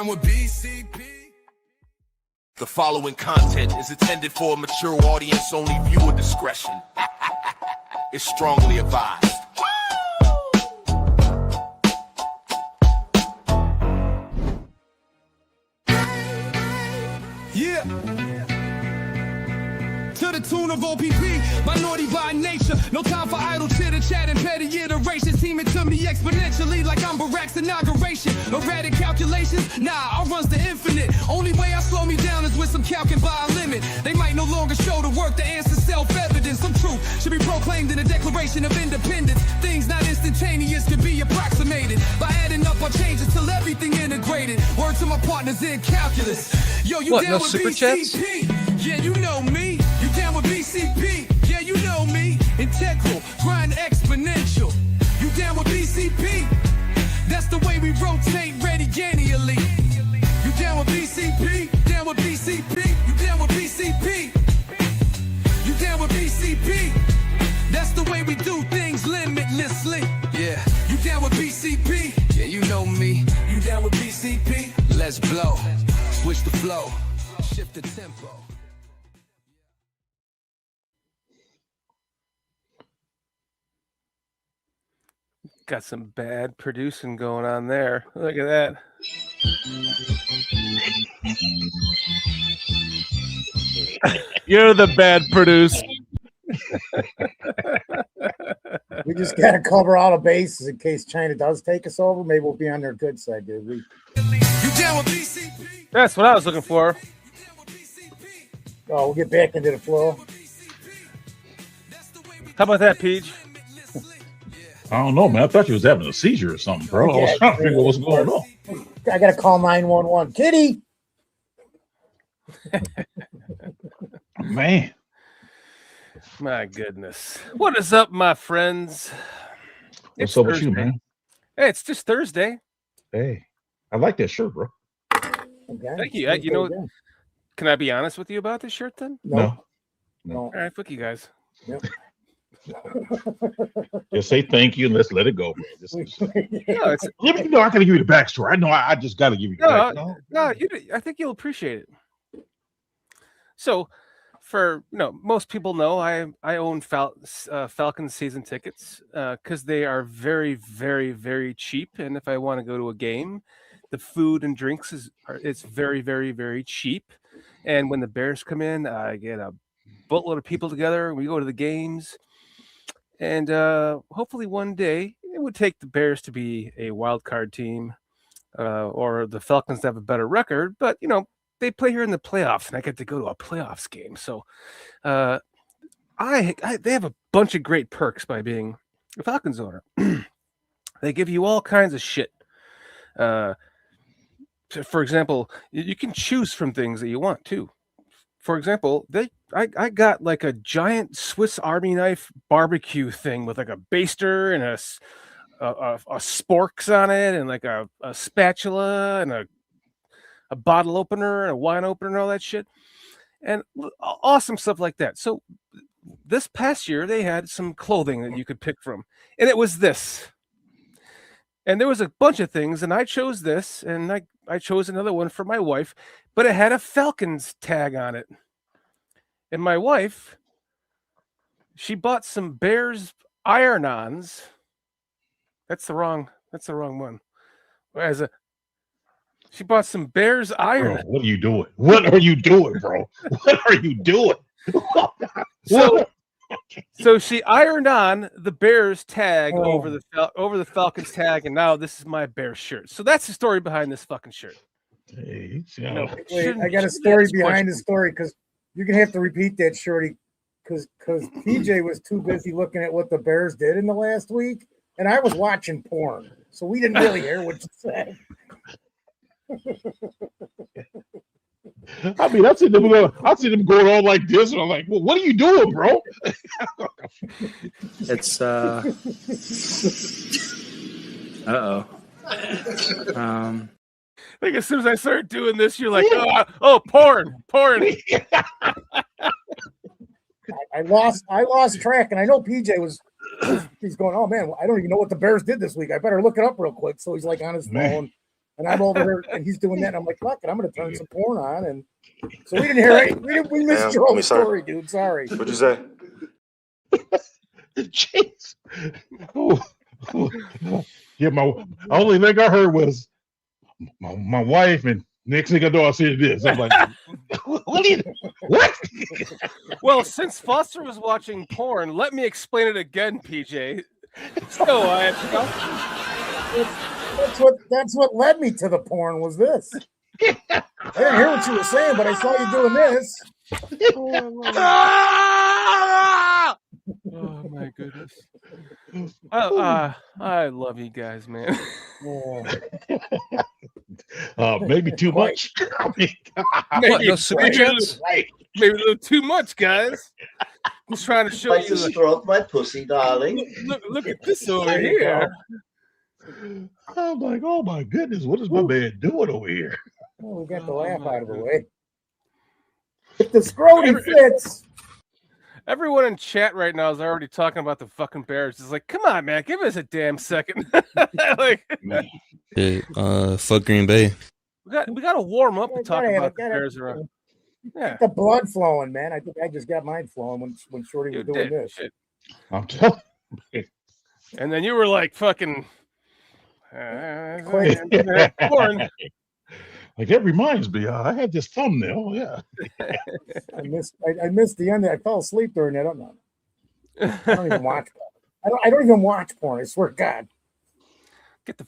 down with BCP? The following content is intended for a mature audience. Only viewer discretion is strongly advised. Yeah. To the tune of OPP, minority by nature. No time for idle chitter chat and petty iterations. Teaming to me exponentially like I'm Barack's inauguration. Erratic calculations, nah, I runs the infinite. Only way I slow me down is with some calcing by a limit. They might no longer show the work, the answer self-evident. Some truth should be proclaimed in the Declaration of Independence. Things not instantaneous can be approximated by adding up our changes till everything integrated. Word to my partners in calculus. Yo, you What, down no with super BCP? Yeah, you know me. You down with BCP? Yeah, you know me. Integral, grind exponential. You down with BCP? That's the way we rotate radiannually. You down with BCP? Down with BCP? You down with BCP? You down with BCP? That's the way we do things limitlessly. Yeah. You down with BCP? Yeah, you know me. You down with BCP? Let's blow. Switch the flow. Shift the tempo. Got some bad producing going on there. Look at that. You're the bad producer. We just got to cover all the bases in case China does take us over. Maybe we'll be on their good side, dude. That's what I was looking for. We'll get back into the flow. How about that, Peach? I don't know, man. I thought you was having a seizure or something, bro. I was trying to figure out what's going on. I got to call 911. Kitty! Man. My goodness. What is up, my friends? What's up with you, man? Hey, it's just Thursday. Hey, I like that shirt, bro. Okay. Thank you. You know, can I be honest with you about this shirt then? No. All right, fuck you guys. Yep. Just say thank you and let's let it go, bro. No, I gotta give you the backstory. I know I just gotta give you the backstory. No, I think you'll appreciate it. So, most people know I own Falcons season tickets because they are very, very, very cheap. And if I want to go to a game, the food and drinks it's very, very, very cheap. And when the Bears come in, I get a boatload of people together. We go to the games. And hopefully one day it would take the Bears to be a wild card team or the Falcons to have a better record. But, they play here in the playoffs, and I get to go to a playoffs game. So they have a bunch of great perks by being a Falcons owner. They give you all kinds of shit. For example, you can choose from things that you want too. For example, I got like a giant Swiss Army knife barbecue thing with like a baster and a sporks on it and like a spatula and a bottle opener and a wine opener and all that shit. And awesome stuff like that. So this past year, they had some clothing that you could pick from. And it was this. And there was a bunch of things, and I chose this, and I chose another one for my wife, but it had a Falcons tag on it. And my wife, she bought some Bears iron-ons. That's the wrong one. She bought some Bears iron. Bro, what are you doing? What are you doing, bro? What are you doing? So she ironed on the Bears tag over the Falcons tag, and now this is my Bears shirt. So that's the story behind this fucking shirt. Hey, Wait, I got a story behind the story because you're gonna have to repeat that, Shorty, because PJ was too busy looking at what the Bears did in the last week, and I was watching porn, so we didn't really hear what you said. I mean, I see them going on like this, and I'm like, well, what are you doing, bro? It's Like as soon as I started doing this, you're like, oh, porn. I lost track, and I know PJ he's going, oh man, I don't even know what the Bears did this week. I better look it up real quick. So he's like on his phone. And I'm over here, and he's doing that. And I'm like, fuck it, I'm going to turn some porn on. And so we didn't hear it. We missed your whole story, dude. Sorry. What'd you say? Jeez. Yeah, my only thing I heard was my wife, and next thing I know, I see this. I'm like, what? Well, since Foster was watching porn, let me explain it again, PJ. So That's what led me to the porn was this. I didn't hear what you were saying, but I saw you doing this. Oh my goodness. I love you guys, man. Maybe too much. Maybe, no super chats? maybe a little too much, guys. Just trying to show Like you. to stroke my pussy, darling. Look at this over here. I'm like, oh my goodness, what is my man doing over here? Well, we got the laugh out of the way. If the scroty fits. Everyone in chat right now is already talking about the fucking Bears. It's like, come on, man, give us a damn second. Like, Fuck Green Bay. we got to warm up and talk about the Bears around. Yeah, Get the blood flowing, man. I think I just got mine flowing when Shorty was doing this. Shit. I'm telling you. And then you were like, fucking. Quick. Porn. Like that reminds me, I had this thumbnail. Yeah. I missed the end. I fell asleep during that. I don't even watch porn. I don't even watch porn. I swear to God. Get the.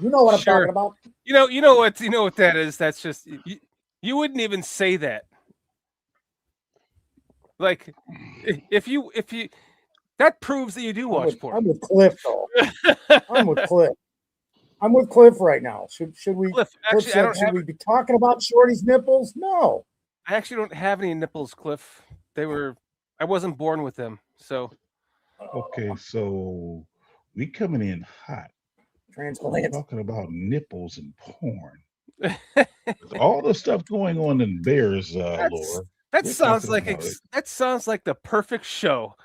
You know what I'm Sure. talking about? You know what that is. That's just you wouldn't even say that. Like, if you that proves that you do watch porn. I'm with Cliff though. I'm with Cliff. I'm with Cliff right now. Should we? Cliff, Cliff actually, said, should we be talking about Shorty's nipples? No. I actually don't have any nipples, Cliff. I wasn't born with them, so. Okay, so we coming in hot. Transplant. Talking about nipples and porn. All the stuff going on in Bears lore. That We're sounds talking like about it. that sounds like the perfect show.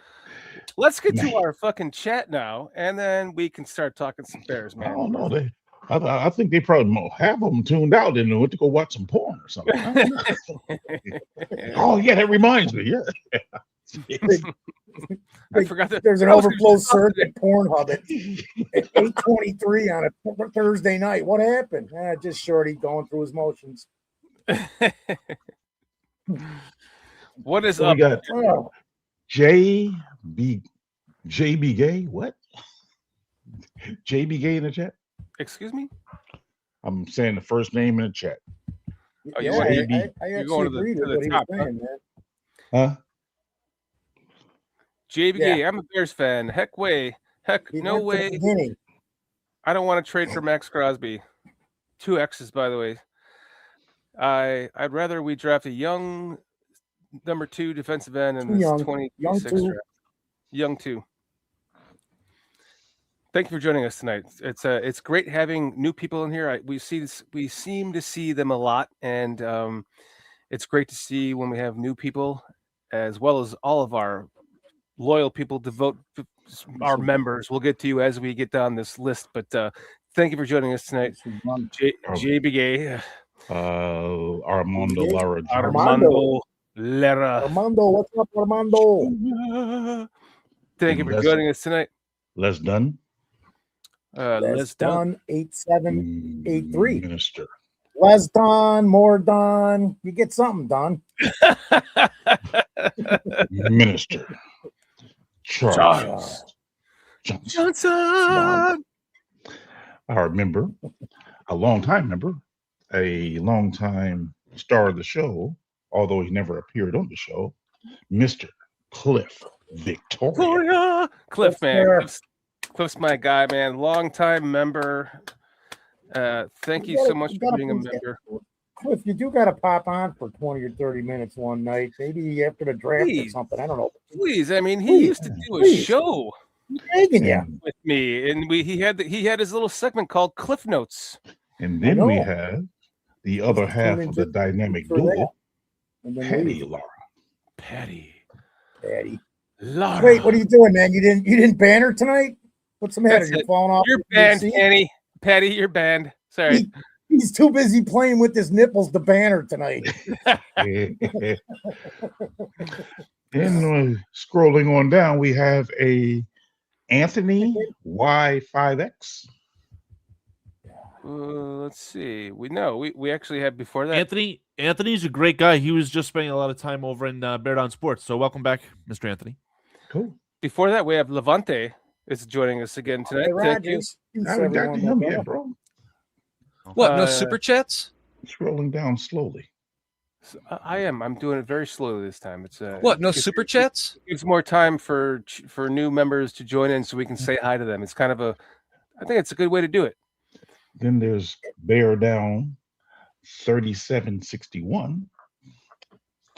Let's get to our fucking chat now, and then we can start talking some Bears, I man. don't know. I think they probably half of them tuned out and went to go watch some porn or something. I don't know. Oh yeah, that reminds me. Yeah. I forgot that There's an I was overflow gonna- surge at Pornhub at 8:23 on a Thursday night. What happened? Just Shorty going through his motions. What is So up? we got Oh, JB Gay. What? JB Gay in the chat. Excuse me? I'm saying the first name in the chat. Oh, you yeah, want to- I you're actually going to the- agreed to with the what he top, was huh? saying, man. Huh? JBG, I'm a Bears fan. Heck, He no went to the way. beginning. I don't want to trade for Maxx Crosby. 2 X's, by the way. I'd rather we draft a young number 2 defensive end in Too this young. 2026 Young two. draft. Young 2. Thank you for joining us tonight. It's great having new people in here. We seem to see them a lot, and it's great to see when we have new people, as well as all of our loyal people devote our members. We'll get to you as we get down this list, but thank you for joining us tonight. JBG, Armando Lara. Armando Lara. Armando, what's up, Armando? Thank you for joining us tonight. Les Dunn. Les Dunn. Done 8783. Minister. Less done, more done. You get something done. Minister. Charles Johnson. Our member, a longtime member, a longtime star of the show, although he never appeared on the show, Mr. Cliff Victoria. Victoria. Cliff, man. Sir. Cliff's my guy, man. Longtime member. Thank you so much for being a member. Cliff, you do got to pop on for 20 or 30 minutes one night, maybe after the draft or Please. something. I don't know. Please, I mean, he Please, used to do a please. show I'm begging you. with me, and he had his little segment called Cliff Notes. And then we know. have the other half of the dynamic for that. duo, And then Patty leave. Lara. Patty. Patty. Lara. Wait, what are you doing, man? You didn't ban her tonight? What's the matter? That's You're it. falling off. You're the banned, seat? Annie. Patty, you're banned. Sorry. He's too busy playing with his nipples to banner tonight. Then scrolling on down, we have a Anthony Y5X. Let's see. We actually had before that. Anthony's a great guy. He was just spending a lot of time over in Bear Down Sports. So welcome back, Mr. Anthony. Cool. Before that, we have Levante is joining us again tonight. Hey, Thank you. Rogers. I haven't got to him yet, bro. What? No super chats? Scrolling down slowly. I am. I'm doing it very slowly this time. It's What? No super chats? It gives more time for new members to join in, so we can say hi to them. It's kind of I think it's a good way to do it. Then there's Bear Down 3761.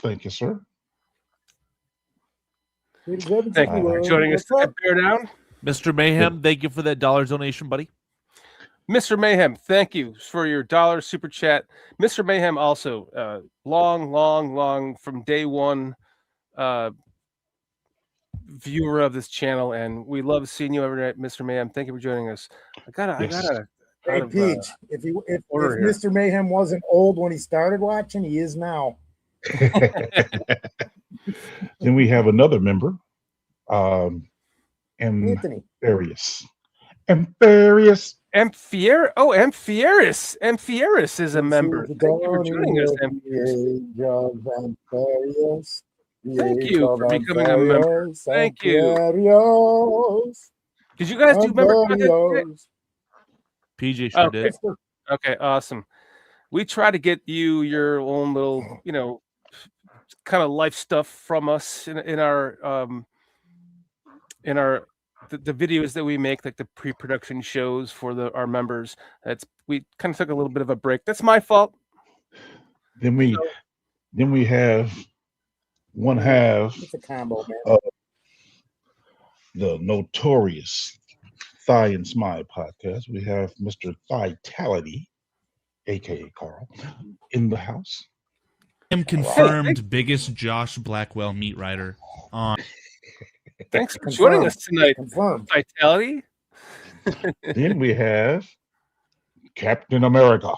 Thank you, sir. Thank you for joining us at Bear Down. Mr. Mayhem, thank you for that $1 donation, buddy. Mr. Mayhem, thank you for your $1 super chat. Mr. Mayhem also, long from day one viewer of this channel, and we love seeing you every night, Mr. Mayhem. Thank you for joining us. I gotta. Hey, Peach, if Mr. Mayhem wasn't old when he started watching, he is now. Then we have another member, Anthony. Amphiarius. Amphiaris is a member. Thank you for joining us, Amphiaris. Thank you for becoming a member. Thank you. Did you guys do member content? PJ sure did. Okay, awesome. We try to get you your own little, kind of life stuff from us in our the videos that we make, like the pre-production shows for our members. We kind of took a little bit of a break. That's my fault. Then we have one half It's a combo, man. of the notorious Thigh and Smile podcast. We have Mr. Vitality, aka Carl, in the house. I'm confirmed biggest Josh Blackwell meat writer on. Thanks for joining us tonight, Confirmed. Vitality. Then we have Captain America,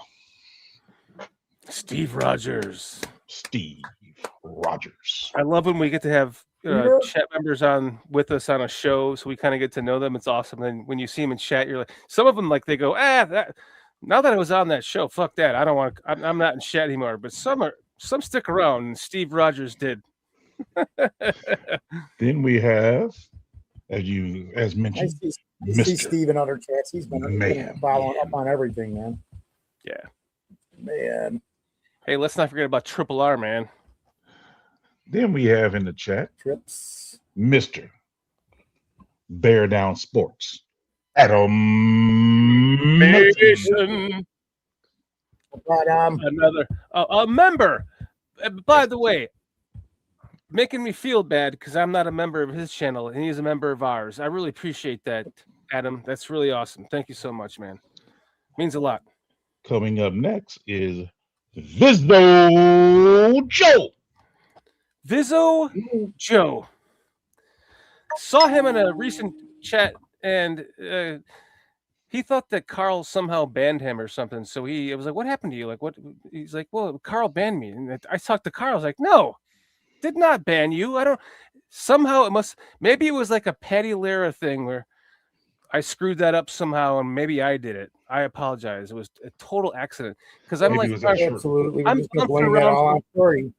Steve Rogers. Steve Rogers. I love when we get to have chat members on with us on a show, so we kind of get to know them. It's awesome. And when you see them in chat, you're like, some of them they go, now that I was on that show, fuck that. I don't want. I'm not in chat anymore. But some stick around, and Steve Rogers did. Then we have, as mentioned, I see Steve in other chats. He's been following up on everything, man. Yeah, man. Hey, let's not forget about Triple R, man. Then we have in the chat Trips. Mr. Bear Down Sports, Adam Nation. But Another a member. By the way, making me feel bad because I'm not a member of his channel and he's a member of ours. I really appreciate that, Adam. That's really awesome. Thank you so much, man. Means a lot. Coming up next is Vizzo Joe. Vizzo Joe. Saw him in a recent chat, and he thought that Carl somehow banned him or something. So I was like, "What happened to you?" Like, what? He's like, "Well, Carl banned me." And I talked to Carl. I was like, "No, did not ban you. I don't. Somehow it must. Maybe it was like a Patty Lara thing where I screwed that up somehow, and maybe I did it. I apologize. It was a total accident because I'm Maybe like, it was absolutely. I'm blame that all on Corey.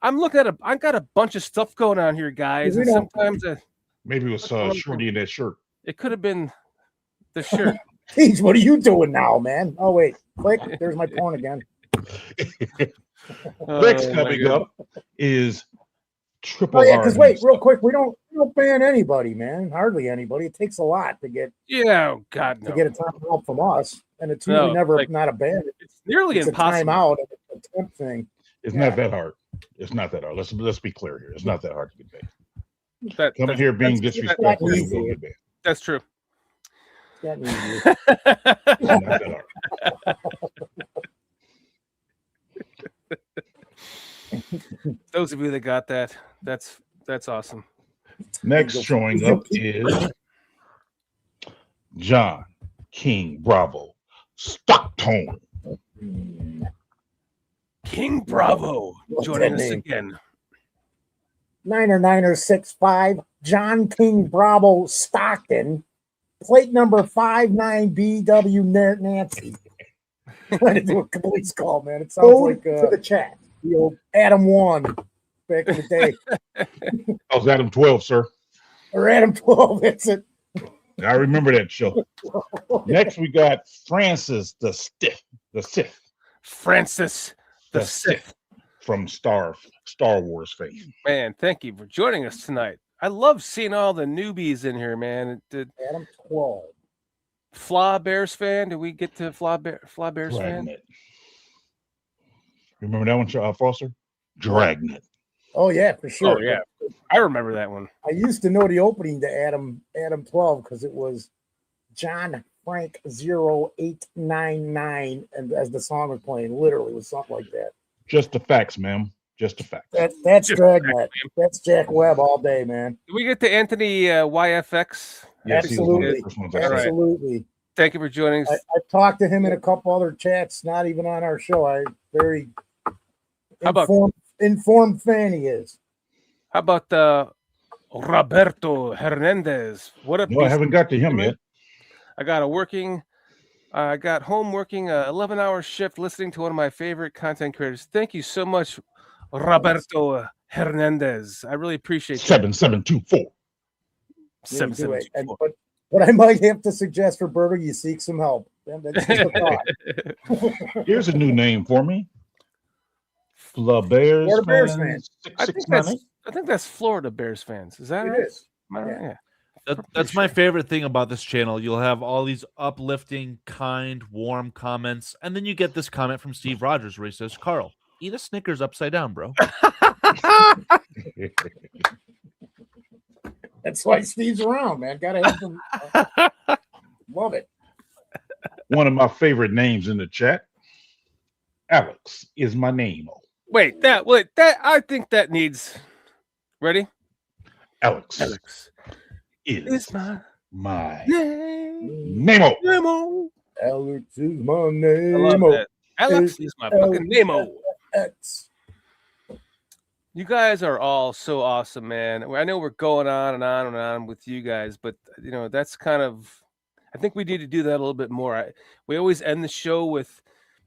I'm looking at I've got a bunch of stuff going on here, guys, and sometimes maybe it was Shorty in that shirt. it could have been the shirt. Jeez, what are you doing now, man? Oh wait, click. There's my porn again. Next coming up is Triple Oh yeah, R. because wait, real quick, we don't ban anybody, man. Hardly anybody. It takes a lot to get Oh God, to get a timeout from us, and it's usually never not a ban. It's nearly impossible. A timeout, and it's a temp thing. It's not that hard. It's not that hard. Let's be clear here. It's not that hard to get banned. Coming here being disrespectful, you will get banned. That's true. It's not that hard. Those of you that got that, that's awesome. Next showing up is John King Bravo Stockton. Tone. King Bravo joining us again. 9er9er65, John King Bravo Stockton, plate number 59BW Nancy. Trying to do a police call, man. It sounds like to the chat. The old Adam 1 back in the day. That was Adam 12, sir. Or Adam 12, that's it. I remember that show. Next, we got Francis the Sith. Francis the Sith. From Star Wars faith. Man, thank you for joining us tonight. I love seeing all the newbies in here, man. Adam 12. Flaw Bears fan? Did we get to Flaw Bears fan? Dragnet. Remember that one, Foster? Dragnet. Oh, yeah, for sure. Oh, yeah. I remember that one. I used to know the opening to Adam 12 because it was John Frank 0899, and as the song was playing, literally was something like that. Just the facts, ma'am. Just the facts. That's Dragnet. That's Jack Webb all day, man. Did we get to Anthony YFX? Yes, Absolutely. Absolutely. Thank you for joining us. I've talked to him in a couple other chats, not even on our show. I very informed fan he is. How about Roberto Hernandez? What up? No, I haven't got to him yet. I got home working a 11-hour shift listening to one of my favorite content creators. Thank you so much, Roberto Hernandez. I really appreciate that. 7724. 7724. But I might have to suggest for Berger, you seek some help. That's just a thought. Here's a new name for me. Bears fans. I think that's Florida Bears fans. Is that it? Right? Is. Yeah. That's my favorite thing about this channel. You'll have all these uplifting, kind, warm comments, and then you get this comment from Steve Rogers where he says, "Carl, eat a Snickers upside down, bro." That's why Steve's around, man. Gotta have him. Love it. One of my favorite names in the chat. Alex is my name. Wait, that I think that needs ready. Alex is my name. Alex is my name. I love that. Alex is my fucking name. You guys are all so awesome, man. I know we're going on and on and on with you guys, but that's kind of. I think we need to do that a little bit more. We always end the show with.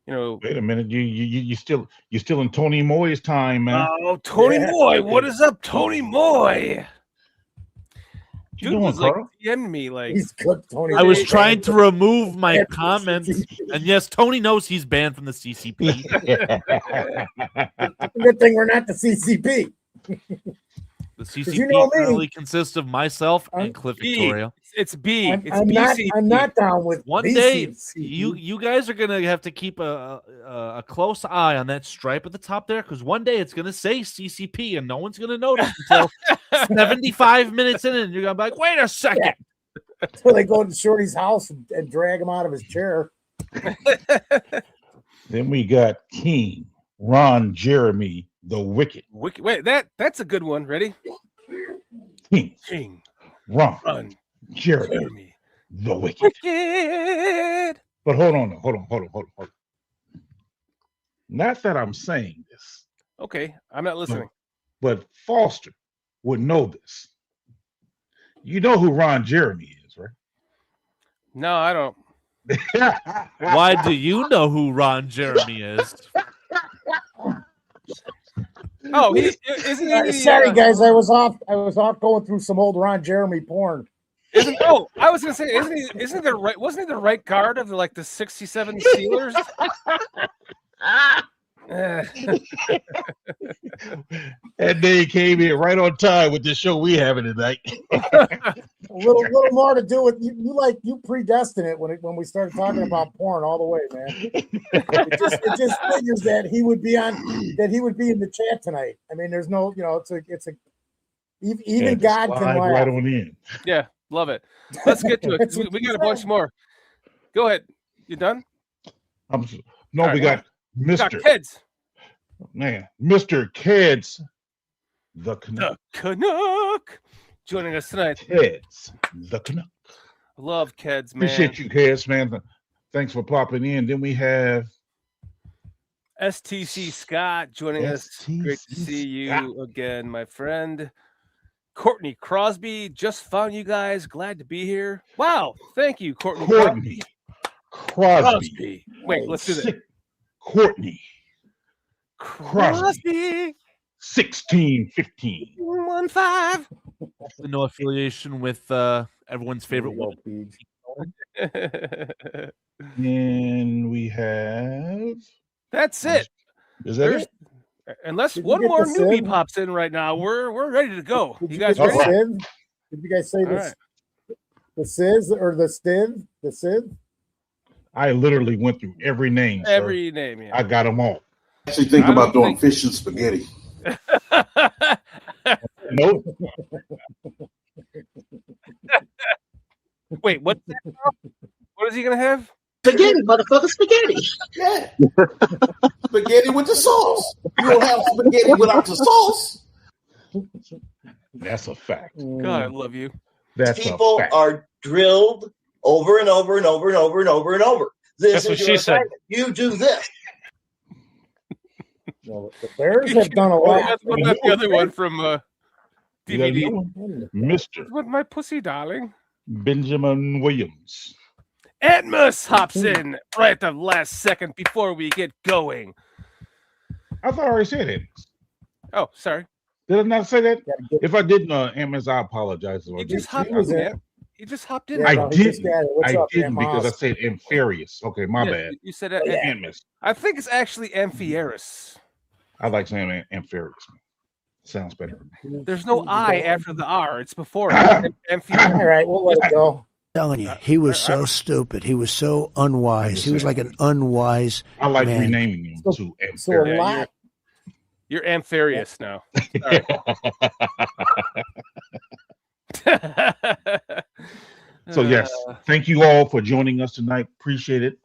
Wait a minute, you still in Tony Moy's time, man. Oh, Tony Moy, what is up, Tony Moy? You doing, Carl? DM me like he's cooked, Tony. I was trying to remove my comments, and yes, Tony knows he's banned from the CCP. Good thing we're not the CCP. The CCP currently consists of myself and Cliff Victoria. It's B. I'm not down with one day. You guys are gonna have to keep a close eye on that stripe at the top there, because one day it's gonna say CCP and no one's gonna notice until 75 minutes in, and you're gonna be like, "Wait a second!" Until they go to Shorty's house and drag him out of his chair. Then we got King Ron Jeremy the Wicked. Wait, that's a good one. Ready? King Ron Jeremy the Wicked. But hold on. Not that I'm saying this. Okay, I'm not listening. But Foster would know this. You know who Ron Jeremy is, right? No, I don't. Why do you know who Ron Jeremy is? Oh, isn't he? Sorry, guys, I was off going through some old Ron Jeremy porn. I was gonna say, wasn't he the right guard of the 67 Steelers? And they came in right on time with the show we having tonight. A little more to do with you predestined it when we started talking about porn all the way, man. It just figures that he would be in the chat tonight. I mean, there's no, it's a even God can laugh. Right on in. Yeah, love it. Let's get to it. We got a bunch more. Go ahead. You done? We got Mr. Kids. Man, Mr. Kids, the Canuck, joining us tonight. Kids, the Canuck. Love Keds, man. Appreciate you, Kids, man. Thanks for plopping in. Then we have STC Scott joining us. Great to STC see you Scott. again, my friend. Courtney Crosby, just found you guys. Glad to be here. Wow, thank you, Courtney. Courtney Crosby. Wait, let's do that. Courtney Crosby. 1615. 1-5. No affiliation with everyone's favorite There one. you And we have. That's it. Is that There's- it? Unless Did you one get more the newbie Sid? pops in right now, we're ready to go. Did You you guys get the ready? All right. Sid? Did you guys say All this? right. The Sid or the Stiv? The Sid? I literally went through every name. Sir. Every name, yeah. I got them all. Actually, think I about don't doing fish and spaghetti. Nope. Wait, what? What is he gonna have? Spaghetti, motherfucker, spaghetti. Yeah. Spaghetti with the sauce. You don't have spaghetti without the sauce. That's a fact. God, I love you. That's People a fact. are drilled over and over and over and over and over and over. This That's is what your she said. assignment. You do this. Well, the Bears have done a Oh, lot. what about the other one from You got DVD? another one? Mr. What my pussy, darling? Benjamin Williams. Atmos hops in right at the last second before we get going. I thought I already said it. Oh, sorry. Did I not say that? Gotta get- If I didn't, Amos, I apologize. He just hopped was in, it. man. He just hopped in. Yeah, I no, he just didn't. got it. What's I up, didn't because I Amos? said inferious. Okay, my Yeah, bad. You said Yeah. Amos. I think it's actually Amphiaris. I like saying inferious. Sounds better. There's no I after the R. It's before All Amphiaris. right, we'll let it go. Telling you, he was so stupid. He was so unwise. He was like an unwise. I like Man. renaming him So- to So a inferious. lot. You're Amphiaris now. Sorry. So yes, thank you all for joining us tonight. Appreciate it.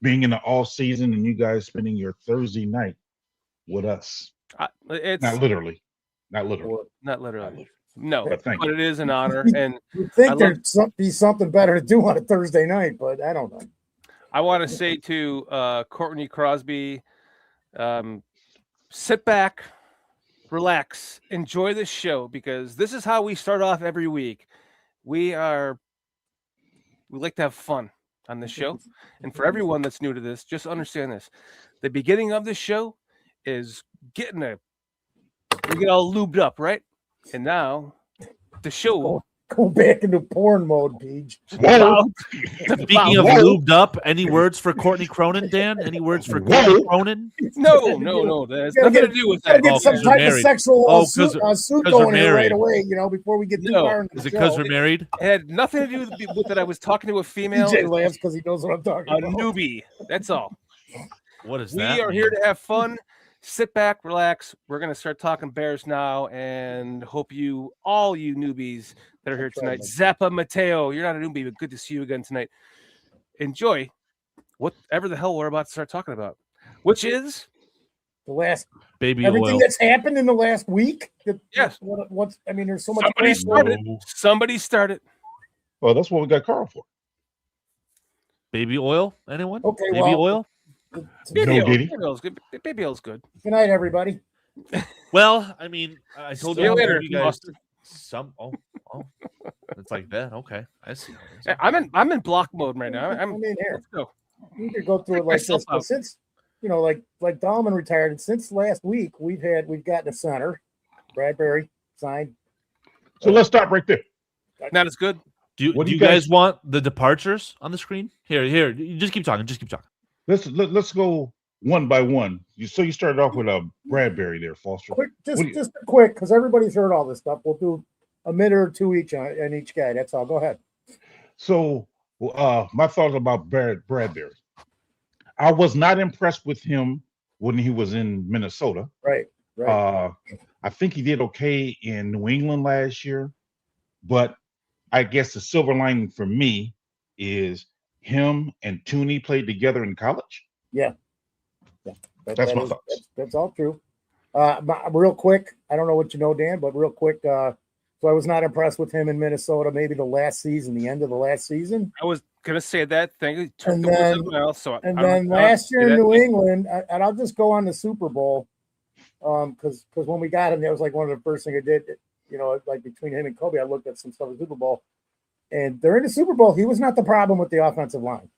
Being in the all season and you guys spending your Thursday night with us. It's Not literally. Not literally. not literally. No, But thank but you. it is an honor, and You'd I think love- there'd be something better to do on a Thursday night, but I don't know. I want to say to Courtney Crosby, sit back, relax, enjoy this show because this is how we start off every week. We like to have fun on this show, and for everyone that's new to this, just understand this: the beginning of this show is we get all lubed up, right? And now the show. Go back into porn mode, Peach. Whoa. Speaking of Whoa. lubed up, any words for Courtney Cronin, Dan? Any words for Whoa. Courtney Cronin? No, that has Gotta nothing get- to do with Gotta that. get Oh, some 'cause we're type of married. sexual Oh, suit 'cause suit we're going here right married. away, before we get too No. far into Is the it because show. we're married? It had nothing to do with that. I was talking to a female, DJ laughs because he knows what I'm talking a about. newbie. That's all. What is We that? are here to have fun. Sit back, relax. We're gonna start talking Bears now, and hope all you newbies that are here That's right, tonight. Zappa Mateo, you're not a newbie, but good to see you again tonight. Enjoy whatever the hell we're about to start talking about, which is The last Baby everything oil. that's happened in the last week. Yes. What's I mean, there's so much. somebody crap going started. Somebody started. Well, that's what we got Carl for. Baby oil? Anyone? Okay, Baby well- oil? Baby No, oil. did he? Baby oil's good. Baby oil's good. Good night, everybody. Well, I mean, I told See you you later, you guys Buster. it's like that. Okay, I see. Yeah, I'm in block mode right now. I mean, here Let's go. you could go through it Check like myself this. But out. since like Dahlman retired, and since last week we've gotten a center, Bradbury signed. So let's stop right there. Not as good. Do What do you you guys guys- want the departures on the screen? Here, you just keep talking. Just keep talking. Let's go one by one. You started off with a Bradbury there, Foster. Quick, What do you- just quick, because everybody's heard all this stuff. We'll do a minute or two each on each guy. That's all. Go ahead. So my thoughts about Bradbury. I was not impressed with him when he was in Minnesota. Right. I think he did okay in New England last year, but I guess the silver lining for me is him and Tooney played together in college. That's my thoughts. That's all true. Real quick, I don't know what you know, Dan, but real quick. So I was not impressed with him in Minnesota. Maybe the last season, the end of the last season. I was gonna say that. Thank you. Took And the words out of then- my mouth, so And I'm then not last say year in that New thing. England, and I'll just go on the Super Bowl, because when we got him, that was like one of the first things I did. You know, like between him and Kobe, I looked at some stuff in the Super Bowl, and during the Super Bowl, he was not the problem with the offensive line.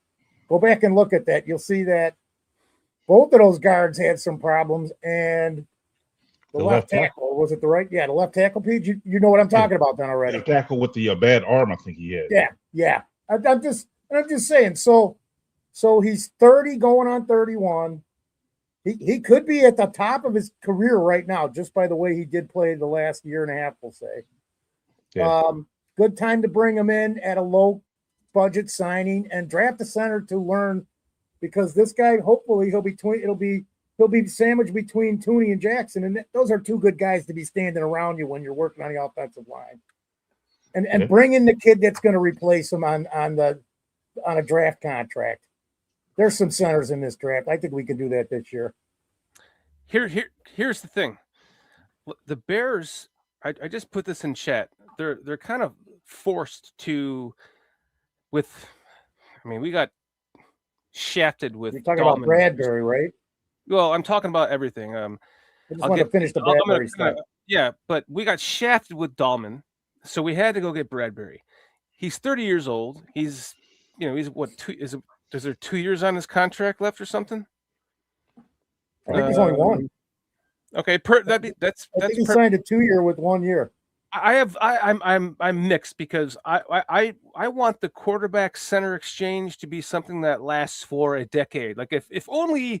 Go back and look at that; you'll see that both of those guards had some problems, and the left tackle was it the right? Yeah, the left tackle. Pete, you know what I'm talking about then already. Left tackle with the bad arm, I think he had. Yeah. I'm just saying. So he's 30, going on 31. He could be at the top of his career right now, just by the way he did play the last year and a half, we'll say. Yeah. Good time to bring him in at a low budget signing and draft a center to learn, because this guy, hopefully he'll be sandwiched between Tooney and Jackson, and those are two good guys to be standing around you when you're working on the offensive line. And bring in the kid that's going to replace him on a draft contract. There's some centers in this draft. I think we can do that this year. Here's the thing. The Bears, I just put this in chat. They're kind of forced to we got shafted with. You're talking about Bradbury, right? Well, I'm talking about everything. I just want to finish the Bradbury stuff. Yeah, but we got shafted with Dahlman, so we had to go get Bradbury. He's 30 years old. He's what, is there 2 years on his contract left or something? I think he's only one. Okay, I think he signed a 2-year with 1 year. I'm mixed, because I want the quarterback center exchange to be something that lasts for a decade. Like if only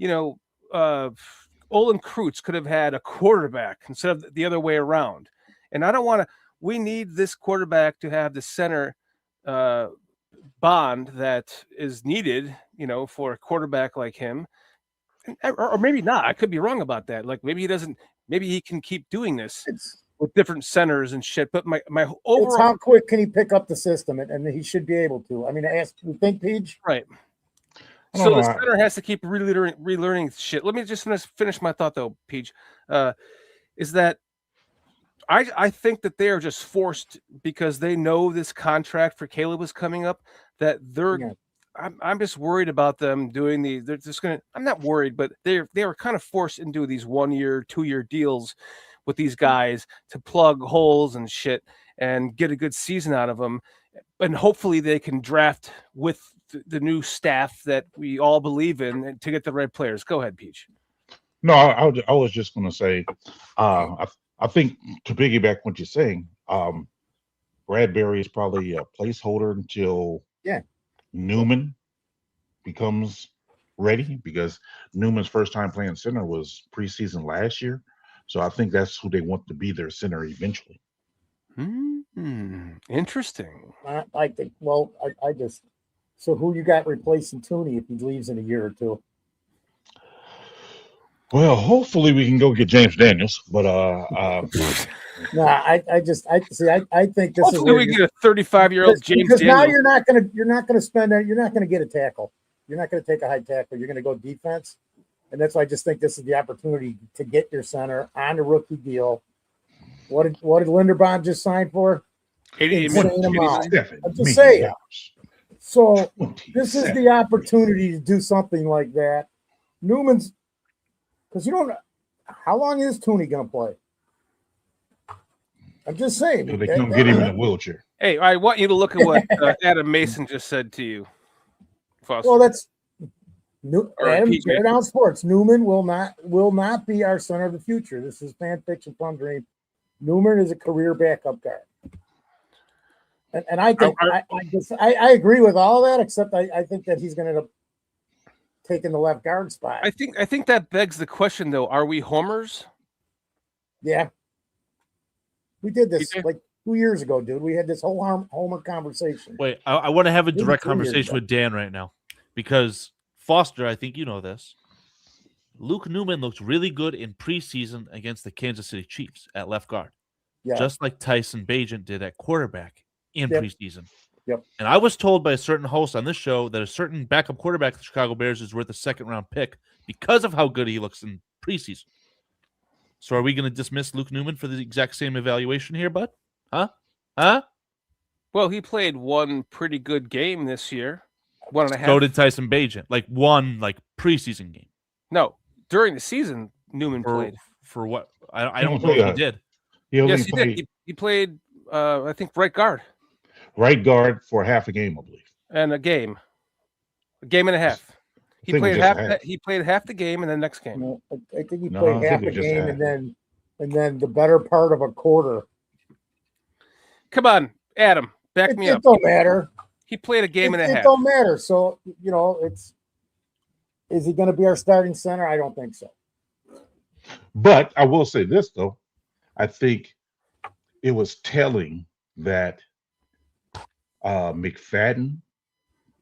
Olin Kreutz could have had a quarterback instead of the other way around. And I don't want to. We need this quarterback to have the center bond that is needed, for a quarterback like him, or maybe not. I could be wrong about that. Like maybe he doesn't. Maybe he can keep doing this with different centers and shit. But my overall, it's how quick can he pick up the system, and he should be able to. I mean, you think, Peach? Right. So the center has to keep relearning shit. Let me just finish my thought though, Peach. Is that I think that they are just forced, because they know this contract for Caleb is coming up, that they're. I'm just worried about them doing they're just gonna. I'm not worried, but they are kind of forced into these 1 year, 2 year deals with these guys to plug holes and shit and get a good season out of them, and hopefully they can draft with the new staff that we all believe in to get the right players. Go ahead, Peach. No, I was just going to say, I think to piggyback what you're saying, Bradbury is probably a placeholder until Newman becomes ready, because Newman's first time playing center was preseason last year. So I think that's who they want to be their center eventually. Interesting. I think. Well, I just. So who you got replacing Tooney if he leaves in a year or two? Well, hopefully we can go get James Daniels, but no, I think this hopefully is. We get a 35-year-old James because Daniels. Now you're not gonna spend that. You're not gonna get a tackle. You're not gonna take a high tackle. You're gonna go defense, and that's why I just think this is the opportunity to get your center on a rookie deal. What did Linderbaum just sign for? 88 amount. I'm just saying. So this is the opportunity to do something like that. Newman's, because you don't know how long is Tooney going to play. I'm just saying. They can't get him in a wheelchair. Hey, I want you to look at what Adam Mason just said to you, Foster. Well, that's Adam Down Sports. Newman will not be our center of the future. This is fan fiction, fun dream. Newman is a career backup guard. And I think I agree with all that, except I think that he's going to end up taking the left guard spot. I think that begs the question, though. Are we homers? Yeah. We did this like 2 years ago, dude. We had this whole homer conversation. Wait, I want to have a direct conversation with Dan right now, because Foster, I think you know this. Luke Newman looked really good in preseason against the Kansas City Chiefs at left guard, just like Tyson Bagent did at quarterback in preseason. Yep. And I was told by a certain host on this show that a certain backup quarterback of the Chicago Bears is worth a second-round pick because of how good he looks in preseason. So are we going to dismiss Luke Newman for the exact same evaluation here, bud? Huh? Well, he played one pretty good game this year. 1.5. So did Tyson Bagent. Like one preseason game. No, during the season, Newman played. For what? I don't know if he did. Yes, he did. He played, I think, right guard. Right guard for half a game, I believe. And a game and a half. He played half. He played half the game and the next game. No, I think he played half a game and then the better part of a quarter. Come on, Adam, back me up. It don't matter. He played a game and a half. It don't matter. So is he going to be our starting center? I don't think so. But I will say this though, I think it was telling that McFadden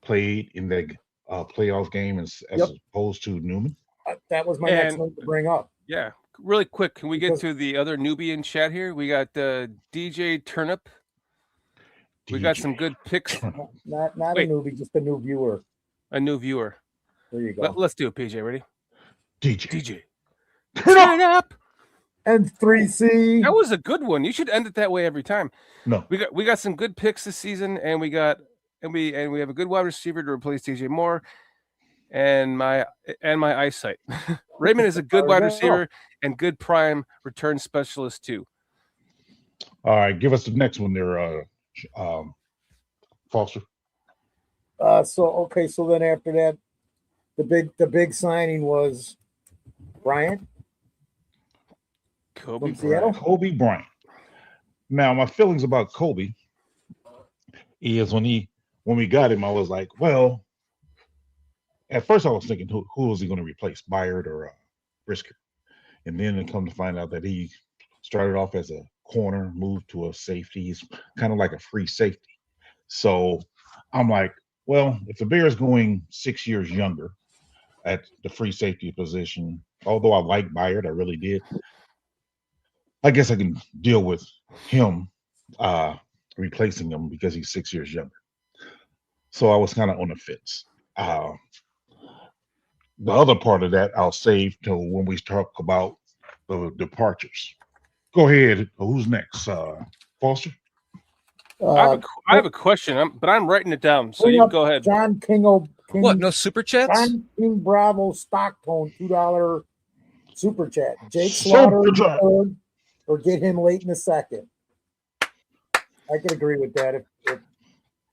played in the playoff game as opposed to Newman. That was my next one to bring up. Yeah, really quick. Can we get to the other newbie in chat here? We got DJ Turnip. We got some good picks. Not a newbie, just a new viewer. A new viewer. There you go. Let's do it, PJ. Ready? DJ. Turn up. And 3C. That was a good one. You should end it that way every time. No. We got some good picks this season, and we have a good wide receiver to replace DJ Moore and my eyesight. Raymond is a good wide receiver and good prime return specialist too. All right, give us the next one there, Foster. So then after that, the big signing was Bryant. Coby Bryant. Now, my feelings about Coby is when we got him, I was like, well, at first I was thinking, who was he going to replace, Byard or Brisker? And then it come to find out that he started off as a corner, moved to a safety. He's kind of like a free safety. So I'm like, well, if the Bears going 6 years younger at the free safety position, although I like Byard, I really did, I guess I can deal with him replacing him because he's 6 years younger. So I was kind of on the fence. The other part of that I'll save till when we talk about the departures. Go ahead. Who's next? Foster? I have a question, but I'm writing it down. So you go ahead. John King. What? No super chats? John King Bravo Stocktone $2 super chat. Jake Slaughter in the third, or get him late in the second. I could agree with that. If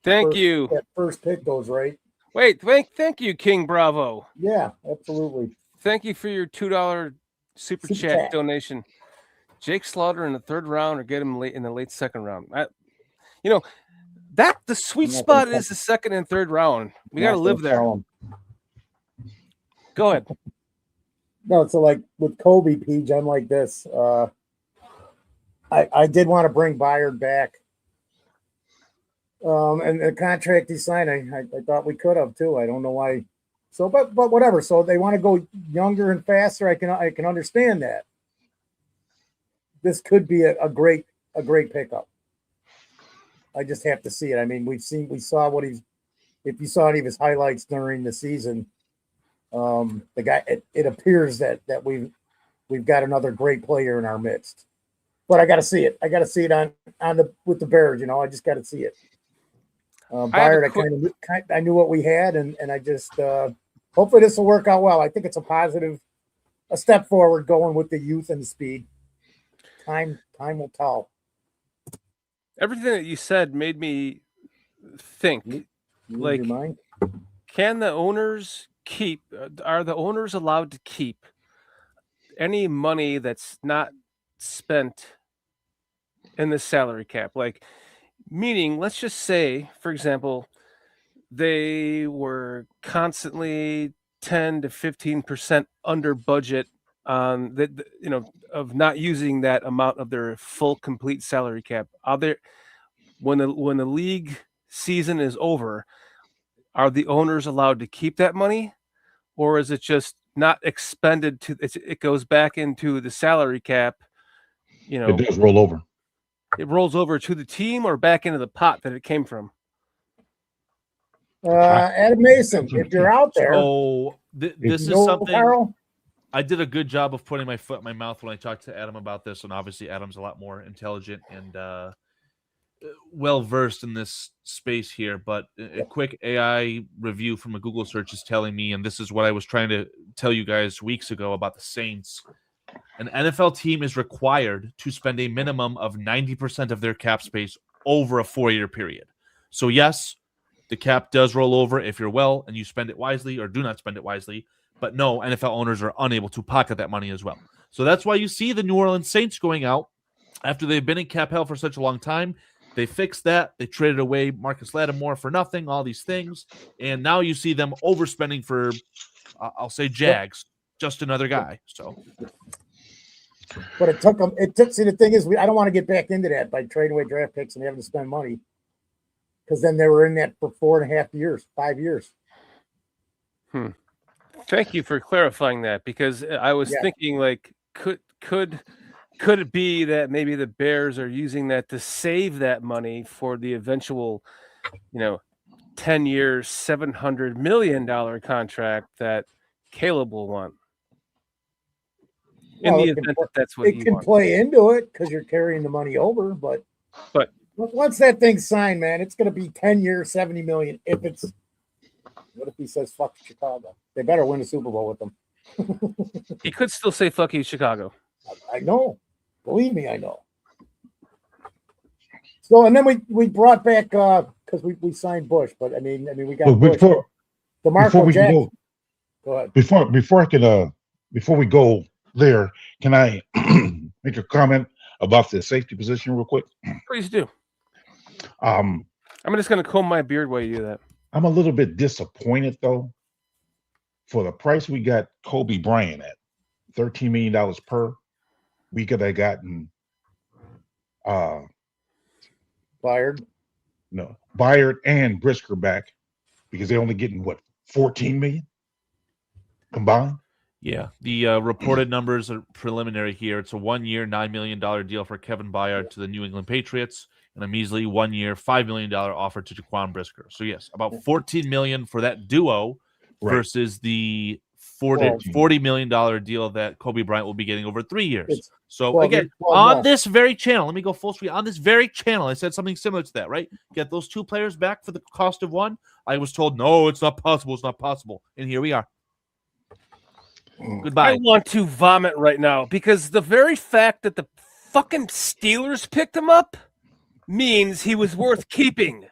Thank you. That first pick goes right. Wait, thank you, King Bravo. Yeah, absolutely. Thank you for your $2 super chat donation. Jake Slaughter in the third round, or get him late in the late second round. That the sweet spot is the second and third round. We got to live there. Go ahead. No, so like with Coby, Page, I'm like this. I did want to bring Byard back. And the contract he signed, I thought we could have too. I don't know why. So, but whatever. So they want to go younger and faster. I can understand that. This could be a great pickup. I just have to see it. I mean, we saw what if you saw any of his highlights during the season, the guy, it appears that we've got another great player in our midst. But I got to see it. I got to see it with the Bears. I just got to see it. Byard, I knew what we had, and I just hopefully this will work out well. I think it's a step forward going with the youth and the speed. Time will tell. Everything that you said made me think. Like, can the owners keep? Are the owners allowed to keep any money that's not spent in the salary cap? Like, meaning, let's just say, for example, they were constantly 10 to 15% under budget on of not using that amount of their full complete salary cap. Are there, when the league season is over, are the owners allowed to keep that money, or is it just not expended it goes back into the salary cap? It does roll over. It rolls over to the team or back into the pot that it came from. Adam Mason, if you're out there. So this is something. Carl? I did a good job of putting my foot in my mouth when I talked to Adam about this, and obviously Adam's a lot more intelligent and well versed in this space here, but a quick AI review from a Google search is telling me, and this is what I was trying to tell you guys weeks ago about the Saints. An NFL team is required to spend a minimum of 90% of their cap space over a 4-year period. So yes, the cap does roll over if you're well and you spend it wisely or do not spend it wisely. But no, NFL owners are unable to pocket that money as well. So that's why you see the New Orleans Saints going out after they've been in cap hell for such a long time. They fixed that. They traded away Marcus Lattimore for nothing, all these things. And now you see them overspending for, I'll say Jags, just another guy. So, but it took them. See, the thing is, I don't want to get back into that by trading away draft picks and having to spend money, because then they were in that for 4.5 years, 5 years. Thank you for clarifying that, because I was thinking, like, could it be that maybe the Bears are using that to save that money for the eventual, 10 years, $700 million contract that Caleb will want? In the event that that's what it can play into it, because you're carrying the money over. But once that thing's signed, man, it's going to be 10 years, $70 million. What if he says fuck Chicago? They better win the Super Bowl with them. He could still say fuck you, Chicago. I know. Believe me, I know. So, and then we brought back because we signed Bush, but I mean we got Bush. DeMarco Jackson. Go ahead. Before we go there, can I make a comment about the safety position real quick? Please do. I'm just going to comb my beard while you do that. I'm a little bit disappointed, though, for the price we got Coby Bryant at, $13 million per. We could have gotten Byard and Brisker back, because they're only getting what, $14 million combined. Yeah, the reported numbers are preliminary here. It's a 1-year, $9 million deal for Kevin Byard to the New England Patriots, and a measly 1-year, $5 million offer to Jaquan Brisker. So yes, about $14 million for that duo versus the $40 million deal that Coby Bryant will be getting over 3 years. So again, on this very channel, let me go full screen. On this very channel, I said something similar to that, right? Get those two players back for the cost of one. I was told, no, it's not possible. It's not possible. And here we are. Goodbye. I want to vomit right now, because the very fact that the fucking Steelers picked him up means he was worth keeping.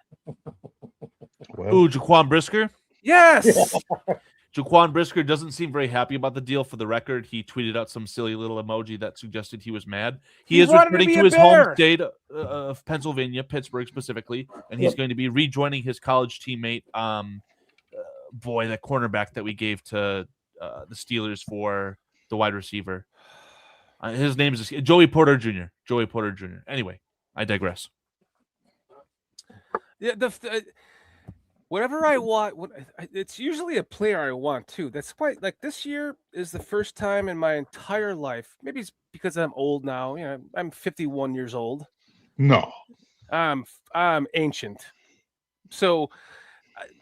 Ooh, Jaquan Brisker? Yes. Jaquan Brisker doesn't seem very happy about the deal. For the record, he tweeted out some silly little emoji that suggested he was mad. He is returning to his home state of Pennsylvania, Pittsburgh specifically, and he's going to be rejoining his college teammate, that cornerback that we gave to the Steelers for the wide receiver. His name is Joey Porter Jr. Joey Porter Jr. Anyway, I digress. Yeah, whatever I want, it's usually a player I want too. That's quite like this year is the first time in my entire life. Maybe it's because I'm old now. I'm 51 years old. No, I'm ancient. So,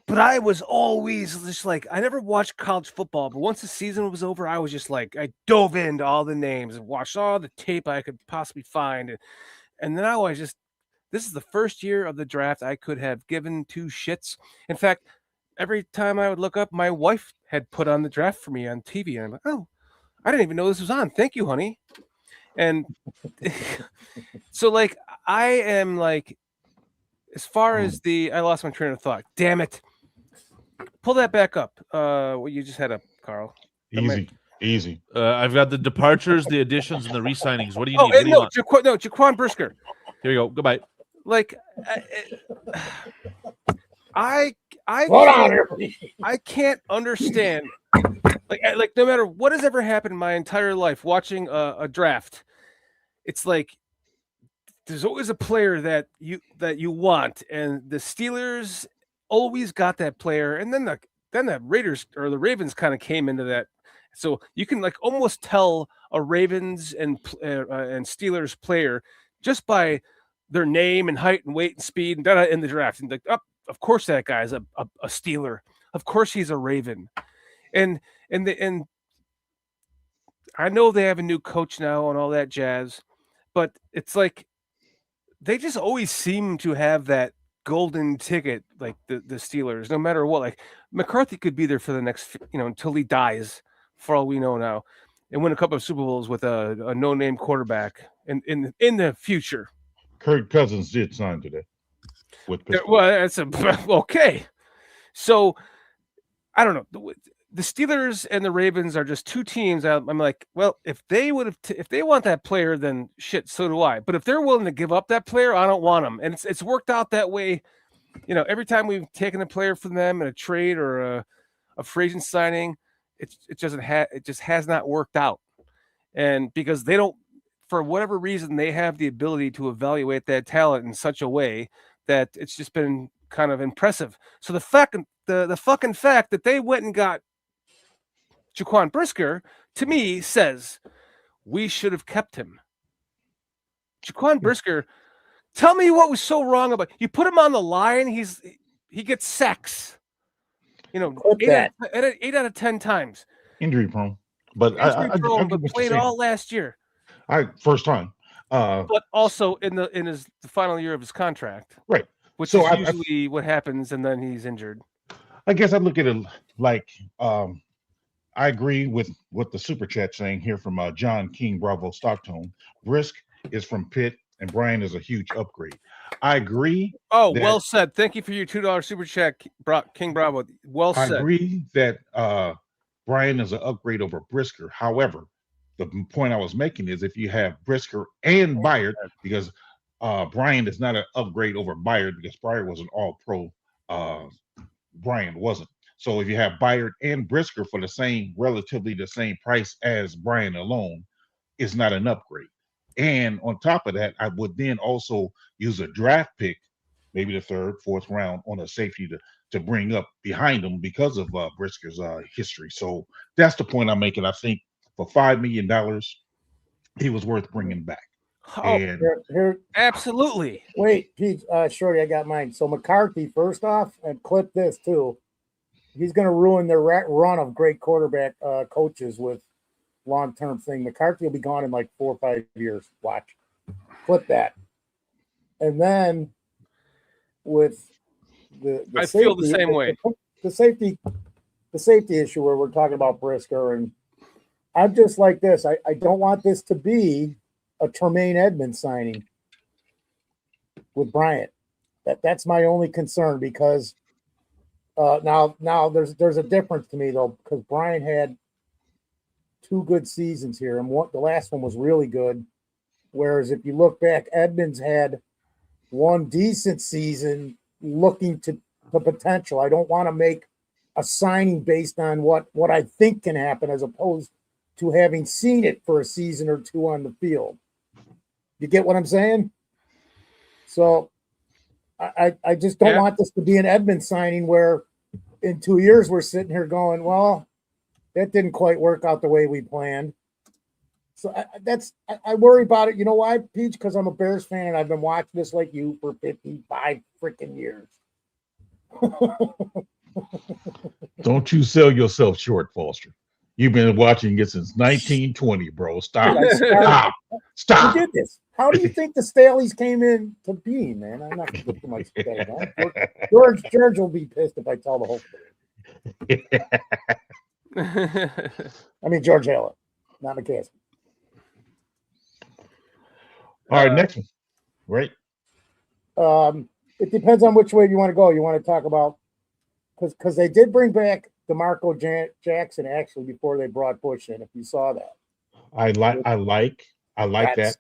but I was always just like, I never watched college football, but once the season was over, I was just like, I dove into all the names and watched all the tape I could possibly find, and now this is the first year of the draft I could have given two shits. In fact, every time I would look up, my wife had put on the draft for me on TV. And I'm like, oh, I didn't even know this was on. Thank you, honey. And so, like, I am like, as far as I lost my train of thought. Damn it. Pull that back up. What you just had up, Carl. Easy. I've got the departures, the additions, and the re-signings. What do you need? Jaquan Brisker. Here you go. Goodbye. Like, I can't understand. Like no matter what has ever happened in my entire life, watching a draft, it's like there's always a player that you want, and the Steelers always got that player, and then the Raiders or the Ravens kind of came into that. So you can like almost tell a Ravens and Steelers player just by their name and height and weight and speed and in the draft. And like, of course that guy's a Steeler. Of course he's a Raven. And I know they have a new coach now and all that jazz, but it's like they just always seem to have that golden ticket, like the Steelers, no matter what. Like McCarthy could be there for the next, until he dies, for all we know now, and win a couple of Super Bowls with a no-name quarterback in the future. Kirk Cousins did sign today with Pittsburgh. Well, that's okay. So I don't know. The Steelers and the Ravens are just two teams. I'm like, well, if they want that player, then shit, so do I. But if they're willing to give up that player, I don't want them. And it's worked out that way. Every time we've taken a player from them in a trade or a free agent signing, it just has not worked out. And because they don't, for whatever reason, they have the ability to evaluate that talent in such a way that it's just been kind of impressive. So the fucking fact that they went and got Jaquan Brisker, to me, says we should have kept him. Jaquan Brisker, tell me what was so wrong about you. Put him on the line, he gets sacks. 8 out of 10 times. Injury prone, but I played all last year. First time, but also in the final year of his contract, right? Which is usually what happens, and then he's injured. I guess I look at it like I agree with what the super chat saying here from John King Bravo Stockton. Brisk is from Pitt, and Brian is a huge upgrade. I agree. Oh, well said. Thank you for your $2 super chat, King Bravo. Well said. I agree that Brian is an upgrade over Brisker. However, the point I was making is if you have Brisker and Byard, because Brian is not an upgrade over Byard because Byard was an all-pro. Brian wasn't. So if you have Byard and Brisker for relatively the same price as Brian alone, it's not an upgrade. And on top of that, I would then also use a draft pick, maybe the third, fourth round, on a safety to bring up behind him because of Brisker's history. So that's the point I'm making. I think for $5 million, he was worth bringing back. Oh, here, absolutely. Wait, Pete, Shorty, I got mine. So McCarthy, first off, and clip this too. He's going to ruin the run of great quarterback coaches with long-term thing. McCarthy will be gone in like 4 or 5 years. Watch. Clip that. And then with the I safety, feel the same way. The safety issue where we're talking about Brisker, and I'm just like this. I don't want this to be a Tremaine Edmonds signing with Bryant. That's my only concern because now there's a difference to me though, because Bryant had 2 good seasons here, and the last one was really good. Whereas if you look back, Edmonds had 1 decent season looking to the potential. I don't want to make a signing based on what I think can happen as opposed to having seen it for a season or 2 on the field. You get what I'm saying? So I just don't want this to be an Edmonds signing where in 2 years we're sitting here going, well, that didn't quite work out the way we planned. So I worry about it. You know why, Peach? Because I'm a Bears fan and I've been watching this like you for 55 freaking years. Don't you sell yourself short, Foster. You've been watching it since 1920, bro. Stop. Stop. Who did this? How do you think the Staleys came in to be, man? I'm not going to put too much together. George will be pissed if I tell the whole story. I mean, George Allen, not McCaskey. All right, next one. Right. It depends on which way you want to go. You want to talk about because they did bring back DeMarco Jackson actually before they brought Bush in. If you saw that, I like that.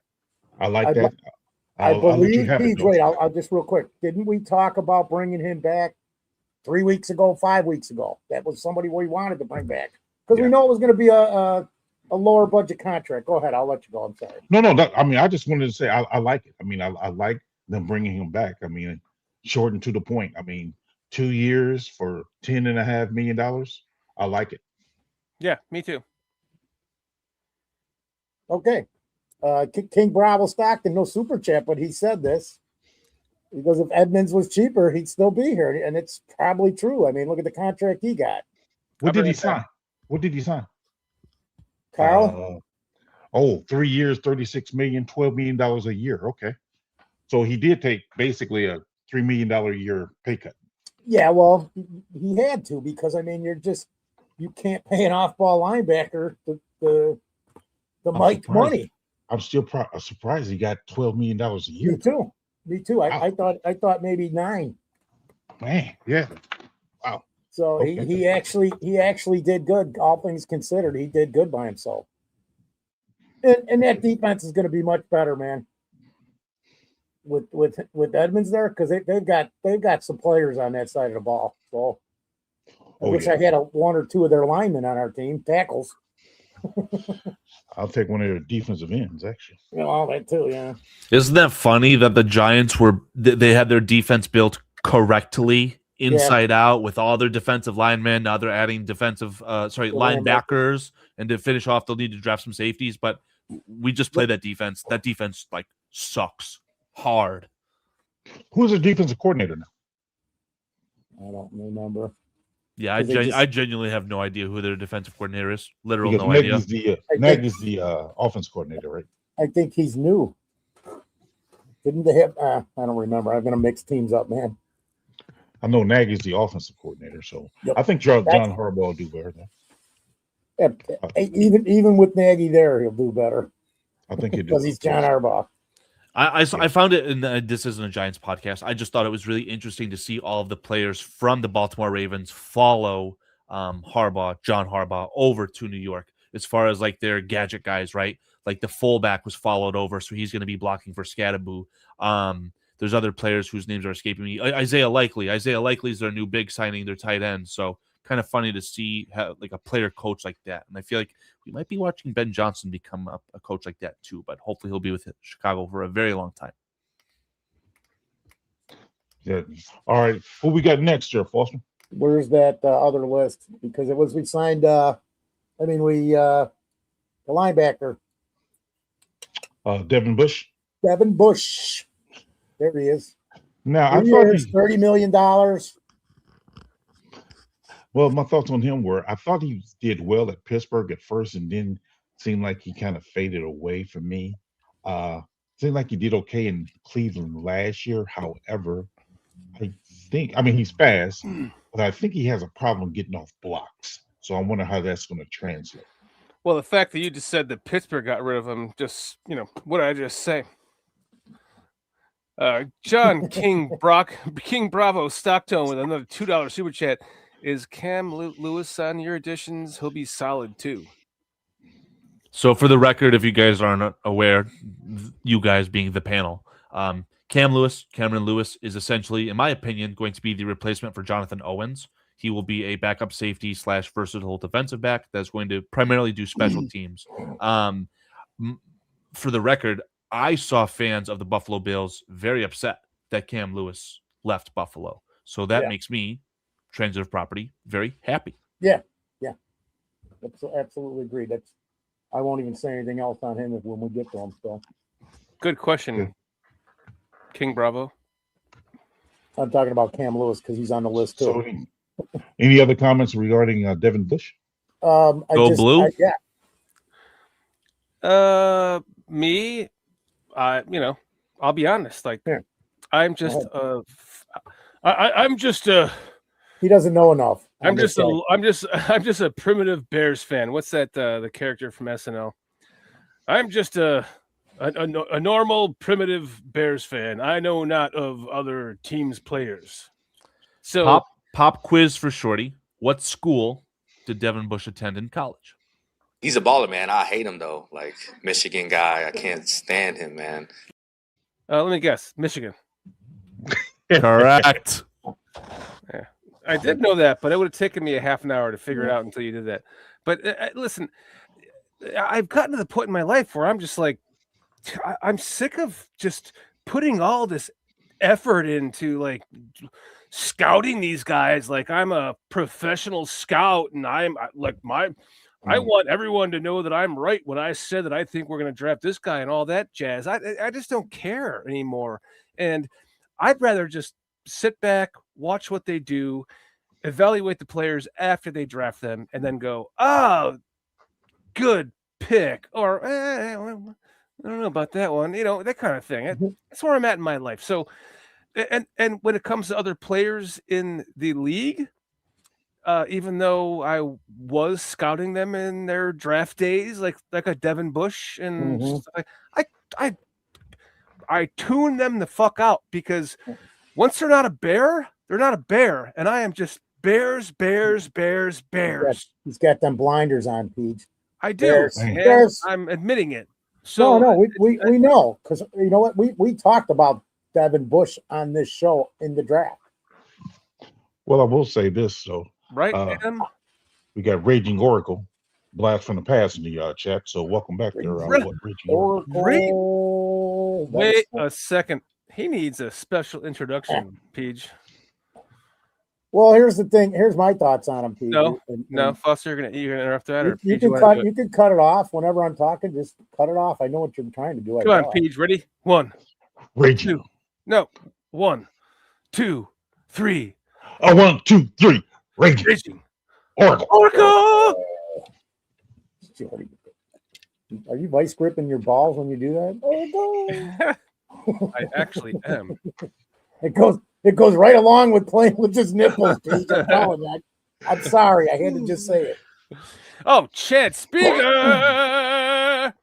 I believe. Wait, I'll just real quick. Didn't we talk about bringing him back 3 weeks ago, 5 weeks ago? That was somebody we wanted to bring back because we know it was going to be a lower budget contract. Go ahead. I'll let you go. I'm sorry. No. I mean, I just wanted to say I like it. I mean, I like them bringing him back. I mean, short and to the point. I mean, 2 years for $10.5 million. I like it. Yeah, me too. Okay. King Bravo Stockton, no super chat, but he said this. He goes, if Edmonds was cheaper, he'd still be here. And it's probably true. I mean, look at the contract he got. What did he sign? What did he sign? Carl? 3 years, $36 million, $12 million a year. Okay. So he did take basically a $3 million a year pay cut. Yeah, well, he had to because I mean, you can't pay an off-ball linebacker the Mike money. I'm still surprised he got $12 million a year. Me too. I thought maybe 9. Man, yeah. Wow. So Okay. he actually did good. All things considered, he did good by himself. And that defense is going to be much better, man. With Edmonds there, because they've got some players on that side of the ball. So I wish I had one or two of their linemen on our team, tackles. I'll take one of their defensive ends, actually. All that too, yeah. Isn't that funny that the Giants they had their defense built correctly inside out with all their defensive linemen? Now they're adding linebackers, and to finish off, they'll need to draft some safeties. But we just play that defense. That defense like sucks hard. Who's the defensive coordinator now? I don't remember. Yeah, I genuinely have no idea who their defensive coordinator is. Literal Because no idea. Nagy's the offense coordinator, right? I think he's new. Didn't they have? I don't remember. I'm going to mix teams up, man. I know Nagy's the offensive coordinator, so I think John Harbaugh will do better. Even with Nagy there, he'll do better. I think he because he's John Harbaugh. I found it, and this isn't a Giants podcast. I just thought it was really interesting to see all of the players from the Baltimore Ravens follow John Harbaugh, over to New York. As far as like their gadget guys, right? Like the fullback was followed over, so he's going to be blocking for Scatterboo. There's other players whose names are escaping me. Isaiah Likely is their new big signing, their tight end. So kind of funny to see how like a player coach like that. And I feel like we might be watching Ben Johnson become a coach like that too, but hopefully he'll be with Chicago for a very long time. Yeah. All right. Who we got next, Jeff Foster? Where's that other list? Because we signed, the linebacker. Devin Bush. Devin Bush. There he is. Now, I thought $30 million. Well, my thoughts on him were I thought he did well at Pittsburgh at first, and then seemed like he kind of faded away for me. Seemed like he did okay in Cleveland last year. However, he's fast, but I think he has a problem getting off blocks. So I wonder how that's going to translate. Well, the fact that you just said that Pittsburgh got rid of him, what did I just say? John King Bravo Stocktone with another $2 super chat. Is Cam Lewis on your additions? He'll be solid too. So for the record, if you guys aren't aware, you guys being the panel, Cameron Lewis is essentially, in my opinion, going to be the replacement for Jonathan Owens. He will be a backup safety / versatile defensive back that's going to primarily do special teams. For the record, I saw fans of the Buffalo Bills very upset that Cam Lewis left Buffalo. So that makes me, transitive property, very happy. Yeah. Absolutely agree. I won't even say anything else on him when we get to him. So, good question, King Bravo. I'm talking about Cam Lewis because he's on the list too. So, any other comments regarding Devin Bush? Go blue. Me, I'll be honest. Like, I'm just I'm just he doesn't know enough. I'm just a primitive Bears fan. What's that? The character from SNL. I'm just a normal primitive Bears fan. I know not of other teams' players. So pop quiz for Shorty. What school did Devin Bush attend in college? He's a baller, man. I hate him though. Like Michigan guy, I can't stand him, man. Let me guess, Michigan. Correct. Yeah. I did know that, but it would have taken me a half an hour to figure it out until you did that. But listen, I've gotten to the point in my life where I'm just like, I'm sick of just putting all this effort into like scouting these guys. Like I'm a professional scout, and I want everyone to know that I'm right when I said that I think we're going to draft this guy and all that jazz. I just don't care anymore, and I'd rather just sit back, watch what they do, evaluate the players after they draft them, and then go, oh, good pick, or I don't know about that one. That kind of thing. That's where I'm at in my life. So, and when it comes to other players in the league, even though I was scouting them in their draft days, like a Devin Bush and stuff, I tune them the fuck out because once they're not a bear, they're not a bear, and I am just bears. He's got them blinders on, Pete. I do. Bears. And Bears. I'm admitting it. So No, we know because you know what we talked about Devin Bush on this show in the draft. Well, I will say this though. Right, Adam? We got Raging Oracle, blast from the past in the chat. So welcome back there. Raging Oracle. Wait a second. He needs a special introduction, Peach. Well, here's the thing. Here's my thoughts on him, Pete. No, Foster, you're gonna interrupt that, or you can cut it off whenever I'm talking. Just cut it off. I know what you're trying to do. Come on, Peach. Ready? 1, Raging. 2. No, 1, 2, 3. 1, 2, 3. Raging. Oracle. Are you vice gripping your balls when you do that? I actually am. It goes right along with playing with his nipples, Pete. I'm telling you. I'm sorry. I had to just say it. Oh, Chad Speaker.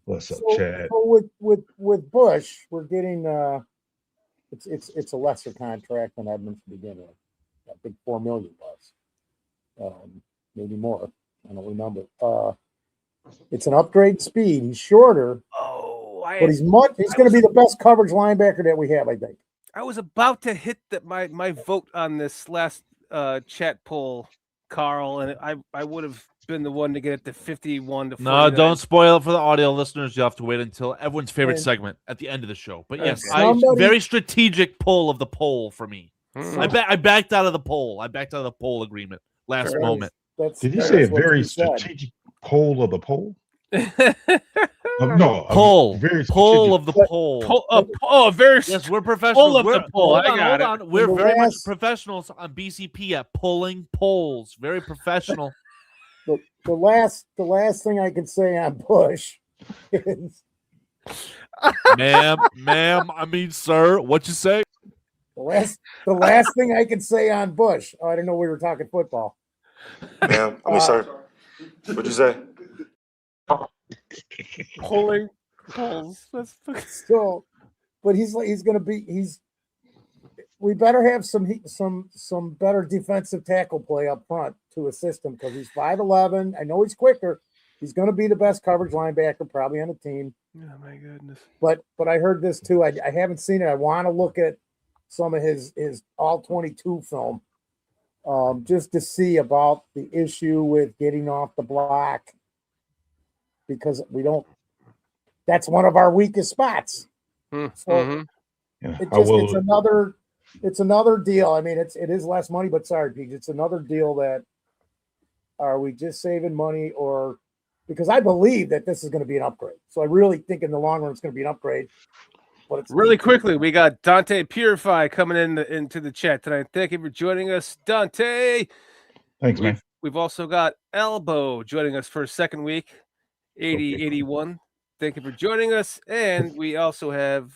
What's up, Chad? So with Bush, we're getting it's a lesser contract than Edmonds to begin with. I think $4 million plus, maybe more. I don't remember. It's an upgrade speed. He's shorter. But he's going to be the best coverage linebacker that we have, I think. I was about to hit my vote on this last chat poll, Carl, and I would have been the one to get it to 51 to 49. No, don't spoil it for the audio listeners. You have to wait until everyone's favorite segment at the end of the show. But yes, very strategic pull of the poll for me. I backed out of the poll. I backed out of the poll agreement last moment. Did you say a very strategic poll of the poll? No, poll of the poll. Very yes, we're professionals. Poll of the poll. Hold on. We're very much professionals on BCP at pulling polls. Very professional. The last thing I can say on Bush is, ma'am, I mean, sir, what you say? The last thing I can say on Bush. Oh, I didn't know we were talking football. Ma'am, I mean, sir, what'd you say? Pulling polls. So, but we better have some better defensive tackle play up front to assist him because he's 5'11". I know he's quicker. He's going to be the best coverage linebacker probably on the team. Oh my goodness! But I heard this too. I haven't seen it. I want to look at some of his all 22 film, just to see about the issue with getting off the block. Because that's one of our weakest spots. So it's another deal. I mean, it is less money, but sorry, Pete, it's another deal that are we just saving money or because I believe that this is going to be an upgrade. So I really think in the long run it's going to be an upgrade. But it's really quickly, we got Dante Purify coming into the chat tonight. Thank you for joining us, Dante. Thanks, man. We've also got Elbow joining us for a second week. 8081. Thank you for joining us. And we also have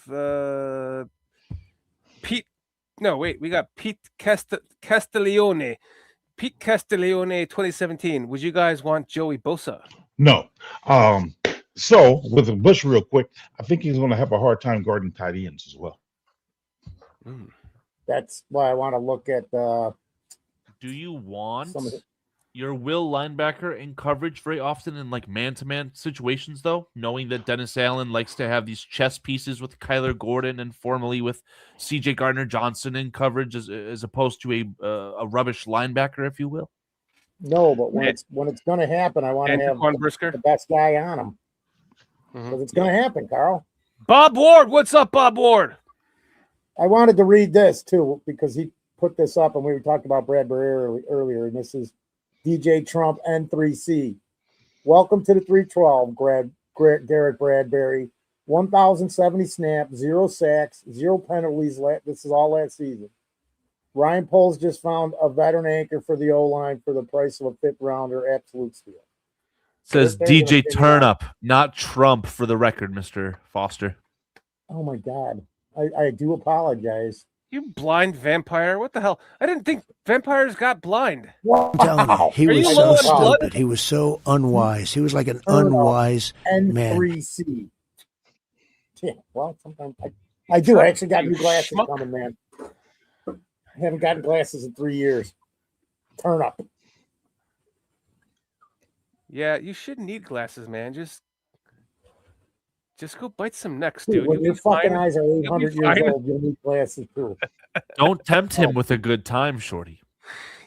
Pete. No, wait, we got Pete Castiglione. Pete Castiglione 2017. Would you guys want Joey Bosa? No. So with Bush real quick, I think he's going to have a hard time guarding tight ends as well. That's why I want to look at do you want your will linebacker in coverage very often in like man-to-man situations, though, knowing that Dennis Allen likes to have these chess pieces with Kyler Gordon and formerly with C.J. Gardner-Johnson in coverage as opposed to a rubbish linebacker, if you will? No, but when it's going to happen, I want to have the best guy on him. Because it's going to happen, Carl. Bob Ward, what's up, Bob Ward? I wanted to read this, too, because he put this up, and we were talking about Bradbury earlier, and this is DJ Trump N3C. Welcome to the 312, Garrett Bradbury. 1,070 snaps, 0 sacks, 0 penalties. This is all last season. Ryan Poles just found a veteran anchor for the O-line for the price of a 5th rounder. Absolute steal. Says There's an DJ opinion. Turnup, not Trump, for the record, Mr. Foster. Oh my God. I do apologize. You blind vampire! What the hell? I didn't think vampires got blind. I'm telling you, he Are was you so low on blood? stupid. He was so unwise. He was like an unwise man. N3C. Yeah, well, sometimes I do. I actually got new glasses coming, man. I haven't gotten glasses in 3 years. Turn up. Yeah, you shouldn't need glasses, man. Just go bite some necks, dude. When You'll your be fucking fine. eyes are You'll be 800 years fine. old, you'll need glasses too. Don't tempt him with a good time, Shorty.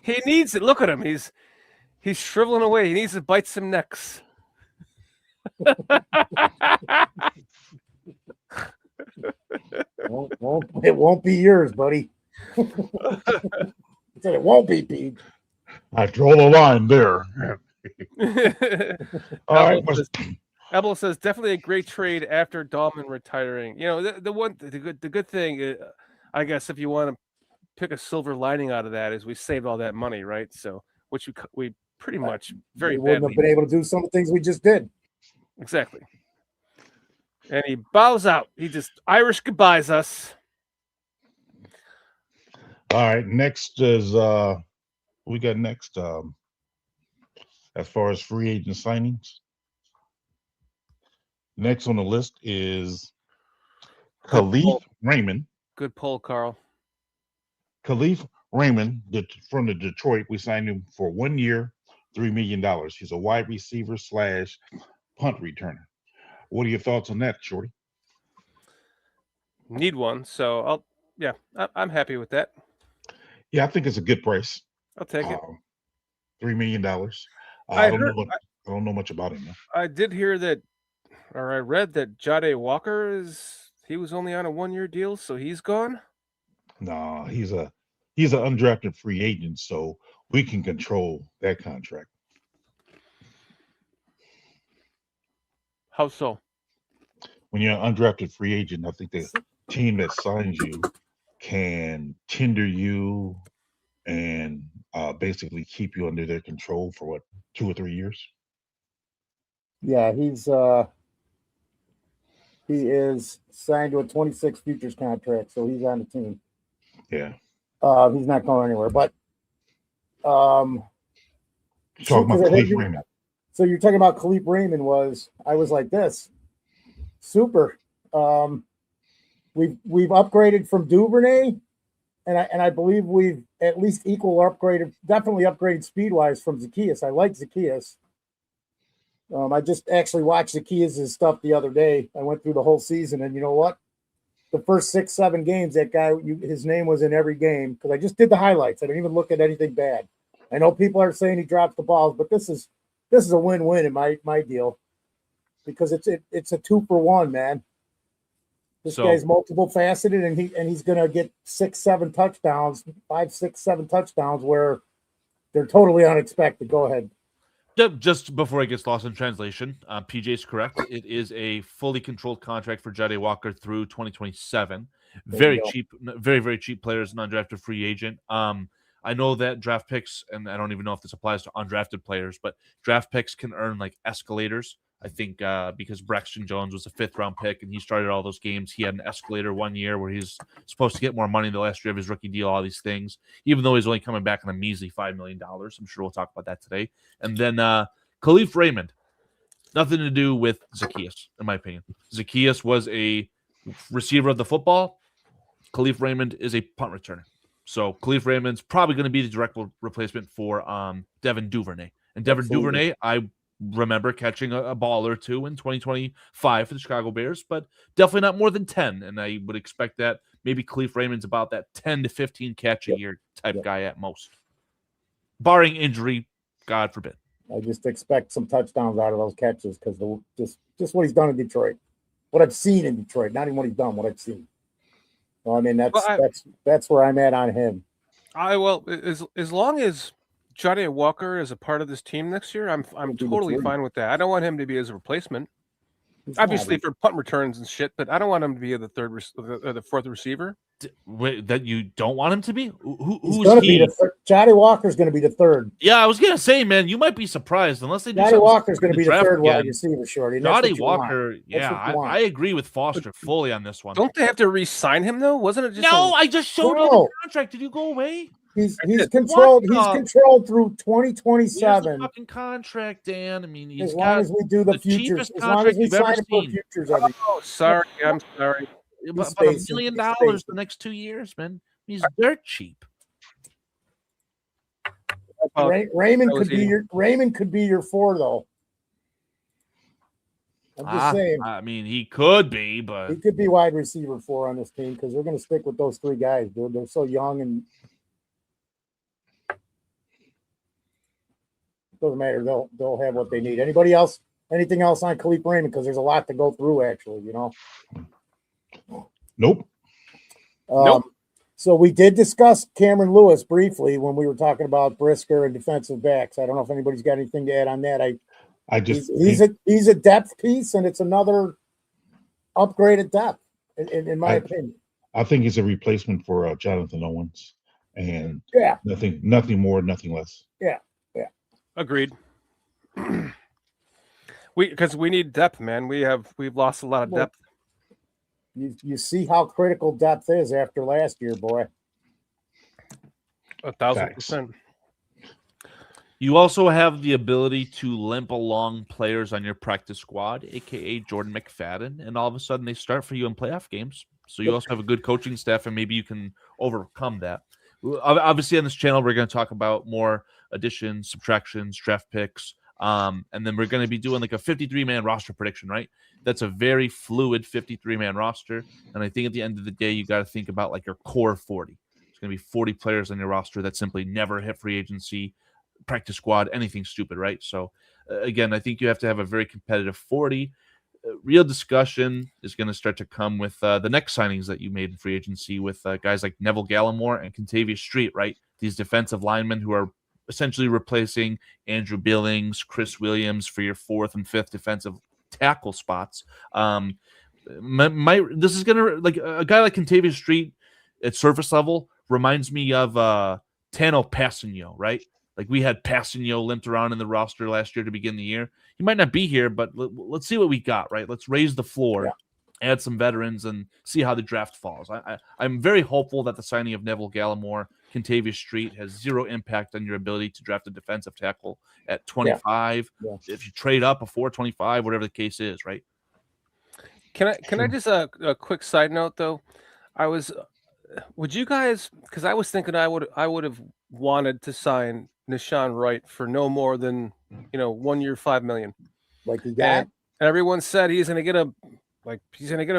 He needs it. Look at him. He's shriveling away. He needs to bite some necks. It won't be yours, buddy. I said it won't be, Pete. I draw the line there. All right. Ebel says definitely a great trade after Dahlman retiring. You know, the good thing, I guess, if you want to pick a silver lining out of that, is we saved all that money, right? So, which we pretty much very We wouldn't badly have been able to do some of the things we just did. exactly. And he bows out. He just Irish goodbyes us. All right. Next is we got next as far as free agent signings. Next on the list is Khalif Raymond. Good pull, Carl. Khalif Raymond from the Detroit. We signed him for 1 year, $3 million. He's a wide receiver / punt returner. What are your thoughts on that, Shorty? Need one, so I'm happy with that. Yeah, I think it's a good price. I'll take it. $3 million. I don't know much about him. I did hear that, or I read that Jedrick Wills he was only on a 1 year deal, so he's gone. No, he's an undrafted free agent, so we can control that contract. How so? When you're an undrafted free agent, I think the team that signs you can tender you and basically keep you under their control for 2 or 3 years. Yeah, he is signed to a 26 futures contract, so he's on the team. Yeah. He's not going anywhere. But talking about Khalif Raymond. So you're talking about Khalif Raymond I was like this. Super. We've upgraded from Duvernay, and I believe we've at least definitely upgraded speed-wise from Zacchaeus. I like Zacchaeus. I just actually watched Zacchaeus' stuff the other day. I went through the whole season, and you know what? The first 6-7 games, that guy, his name was in every game, because I just did the highlights. I didn't even look at anything bad. I know people are saying he drops the balls, but this is a win-win in my deal, because it's a 2-for-1, man. This guy's multiple faceted, and he's gonna get 6-7 touchdowns, 5, 6, 7 touchdowns where they're totally unexpected. Go ahead. Just before it gets lost in translation, PJ's correct. It is a fully controlled contract for Jedrick Wills through 2027. Very cheap, very, very cheap players, non-drafted free agent. I know that draft picks, and I don't even know if this applies to undrafted players, but draft picks can earn like escalators. I think because Braxton Jones was a 5th-round pick and he started all those games, he had an escalator 1 year where he's supposed to get more money the last year of his rookie deal, all these things, even though he's only coming back on a measly $5 million. I'm sure we'll talk about that today. And then Khalif Raymond, nothing to do with Zacchaeus, in my opinion. Zacchaeus was a receiver of the football. Khalif Raymond is a punt returner. So Khalif Raymond's probably going to be the direct replacement for Devin Duvernay. And Devin Duvernay, I remember catching a ball or two in 2025 for the Chicago Bears, but definitely not more than 10. And I would expect that maybe Khalif Raymond's about that 10 to 15 catch a year type guy at most, barring injury, God forbid. I just expect some touchdowns out of those catches because just what he's done in Detroit, what I've seen in Detroit, not even what he's done, what I've seen. Well, I mean, that's where I'm at on him. As long as Jedrick Wills is a part of this team next year, I'm totally fine with that. I don't want him to be his replacement. Obviously for punt returns and shit, but I don't want him to be the 4th receiver. That you don't want him to be? He's going to be the third. Johnny Walker's going to be the third. Yeah, I was going to say, man, you might be surprised unless they do Johnny something Walker's going to be the draft third again. wide receiver, Shorty. Johnny Walker, yeah, I agree with Foster fully on this one. Don't they have to re-sign him though? Wasn't it just? No, I just showed you the contract. Did you go away? He's controlled. He's controlled through 2027. Fucking contract, Dan. I mean, he's as long as we do the futures, as long as we sign for futures. Oh, sorry, I'm sorry. About $1 million the next 2 years, man. He's dirt cheap. Raymond could be your 4 though. I'm just saying. I mean, he could be, but he could be wide receiver 4 on this team because they're going to stick with those 3 guys, dude. They're so young and it doesn't matter. They'll have what they need. Anybody else? Anything else on Khalif Raymond? Because there's a lot to go through, actually. You know. Nope. So we did discuss Cameron Lewis briefly when we were talking about Brisker and defensive backs. I don't know if anybody's got anything to add on that. He's a depth piece, and it's another upgraded depth, in my opinion. I think he's a replacement for Jonathan Owens, and nothing more, nothing less. Yeah. Agreed. Because we need depth, man. We've lost a lot of depth. You see how critical depth is after last year, boy. 1,000%. You also have the ability to limp along players on your practice squad, aka Jordan McFadden, and all of a sudden they start for you in playoff games. So you also have a good coaching staff, and maybe you can overcome that. Obviously, on this channel, we're going to talk about more additions, subtractions, draft picks, and then we're going to be doing like a 53-man roster prediction, right? That's a very fluid 53-man roster, and I think at the end of the day, you got to think about like your core 40. It's going to be 40 players on your roster that simply never hit free agency, practice squad, anything stupid, right? So, again, I think you have to have a very competitive 40. Real discussion is going to start to come with the next signings that you made in free agency with guys like Neville Gallimore and Kentavious Street, right? These defensive linemen who are essentially replacing Andrew Billings, Chris Williams for your 4th and 5th defensive tackle spots. This is going to, like, a guy like Kentavious Street at surface level reminds me of Tano Passigno, right? Like we had Passigno limped around in the roster last year to begin the year. He might not be here, but let's see what we got, right? Let's raise the floor, add some veterans, and see how the draft falls. I'm very hopeful that the signing of Neville Gallimore, Kentavious Street has zero impact on your ability to draft a defensive tackle at 25. Yeah. If you trade up before 25, whatever the case is, right? Can I just a quick side note though? Would you guys? Because I was thinking I would have wanted to sign Nahshon Wright for no more than 1 year, $5 million. Like he got. And everyone said he's gonna get a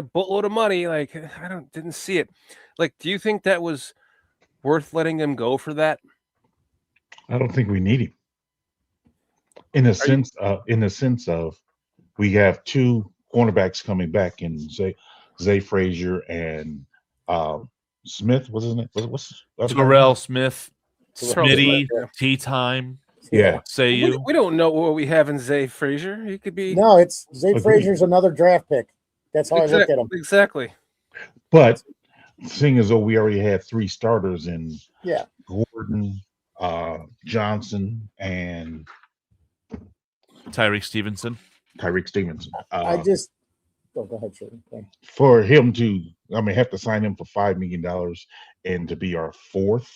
boatload of money. Like didn't see it. Like, do you think that was worth letting him go for that? I don't think we need him. In the sense of we have 2 cornerbacks coming back in Zay Frazier and Smith. What's his name? What's Terrell Smith, Smitty, Tea Time. Yeah. We don't know what we have in Zay Frazier. He could be. No, it's Zay Frazier's another draft pick. That's how I look at him. Exactly. But seeing as though we already had 3 starters in Gordon, Johnson, and Tyreek Stevenson. I just go ahead, Jordan. Okay. For him to, have to sign him for $5 million and to be our 4th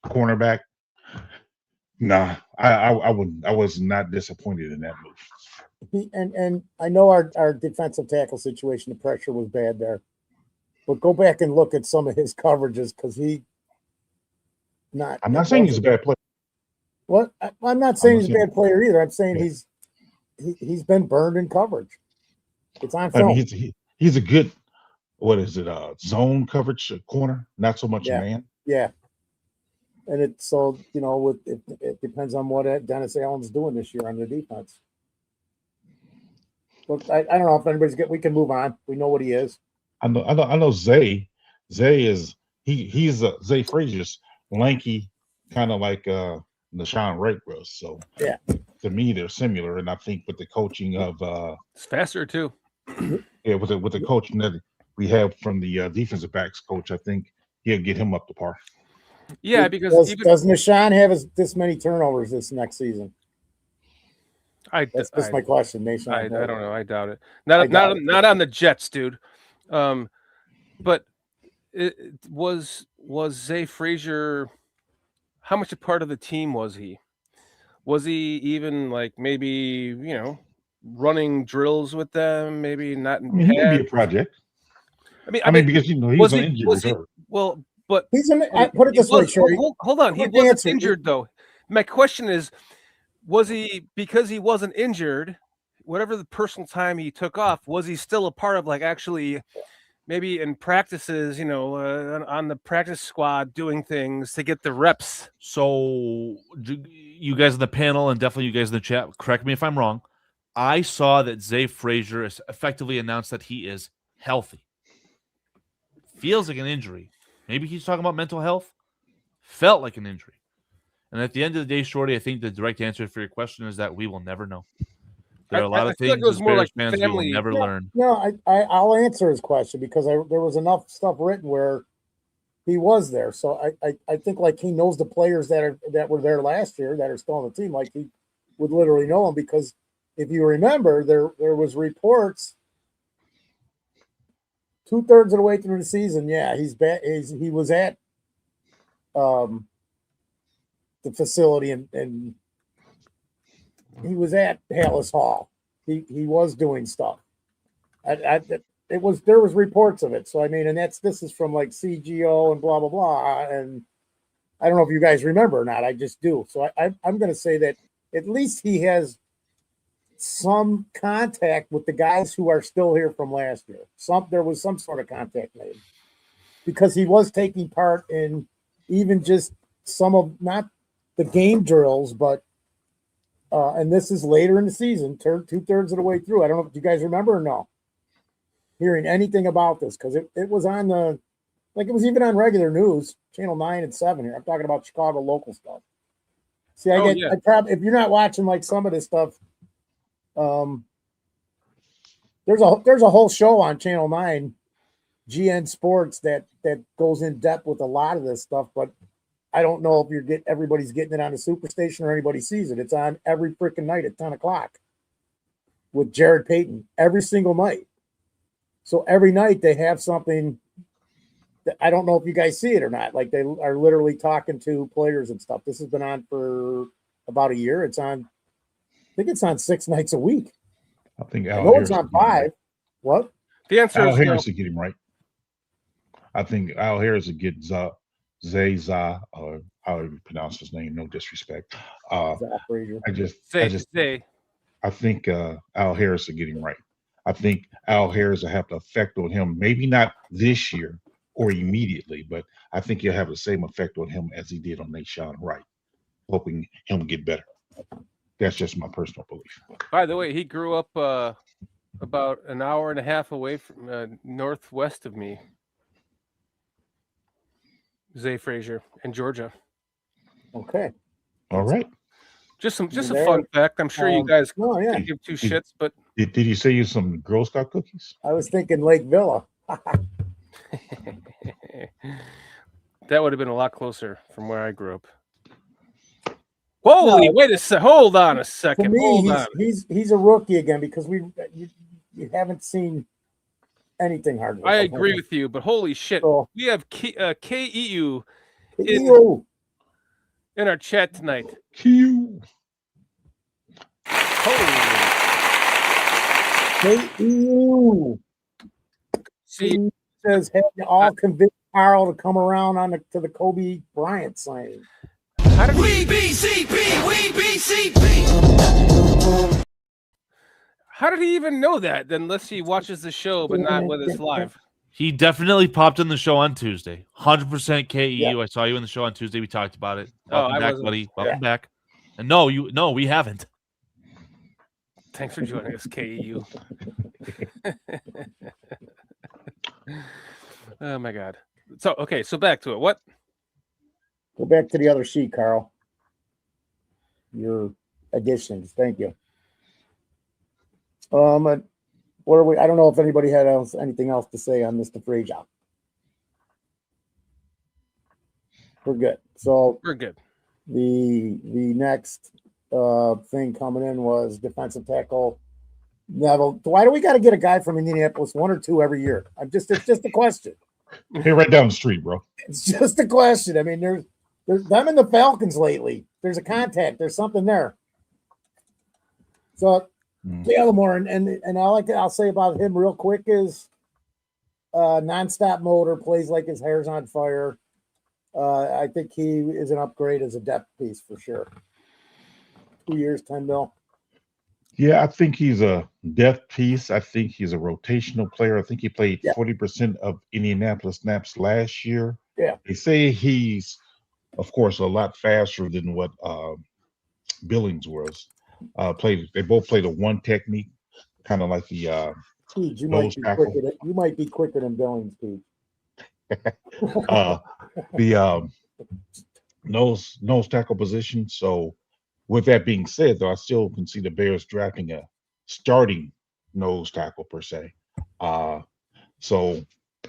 cornerback. Nah, I was not disappointed in that move. And I know our defensive tackle situation, the pressure was bad there, but go back and look at some of his coverages because I'm not saying he's a bad player. What? I'm not saying he's a bad player either. I'm saying he's been burned in coverage. It's on film. He's a good, zone coverage corner, not so much man. Yeah. And it's so, it depends on what Dennis Allen's doing this year on the defense. Look, I don't know if anybody's we can move on. We know what he is. I know Zay. Zay is he's Zay Frazier's lanky, kind of like Nahshon Wright was. So to me they're similar, and I think with the coaching of it's faster too. Yeah, with the coaching that we have from the defensive backs coach, I think he'll get him up to par. Yeah, because does Nashawn have this many turnovers this next season? That's just my question, Nation. I don't know. I doubt it. Not on the Jets, dude. But was Zay Frazier? How much a part of the team was he? Was he even like maybe running drills with them? Maybe not. I mean, he could be a project. I mean, because he was an injury reserve. Well, but I put it this way, Shorty. Hold on, he wasn't injured though. My question is, was he, because he wasn't injured, whatever the personal time he took off, was he still a part of like actually maybe in practices, on the practice squad doing things to get the reps? So you guys in the panel and definitely you guys in the chat, correct me if I'm wrong. I saw that Zay Frazier has effectively announced that he is healthy. Feels like an injury. Maybe he's talking about mental health. Felt like an injury. And at the end of the day, Shorty, I think the direct answer for your question is that we will never know. There are a lot of things as Bears fans we will never learn. No, I'll answer his question because there was enough stuff written where he was there. So I think like he knows the players that were there last year that are still on the team. Like he would literally know them because if you remember, there was reports 2/3 of the way through the season. Yeah, he was at the facility and he was at Hallis Hall. He was doing stuff. There was reports of it. So I mean, and this is from like CGO and blah blah blah. And I don't know if you guys remember or not. I just do. So I'm going to say that at least he has some contact with the guys who are still here from last year. There was some sort of contact made because he was taking part in even just some of not the game drills, but and this is later in the season, 2/3 of the way through. I don't know if you guys remember or no. Hearing anything about this because it was on it was even on regular news, Channel 9 and 7 here. I'm talking about Chicago local stuff. See, I probably if you're not watching like some of this stuff, there's a whole show on Channel 9, GN Sports that goes in depth with a lot of this stuff, but I don't know if everybody's getting it on the Superstation or anybody sees it. It's on every freaking night at 10 o'clock with Jared Payton every single night. So every night they have something that I don't know if you guys see it or not. Like they are literally talking to players and stuff. This has been on for about a year. I think it's on 6 nights a week. I think I know it's on 5. What? The answer Al is Harris no. to get him right. I think Al Harris would get Zay, or however you pronounce his name, no disrespect. I think Al Harris will get him right. I think Al Harris will have the effect on him, maybe not this year or immediately, but I think he'll have the same effect on him as he did on Nashawn Wright, hoping him to get better. That's just my personal belief. By the way, he grew up about an hour and a half away from northwest of me. Zay Frazier in Georgia. Okay. All right. Just a fun fact. I'm sure you guys can give two shits, but did he say you some Girl Scout cookies? I was thinking Lake Villa. That would have been a lot closer from where I grew up. Holy, wait a second. Hold on a second. For me, Hold on. He's a rookie again because you haven't seen anything hard. I agree with you, but holy shit. So, we have KEU in our chat tonight. KEU. KEU. See, says, have you all convinced Carl to come around to the Coby Bryant signing? We BCP, we BCP. How did he even know that? Unless he watches the show, but not with us live. He definitely popped in the show on Tuesday. 100% KEU. Yeah. I saw you in the show on Tuesday. We talked about it. Welcome back, buddy. Welcome back. And no, we haven't. Thanks for joining us, KEU. Oh my God. So back to it. What? Go back to the other sheet, Carl. Your additions. Thank you. What are we? I don't know if anybody had anything else to say on Mr. Frazier. We're good. So We're good. The next thing coming in was defensive tackle Neville. Why do we got to get a guy from Indianapolis, one or two every year? It's just a question. Hey, right down the street, bro. It's just a question. I mean, there's them and the Falcons lately. There's a contact. There's something there. So Gallimore and I'll say about him real quick is nonstop motor, plays like his hair's on fire. I think he is an upgrade as a depth piece for sure. 2 years, $10 million. Yeah, I think he's a depth piece. I think he's a rotational player. I think he played 40% of Indianapolis snaps last year. Yeah. They say he's, of course, a lot faster than what Billings was. They both played a one technique, kind of like the Pete, you nose tackle. You might be quicker than Billings, Pete. The nose tackle position. So with that being said, though, I still can see the Bears drafting a starting nose tackle per se. So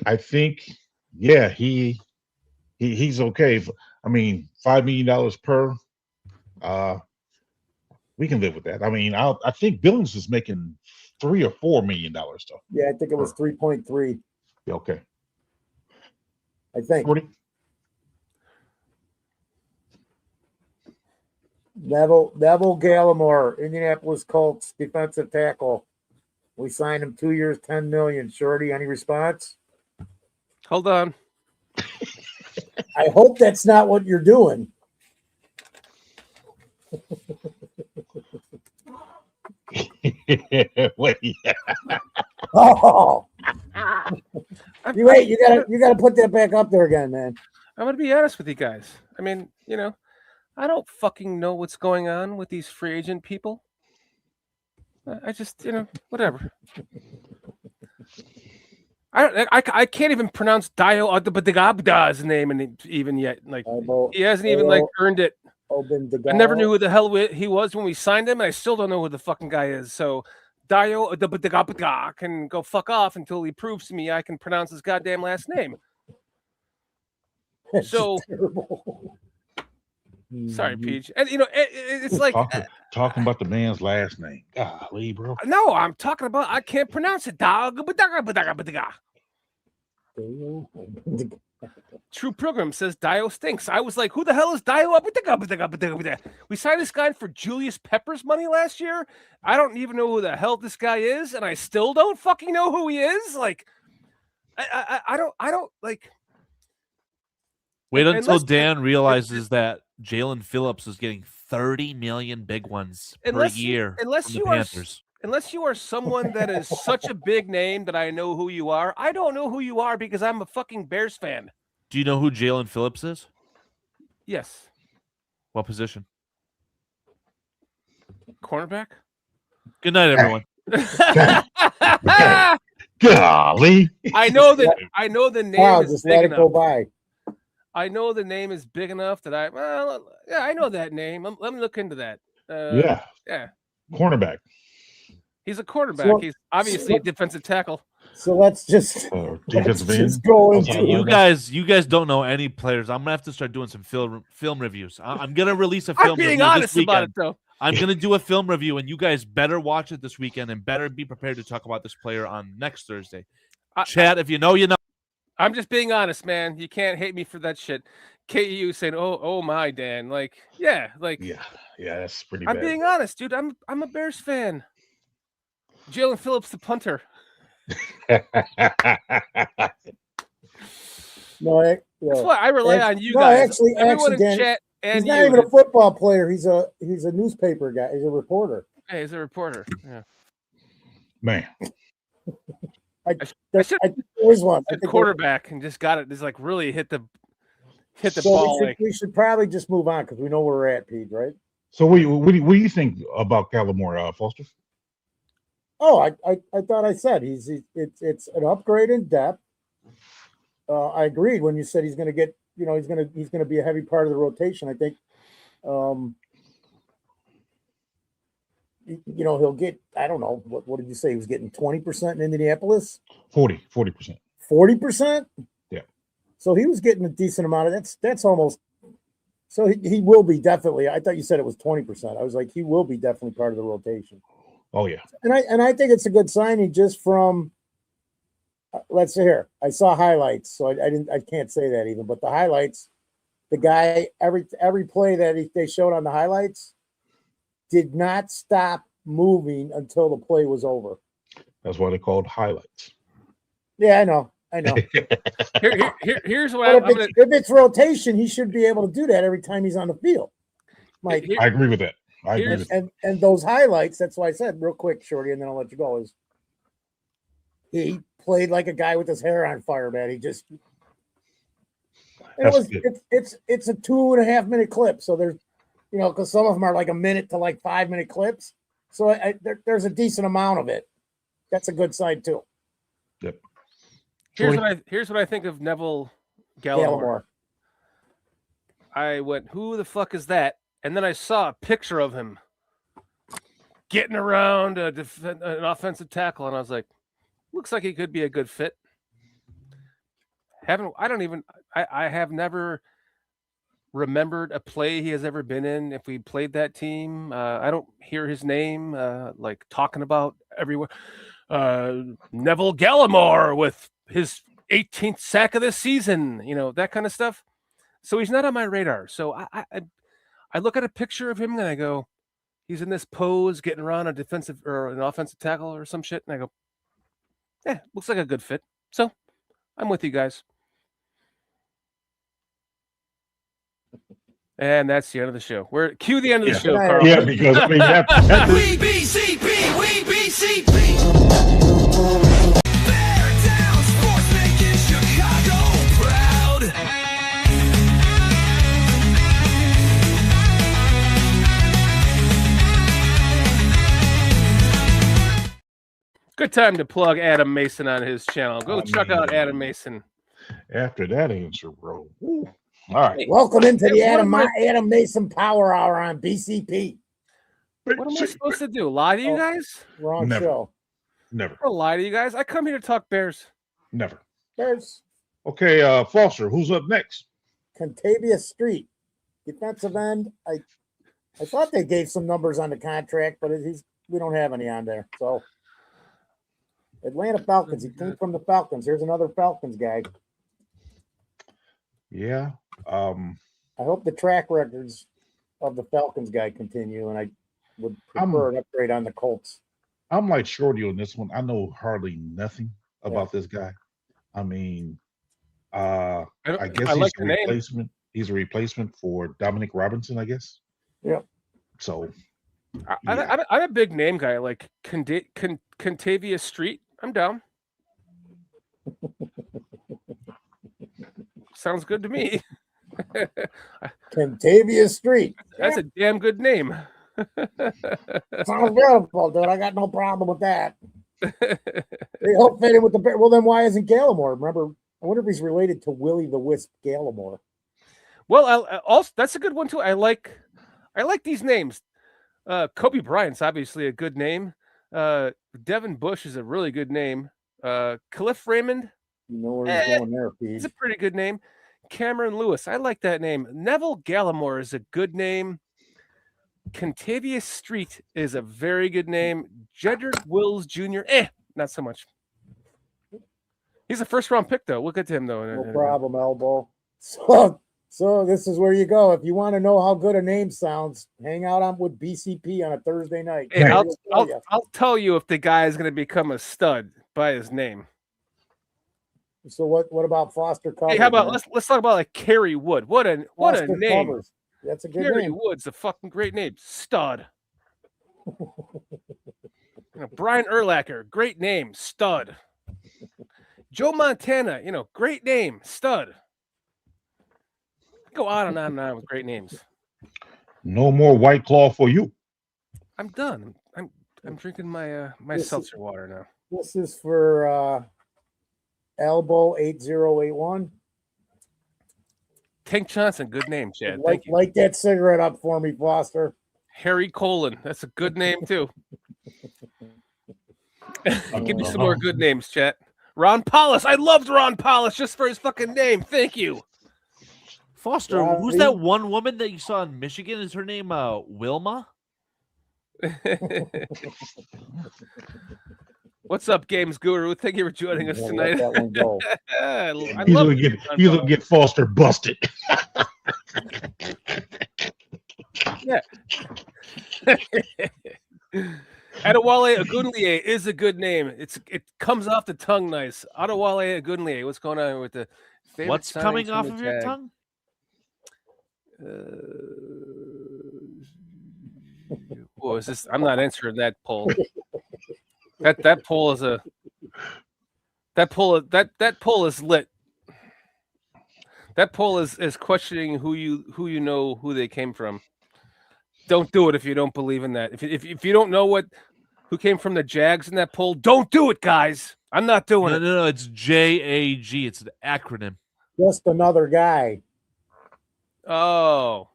I think, yeah, he's okay. I mean, $5 million per. We can live with that. I mean, I think Billings is making $3 or $4 million though. Yeah, I think it was 3.3. Okay. I think. 40. Neville Gallimore, Indianapolis Colts defensive tackle. We signed him 2 years, $10 million. Shorty, any response? Hold on. I hope that's not what you're doing. Wait. Oh, you wait. You gotta put that back up there again, man. I'm gonna be honest with you guys. I mean, I don't fucking know what's going on with these free agent people. I just, whatever. I can't even pronounce Dio Adabadagabda's name even yet. Like he hasn't even earned it. I never knew who the hell he was when we signed him, and I still don't know who the fucking guy is. So Dio Adabadagabda can go fuck off until he proves to me I can pronounce his goddamn last name. So sorry, Peach. And it's like talking about the man's last name. Golly, bro. No, I'm talking about I can't pronounce it. True Program says Dio stinks. I was like, who the hell is Dio? We signed this guy for Julius Pepper's money last year. I don't even know who the hell this guy is, and I still don't fucking know who he is. Like, I don't like. Wait until Dan realizes that Jalen Phillips is getting 30 million big ones per year from the Panthers. Unless you are someone that is such a big name that I know who you are, I don't know who you are because I'm a fucking Bears fan. Do you know who Jalen Phillips is? Yes. What position? Cornerback. Good night, everyone. Golly. I know the name is just big let it enough. go by. I know the name is big enough that I know that name. Let me look into that. Yeah. Cornerback. He's a quarterback. So- He's obviously a defensive tackle. So let's just go into You guys don't know any players. I'm gonna have to start doing some film reviews. I'm gonna release a film I'm being review honest this about weekend. it, though. I'm gonna do a film review, and you guys better watch it this weekend and better be prepared to talk about this player on next Thursday. Chad, if you know, you know. I'm just being honest, man. You can't hate me for that shit. KU saying, "Oh my, Dan." Yeah, that's pretty I'm bad. being honest, dude. I'm a Bears fan. Jalen Phillips, the punter. That's why I rely on you guys. Actually, Everyone in Dan, chat and he's not you. even a football player. He's a newspaper guy. He's a reporter. Hey, he's a reporter. Yeah. Man. I always want a quarterback and just got it. Just really hit the So ball. we should probably just move on because we know where we're at, Pete, right? So what do you think about Gallimore, Foster? Oh, I thought I said it's an upgrade in depth. I agreed when you said he's going to get, he's going to be a heavy part of the rotation. I think, he'll get, I don't know, what did you say? He was getting 20% in Indianapolis? 40%. 40%? Yeah. So he was getting a decent amount of that's almost, so he will be definitely, I thought you said it was 20%. I was like, he will be definitely part of the rotation. Oh, yeah. And I think it's a good signing just from, let's see here. I saw highlights, so I can't say that even, but the highlights, the guy, every play that they showed on the highlights did not stop moving until the play was over. That's why they're called highlights. Yeah, I know. Here's what if it's rotation, he should be able to do that every time he's on the field. Like, I agree with that. And those highlights, that's why I said real quick, Shorty, and then I'll let you go, is he played like a guy with his hair on fire, man. He just it's a 2.5 minute clip. So there's because some of them are like a minute to like 5 minute clips. So there's a decent amount of it. That's a good sign too. Yep. Here's what I think of Neville Gallimore. I went, who the fuck is that? And then I saw a picture of him getting around an offensive tackle, and I was like, looks like he could be a good fit. I have never remembered a play he has ever been in. If we played that team, I don't hear his name like talking about everywhere. Neville Gallimore with his 18th sack of the season, that kind of stuff. So he's not on my radar. So I look at a picture of him and I go, he's in this pose getting around a defensive or an offensive tackle or some shit. And I go, looks like a good fit. So I'm with you guys. And that's the end of the show. Cue the end of the show, Carl. Yeah, because I mean, We BCP, we BCP. Bear down, sports making Chicago proud. Good time to plug Adam Mason on his channel. Go check out Adam Mason. After that answer, bro. Ooh. All right. Welcome into the Adam Mason Power Hour on BCP. What am I supposed to do? Lie to you guys? Wrong show. Never. I'll lie to you guys. I come here to talk Bears. Never. Bears. Okay, Foster, who's up next? Contavia Street, defensive end. I thought they gave some numbers on the contract, but we don't have any on there. So Atlanta Falcons. He came from the Falcons. Here's another Falcons guy. Yeah. I hope the track records of the Falcons guy continue, and I would prefer an upgrade on the Colts. I'm like Shorty on this one. I know hardly nothing about this guy. I mean, I guess he's a replacement. Name. He's a replacement for Dominic Robinson, I guess. Yeah. So I'm a big name guy, like Contavia Street. I'm down. Sounds good to me. Contavia Street. That's a damn good name. Sounds beautiful, dude. I got no problem with that. They hope fit in with the Bears. Well, then why isn't Gallimore? Remember, I wonder if he's related to Willie the Wisp Gallimore. Well, also that's a good one too. I like these names. Coby Bryant's obviously a good name. Devin Bush is a really good name. Cliff Raymond. You know where he's going there, Pete. It's a pretty good name. Cameron Lewis. I like that name. Neville Gallimore is a good name. Contavia Street is a very good name. Jedrick Wills Jr. Not so much. He's a first-round pick, though. Look at him, though. No problem, Elbow. So this is where you go. If you want to know how good a name sounds, hang out with BCP on a Thursday night. Hey, I'll tell you if the guy is going to become a stud by his name. So what about Foster Covers? Hey, how about let's talk about like Kerry Wood. What a name. Covers. That's a good Kerry name. Wood's a fucking great name. Stud. Brian Urlacher, great name. Stud. Joe Montana, great name. Stud. Go on and on and on with great names. No more White Claw for you. I'm done. I'm drinking my seltzer water now. This is for Elbow 8081. Tank Johnson, good name, Chad. Light that cigarette up for me, Foster. Harry Colon. That's a good name too. Give me some more good names, chat. Ron Paulus. I loved Ron Paulus just for his fucking name. Thank you. Foster, who's that one woman that you saw in Michigan? Is her name Wilma? What's up, Games Guru? Thank you for joining us tonight. Let that one go. He's gonna get Foster busted. Yeah. Adewale Ogunleye is a good name. It comes off the tongue nice. Adewale Ogunleye. What's going on with the favorite? What's coming off of your tongue? Is this? I'm not answering that poll. That poll is that poll is lit. That poll is questioning who you know who they came from. Don't do it if you don't believe in that. If you don't know who came from the Jags in that poll, don't do it, guys. I'm not doing it. No, it's JAG. It's an acronym. Just another guy. Oh.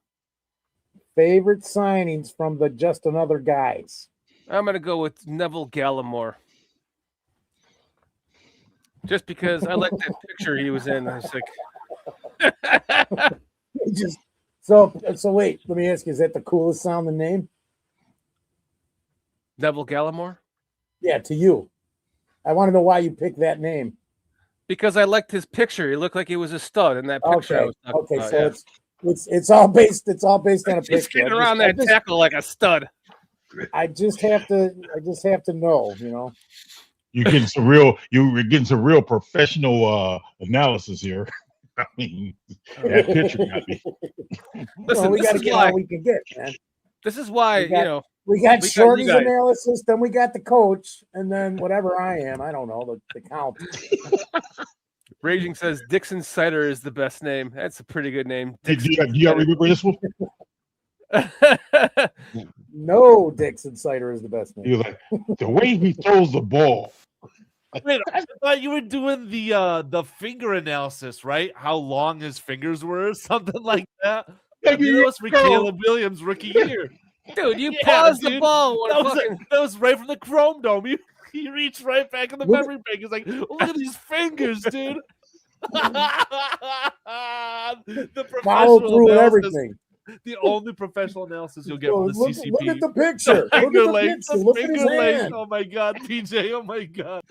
Favorite signings from the Just Another Guys. I'm gonna go with Neville Gallimore. Just because I like that picture he was in. I was like So wait, let me ask you, is that the coolest sounding name? Neville Gallimore? Yeah, to you. I want to know why you picked that name. Because I liked his picture. He looked like he was a stud in that picture. Okay, so it's all based on a picture. He's getting around that tackle like a stud. I just have to know, you know. You're getting some real professional analysis here. I mean, that picture got me. Listen, we got to get all we can get, man. This is why we got Shorty's analysis, then we got the coach, and then whatever I am, I don't know the count. Raging says Dixon Cider is the best name. That's a pretty good name. Do you remember this one? No, Dixon Cider is the best name. He was like, the way he throws the ball. Wait, I thought you were doing the finger analysis, right? How long his fingers were, something like that. That was for Caleb Williams' rookie year. Dude, you paused the ball. That was right from the Chrome Dome. He reached right back in the memory bank. He's like, look at these fingers, dude. The follow through and everything. The only professional analysis you'll get from the CCP. Look at the picture. Look at his hand. Oh my God, PJ. Oh my God.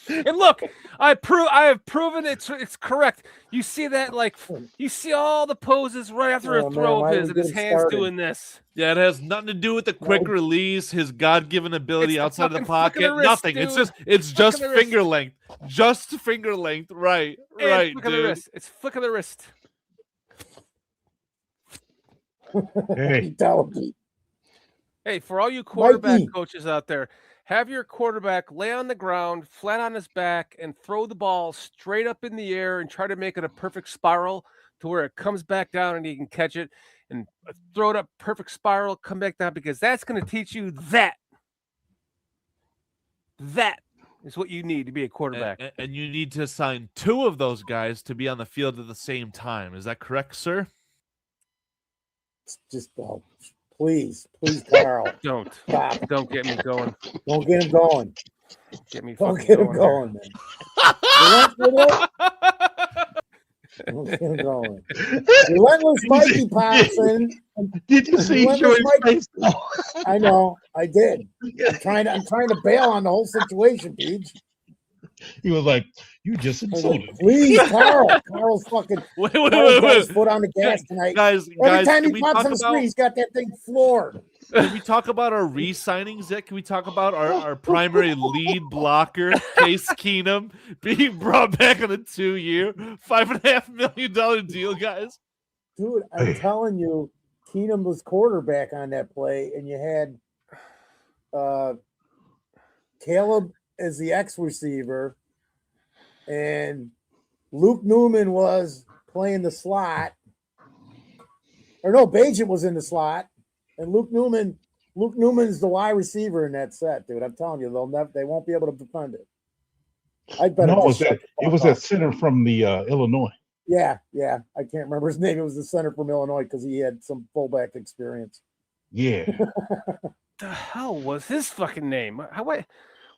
And look, I have proven it's correct. You see that, you see all the poses right after a throw of his, and his hands doing this. Yeah, it has nothing to do with the quick release, his God-given ability outside of the pocket. Wrist, nothing. Dude. It's just finger length. Just finger length. Right, right, flick of the wrist. It's flick of the wrist. Hey, for all you quarterback coaches out there, have your quarterback lay on the ground, flat on his back, and throw the ball straight up in the air and try to make it a perfect spiral to where it comes back down and he can catch it, and throw it up perfect spiral, come back down, because that's going to teach you that. That is what you need to be a quarterback. And you need to assign 2 of those guys to be on the field at the same time. Is that correct, sir? Just please, Carl. Don't get me going. Don't get him going. Don't get him going, man. Don't get him going. Relentless Mikey pops in. Did you see Joey's face? I know, I did. I'm trying to bail on the whole situation, Peach. He was like, "You just insulted." Please, Carl. Carl's fucking wait. His foot on the gas tonight. Guys, every time he pops on the screen, he's got that thing floored. Can we talk about our re-signings yet? Can we talk about our primary lead blocker, Case Keenum, being brought back on a 2-year, $5.5 million deal, guys? Dude, I'm telling you, Keenum was quarterback on that play, and you had Caleb as the X receiver, and Luke Newman was playing the slot. Or no, Bajent was in the slot, and Luke Newman's the wide receiver in that set, dude. I'm telling you, they won't be able to defend it. I bet it was that center from the Illinois. Yeah. I can't remember his name. It was the center from Illinois because he had some fullback experience. Yeah. The hell was his fucking name?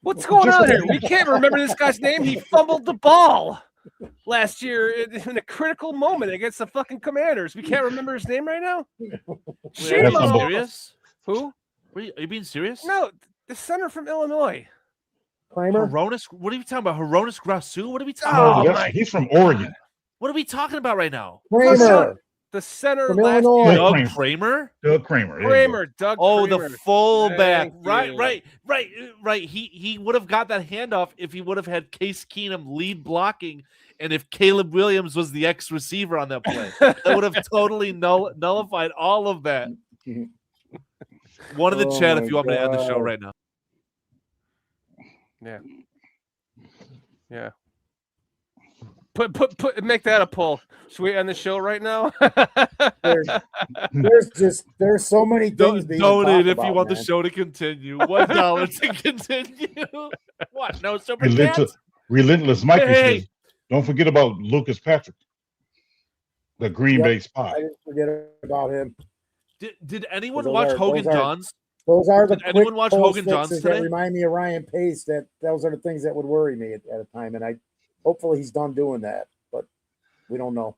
What's going on here? We can't remember this guy's name. He fumbled the ball last year in a critical moment against the fucking Commanders. We can't remember his name right now. Are you serious? Who? Are you being serious? No, the center from Illinois. Kramer? Horonis? What are you talking about? Horonis Grasu? What are we talking about? He's from Oregon. What are we talking about right now? Kramer. The center From last Illinois. year. Doug Kramer? Doug Kramer. There you Kramer. go. Doug Oh, Kramer. the fullback. Thank you. Right. He would have got that handoff if he would have had Case Keenum lead blocking and if Caleb Williams was the X receiver on that play. That would have totally nullified all of that. One in the chat if you want me to end the show right now. Yeah. Make that a poll. Should we end the show right now? There's so many things. Donate if you want the show to continue. $1 to continue. What? No super chats? Relentless Mikey Hey. says, don't forget about Lucas Patrick, the Green Bay spy. I didn't forget about him. Did anyone watch Hogan Johns? Those are the Did anyone watch quick Hogan post Johns fixes today? that remind me of Ryan Pace. Those are the things that would worry me at a time, and hopefully he's done doing that, but we don't know.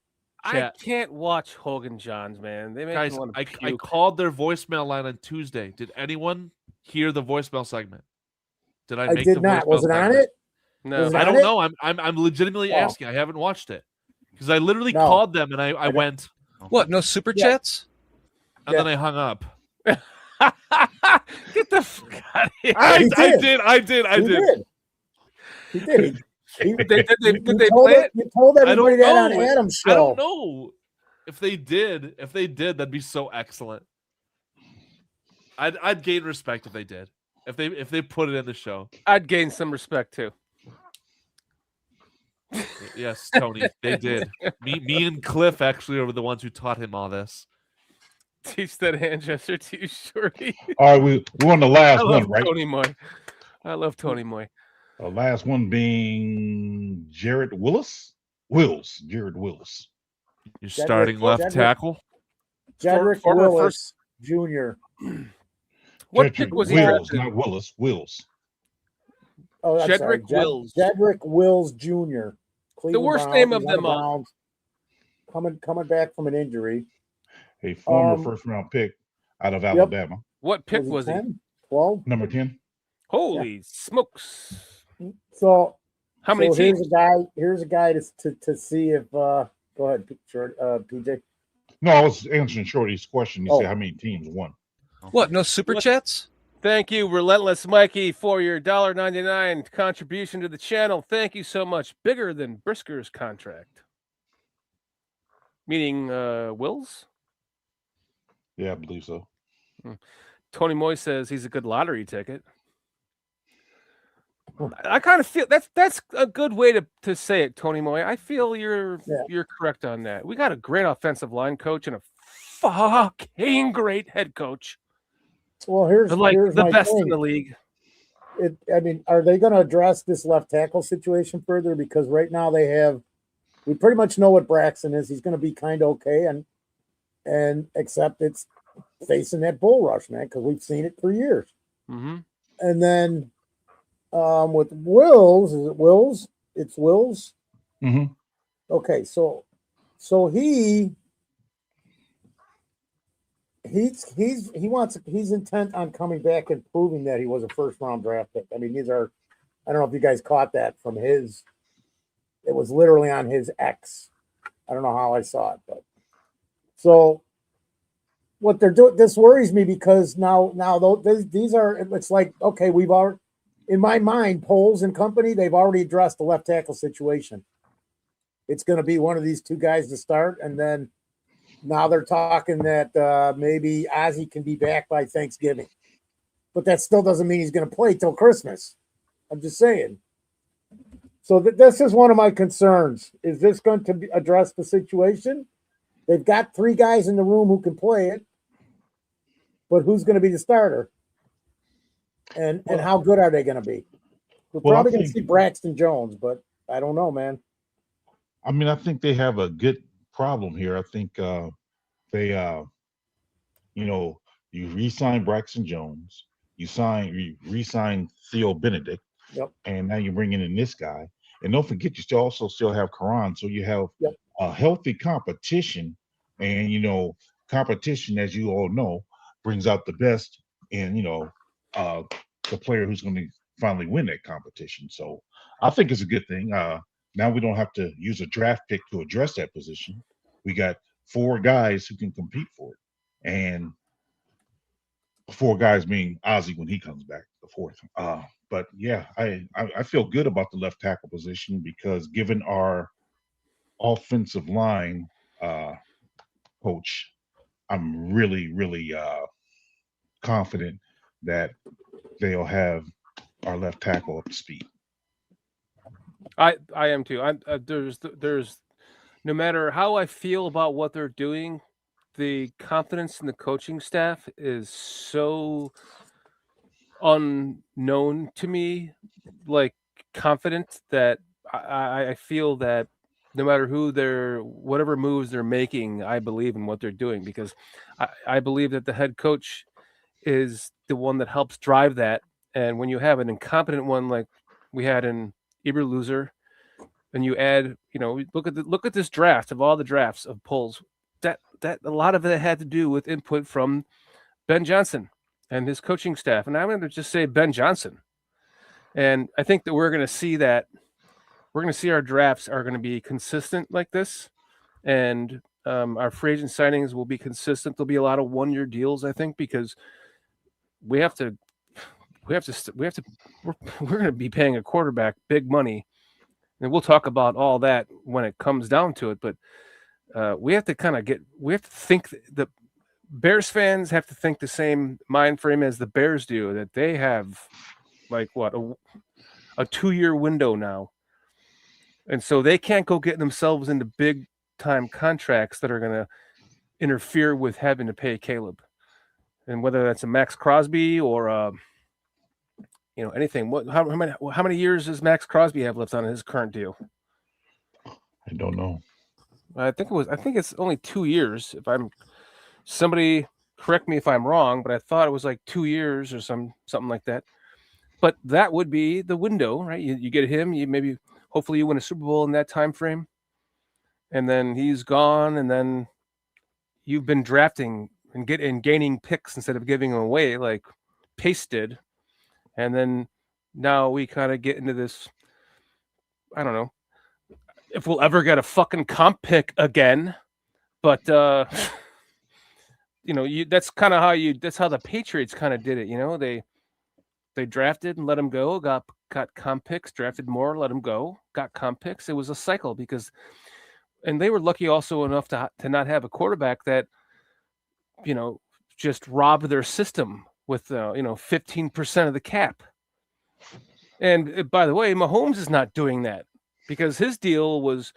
I can't watch Hogan Johns, man. They make Guys, me want to I puke. called their voicemail line on Tuesday. Did anyone hear the voicemail segment? Did I I make did the not. voicemail Was it on segment? it? No. Was it I on don't it? know. I'm legitimately Oh. asking. I haven't watched it because I literally No. called them and I went, What? No super chats? and then I hung up. Get the fuck out of here. I He did. He did. Did they You told play it? You told everybody that on know. Adam's show. I don't know if they did. If they did, that'd be so excellent. I'd gain respect if they did. If they put it in the show. I'd gain some respect too. Yes, Tony, they did. Me and Cliff actually were the ones who taught him all this. Teach that hand gesture to you, Shorty. All right, we're on the I last love one, right? Tony Moy. I love Tony Moy. The last one being Jared Wills. Jared Wills. You're starting left tackle. Jedrick Former Willis Jr. What Jedrick pick was he Wills, drafted? not Willis. Wills. Oh, I'm sorry. Jedrick Wills. Jedrick Wills Jr. The Cleveland worst Browns. name of He's on them the all. Browns. Coming back from an injury. A former first-round pick out of Alabama. What pick was he? 10? 12? Number 10. Holy smokes. So How many here's teams? a guy to see if go ahead, PJ. No, I was answering Shorty's question. He Oh. said how many teams won. What? No super chats? Thank you, Relentless Mikey, for your $1.99 contribution to the channel. Thank you so much. Bigger than Brisker's contract. Meaning Wills? Yeah, I believe so. Tony Moy says he's a good lottery ticket. I kind of feel that's a good way to say it, Tony Moy. I feel you're correct on that. We got a great offensive line coach and a fucking great head coach. Well, here's the my best thing. in the league. Are they going to address this left tackle situation further? Because right now we pretty much know what Braxton is. He's going to be kind of okay, and except it's facing that bull rush, man, because we've seen it for years. Mm-hmm. And then with Wills, is it Wills? It's Wills. Mm-hmm. Okay, so he's intent on coming back and proving that he was a first round draft pick. I mean, I don't know if you guys caught that from it was literally on his X. I don't know how I saw it, but so what they're doing, this worries me because now these are, it's like, okay, we've already, in my mind, Poles and company, they've already addressed the left tackle situation. It's going to be one of these two guys to start, and then now they're talking that maybe Ozzie can be back by Thanksgiving. But that still doesn't mean he's going to play till Christmas. I'm just saying. So this is one of my concerns. Is this going to address the situation? They've got 3 guys in the room who can play it. But who's going to be the starter? And how good are they going to be? We're probably going to see Braxton Jones, but I don't know, man. I mean, I think they have a good problem here. I think they, you re-sign Braxton Jones, you re-sign Theo Benedict, and now you're bringing in this guy. And don't forget, you still have Karan, so you have a healthy competition, and competition, as you all know, brings out the best in the player who's going to finally win that competition. So I think it's a good thing. Now we don't have to use a draft pick to address that position. We got 4 guys who can compete for it, and 4 guys being Ozzie when he comes back, the 4th. But yeah, I feel good about the left tackle position because given our offensive line coach, I'm really, really confident that they'll have our left tackle up to speed. I am too. There's no matter how I feel about what they're doing, the confidence in the coaching staff is so unknown to me, like confident that I feel that no matter whatever moves they're making, I believe in what they're doing because I believe that the head coach is the one that helps drive that. And when you have an incompetent one like we had in Eberloser, and you add, look at this draft of all the drafts of polls, that a lot of it had to do with input from Ben Johnson and his coaching staff. And I'm going to just say Ben Johnson. And I think that we're going to see our drafts are going to be consistent like this. And our free agent signings will be consistent. There'll be a lot of 1-year deals, I think, because we're going to be paying a quarterback big money. And we'll talk about all that when it comes down to it. But we have to think the Bears fans have to think the same mind frame as the Bears do, that they have like a 2-year window now. And so they can't go get themselves into big time contracts that are going to interfere with having to pay Caleb. And whether that's a Maxx Crosby or anything. How many years does Maxx Crosby have left on his current deal? I don't know. I think it's only 2 years. Somebody correct me if I'm wrong, but I thought it was like 2 years or something like that. But that would be the window, right? You get him, hopefully you win a Super Bowl in that time frame, and then he's gone, and then you've been drafting and gaining picks instead of giving them away like Pace did. And then now we kind of get into this, I don't know if we'll ever get a fucking comp pick again, but that's kind of that's how the Patriots kind of did it. They drafted and let him go, got comp picks, drafted more, let him go, got comp picks. It was a cycle and they were lucky also enough to not have a quarterback that, just robbed their system with 15% of the cap. And by the way, Mahomes is not doing that because his deal was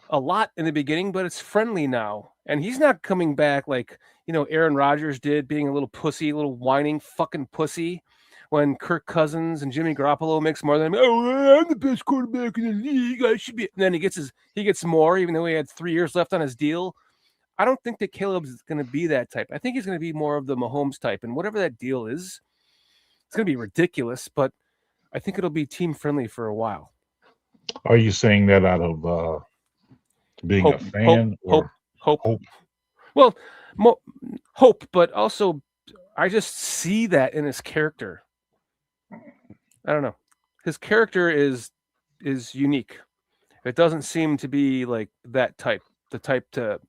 a lot in the beginning, but it's friendly now. And he's not coming back like, Aaron Rodgers did, being a little pussy, a little whining fucking pussy when Kirk Cousins and Jimmy Garoppolo makes more than him. Oh, I'm the best quarterback in the league. I should be. And then he gets more, even though he had 3 years left on his deal. I don't think that Caleb's going to be that type. I think he's going to be more of the Mahomes type. And whatever that deal is, it's going to be ridiculous, but I think it'll be team friendly for a while. Are you saying that out of being a fan? Hope. Well, hope, but also I just see that in his character. I don't know. His character is unique. It doesn't seem to be like that type, the type to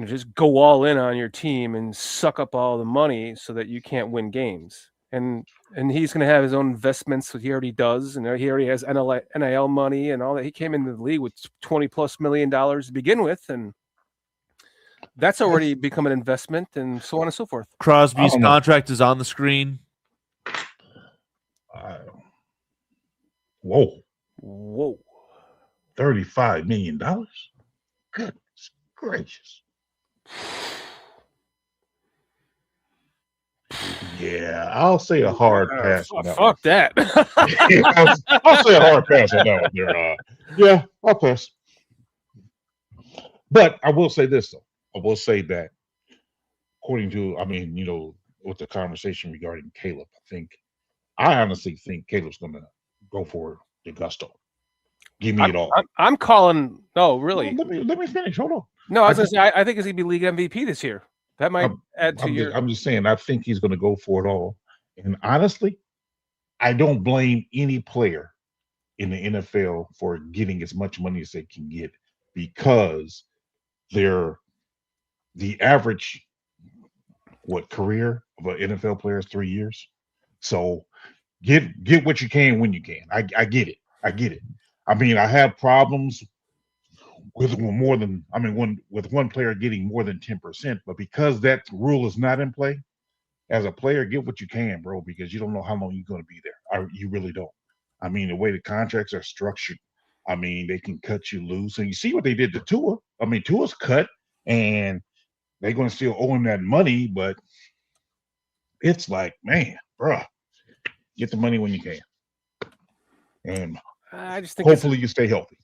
just go all in on your team and suck up all the money so that you can't win games. And he's going to have his own investments, which he already does. And he already has NIL money and all that. He came into the league with $20+ million to begin with. And that's already become an investment and so on and so forth. Crosby's contract is on the screen. Whoa. $35 million? Goodness gracious. Yeah, I'll say a hard pass on that. Fuck that. I'll say a hard pass on that one there. Yeah, I'll pass. But I will say this though. I will say that according to, with the conversation regarding Caleb, I honestly think Caleb's going to go for the gusto. Give me it all. I'm calling. No, really. Well, let me finish. Hold on. No, I was going to say I think he's going to be league MVP this year. That might add to your. I'm just saying. I think he's going to go for it all. And honestly, I don't blame any player in the NFL for getting as much money as they can get because they're the average career of an NFL player is 3 years. So get what you can when you can. I get it. I mean, I have problems with one player getting more than 10%, but because that rule is not in play, as a player, get what you can, bro, because you don't know how long you're going to be there. You really don't. I mean, the way the contracts are structured, I mean, they can cut you loose. And you see what they did to Tua. I mean, Tua's cut, and they're going to still owe him that money, but it's like, man, bro, get the money when you can. And I just think hopefully you stay healthy.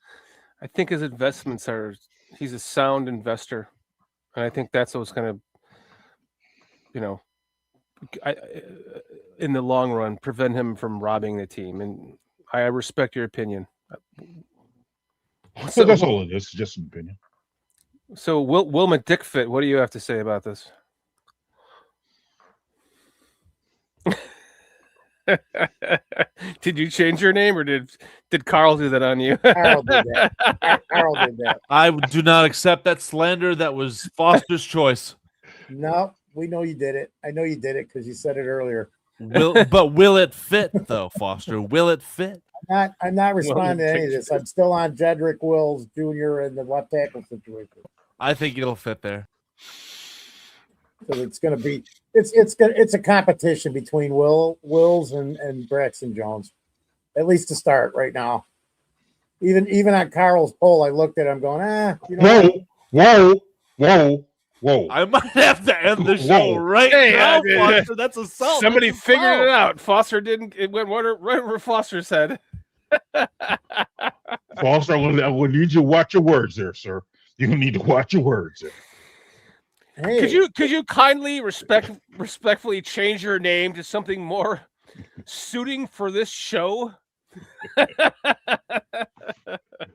I think his investments he's a sound investor. And I think that's what's going to, in the long run, prevent him from robbing the team. And I respect your opinion. So that's all it is, just an opinion. So Wilma Dickfit, what do you have to say about this? Did you change your name, or did Carl do that on you? Carl did that. Carl did that. I do not accept that slander. That was Foster's choice. No, we know you did it. I know you did it because you said it earlier. Will it fit though, Foster? Will it fit? I'm not responding to any of this. I'm still on Jedrick Wills Jr. and the left tackle situation. I think it'll fit there. So it's going to be it's a competition between Wills and Braxton Jones, at least to start right now. Even on Carl's poll, I looked at him going, Whoa. I might have to end the show right now, Foster. That's assault. Somebody figured it out. Foster didn't. It went right where Foster said. Foster, I will need you to watch your words there, sir. You need to watch your words there. Hey. Could you kindly respectfully change your name to something more suiting for this show? They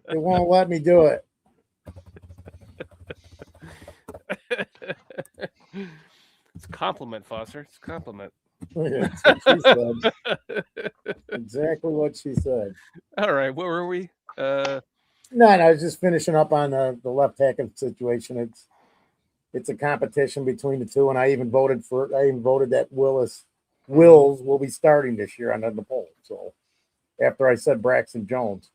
won't let me do it. It's a compliment, Foster. It's a compliment. That's what she said. Exactly what she said. All right, where were we? No, I was just finishing up on the left tackle situation. It's a competition between the two, and I even voted that Wills will be starting this year on the poll. So after I said Braxton Jones.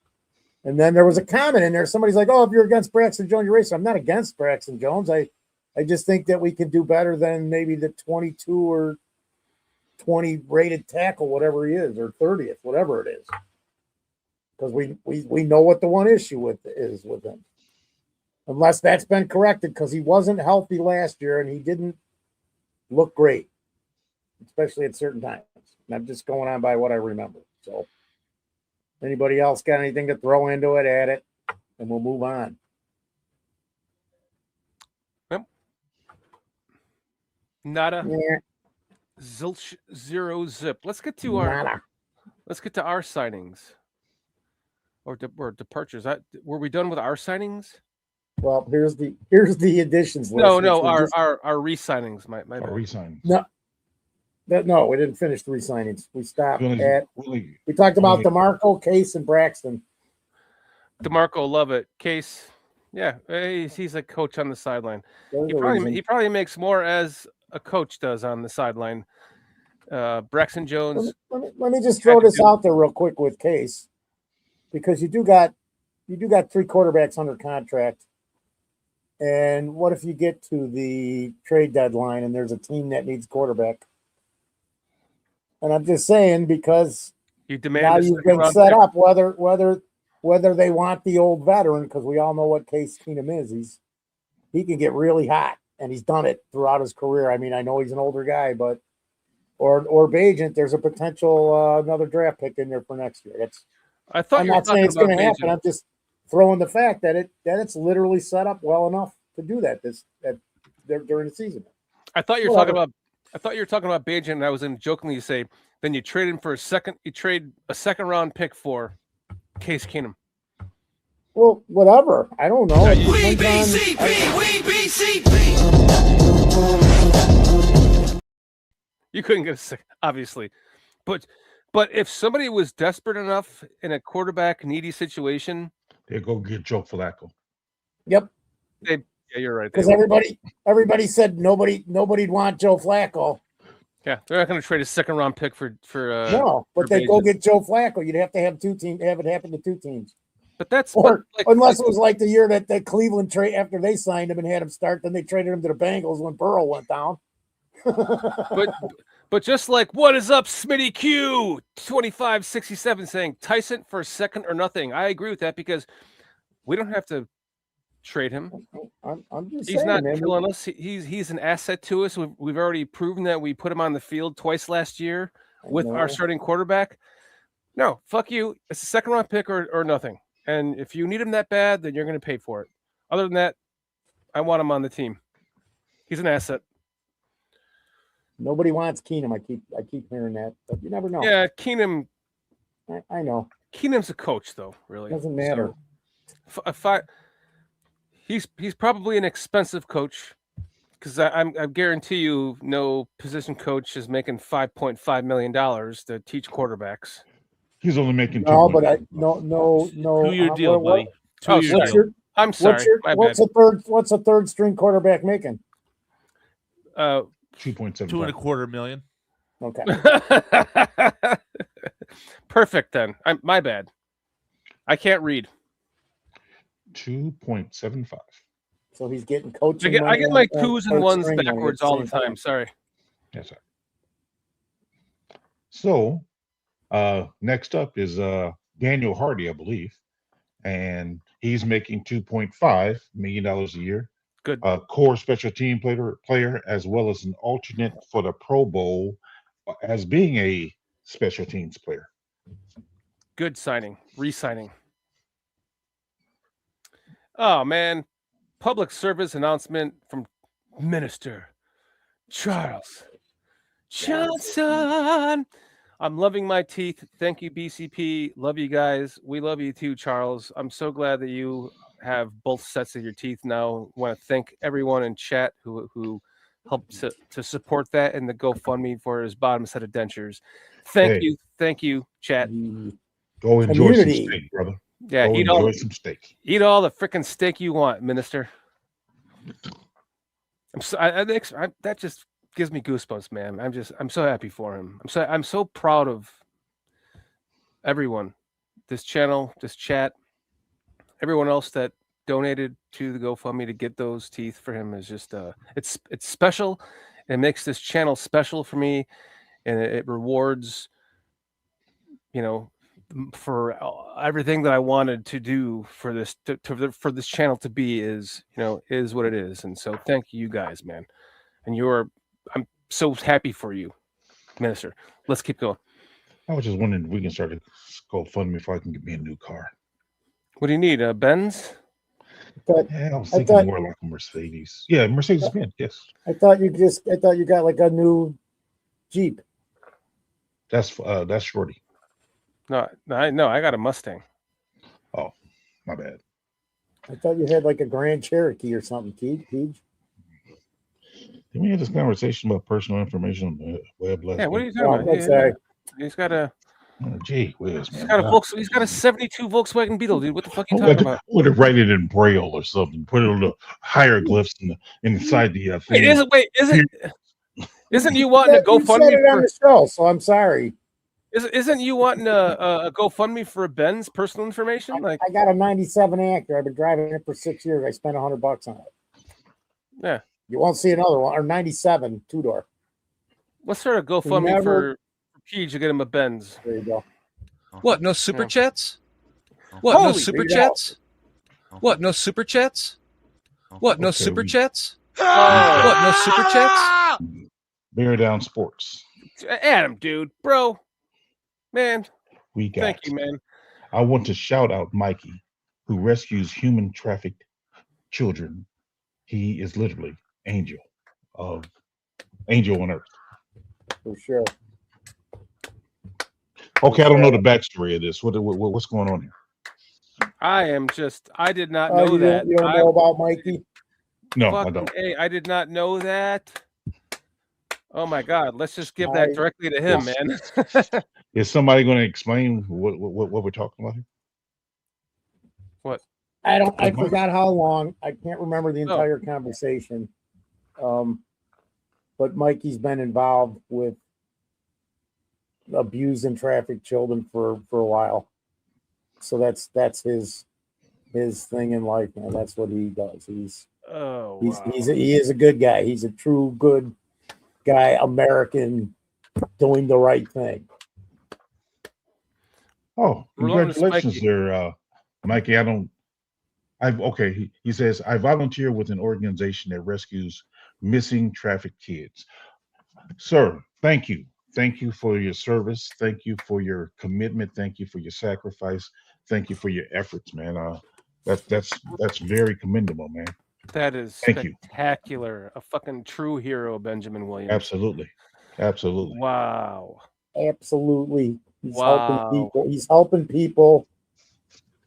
And then there was a comment in there. Somebody's like, "Oh, if you're against Braxton Jones, you're racist." I'm not against Braxton Jones. I just think that we can do better than maybe the 22 or 20 rated tackle, whatever he is, or 30th, whatever it is. Because we know what the one issue is with him. Unless that's been corrected, because he wasn't healthy last year and he didn't look great, especially at certain times. And I'm just going on by what I remember. So anybody else got anything to throw into it, add it, and we'll move on. Yep. Nada. Yeah. Zilch, zero zip. Let's get to our signings or departures. Were we done with our signings? Well, here's the additions list. No, our re-signings. My bad. Our re-signings. No, we didn't finish the re-signings. We stopped we talked about DeMarco, Case, and Braxton. DeMarco, love it. Case, yeah, he's a coach on the sideline. He probably makes more as a coach does on the sideline. Braxton Jones. Let me just throw this out there real quick with Case, because you do got 3 quarterbacks under contract. And what if you get to the trade deadline and there's a team that needs quarterback? And I'm just saying, because you demand now you've been set up whether they want the old veteran, because we all know what Case Keenum is. He can get really hot, and he's done it throughout his career. I mean, I know he's an older guy, but or Bajent, there's a potential another draft pick in there for next year. I'm not saying it's going to happen. throw in the fact that it's literally set up well enough to do that during the season. I thought you were talking about Bajan, and I was going to jokingly say, then you trade him for you trade a second round pick for Case Keenum. Well, whatever. I don't know. We BCP. We BCP. You couldn't get a second, obviously, but if somebody was desperate enough in a quarterback needy situation, they go get Joe Flacco. Yep. Yeah, you're right. Because everybody said nobody'd want Joe Flacco. Yeah, they're not going to trade a second round pick for no, but they go get Joe Flacco. You'd have to have two teams. Have it happen to two teams. But that's unless it was like the year that Cleveland trade after they signed him and had him start, then they traded him to the Bengals when Burrow went down. but just like, what is up, Smitty Q 2567 saying Tyson for a second or nothing. I agree with that because we don't have to trade him. I'm just he's saying, not man. killing us. He's an asset to us. We've already proven that we put him on the field twice last year with our starting quarterback. No, fuck you. It's a second round pick or nothing. And if you need him that bad, then you're going to pay for it. Other than that, I want him on the team. He's an asset. Nobody wants Keenum. I keep hearing that, but you never know. Yeah, Keenum. I know. Keenum's a coach, though. Really doesn't matter. So, he's probably an expensive coach because I guarantee you, no position coach is making $5.5 million to teach quarterbacks. He's only making no. 2-year deal, buddy. I'm sorry. What's a third string quarterback making? 2.7. $2.25 million. Okay. Perfect then. My bad. I can't read. 2.75. So he's getting coaching. I get my twos and ones backwards all the time. Sorry. Yes, sir. So, next up is Daniel Hardy, I believe, and he's making $2.5 million a year. Good. Core special team player, as well as an alternate for the Pro Bowl, as being a special teams player. Good signing, re-signing. Oh man, public service announcement from Minister Charles Johnson. I'm loving my teeth. Thank you, BCP. Love you guys. We love you too, Charles. I'm so glad that you have both sets of your teeth now. I want to thank everyone in chat who helped to support that and the GoFundMe for his bottom set of dentures. Thank you, chat. Go enjoy some steak, brother. Yeah, enjoy some steak. Eat all the freaking steak you want, Minister. That just gives me goosebumps, man. I'm so happy for him. I'm so proud of everyone, this channel, this chat, everyone else that donated to the GoFundMe to get those teeth for him. Is just it's special. It makes this channel special for me, and it rewards, for everything that I wanted to do for this for this channel to be is what it is. And so thank you guys, man. And I'm so happy for you, Minister. Let's keep going. I was just wondering if we can start a GoFundMe if I can get me a new car. What do you need? A Benz? I was thinking more like a Mercedes. Yeah, Mercedes-Benz. Yes. I thought you got like a new Jeep. That's Shorty. No, I got a Mustang. Oh, my bad. I thought you had like a Grand Cherokee or something, Keej. Did we have this conversation about personal information on the web? Yeah, what are you talking about? Sorry. He's got a. Gee whiz, man. He's got a 72 Volkswagen Beetle, dude. What the fuck are you talking about? I would have write it in Braille or something. Put it on the hieroglyphs inside the thing. Isn't you wanting to GoFundMe? You said it on the show, so I'm sorry. Isn't you wanting a GoFundMe for a Benz personal information? I got a 97 Acura. I've been driving it for 6 years. I spent $100 on it. Yeah. You won't see another one, or 97 2-door. Let's start a GoFundMe for Peach to get him a Benz. There you go. What? No super chats? What? No super chats? What? No super chats? What? No super chats? What? No super chats? Bear Down Sports. Adam, dude, bro, man. We got. Thank you, man. I want to shout out Mikey who rescues human trafficked children. He is literally angel on earth. For sure. Okay, I don't know the backstory of this. What's going on here? I did not know that. You don't know about Mikey? No, I don't. I did not know that. Oh my God! Let's just give that directly to him, man. Is somebody going to explain what we're talking about here? What? I forgot how long. I can't remember the entire conversation. But Mikey's been involved with abused and trafficked children for a while. So that's his thing in life, man. That's what he does. He is a good guy. He's a true good guy, American, doing the right thing. Oh, congratulations there, Mikey. He says, I volunteer with an organization that rescues missing trafficked kids. Sir, thank you. Thank you for your service. Thank you for your commitment. Thank you for your sacrifice. Thank you for your efforts, man. That's very commendable, man. That is spectacular. A fucking true hero, Benjamin Williams. Absolutely. Wow. Absolutely. Helping people. He's helping people.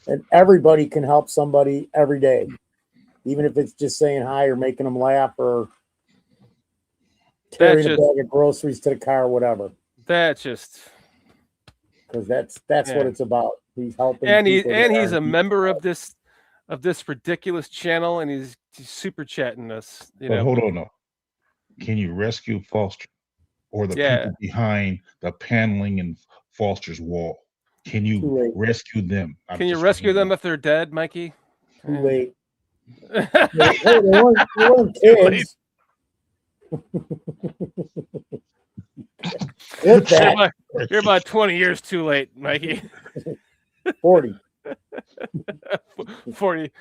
And everybody can help somebody every day. Even if it's just saying hi or making them laugh or carrying a bag of groceries to the car or whatever. That's just because that's what it's about. He's helping, and he's a member of this ridiculous channel, and he's super chatting us. Hold on, no. Can you rescue Foster or the people behind the paneling in Foster's wall? Can you rescue them? Can you rescue them if they're dead, Mikey? Too late. They weren't kids. You're about 20 years too late, Mikey. 40. 40.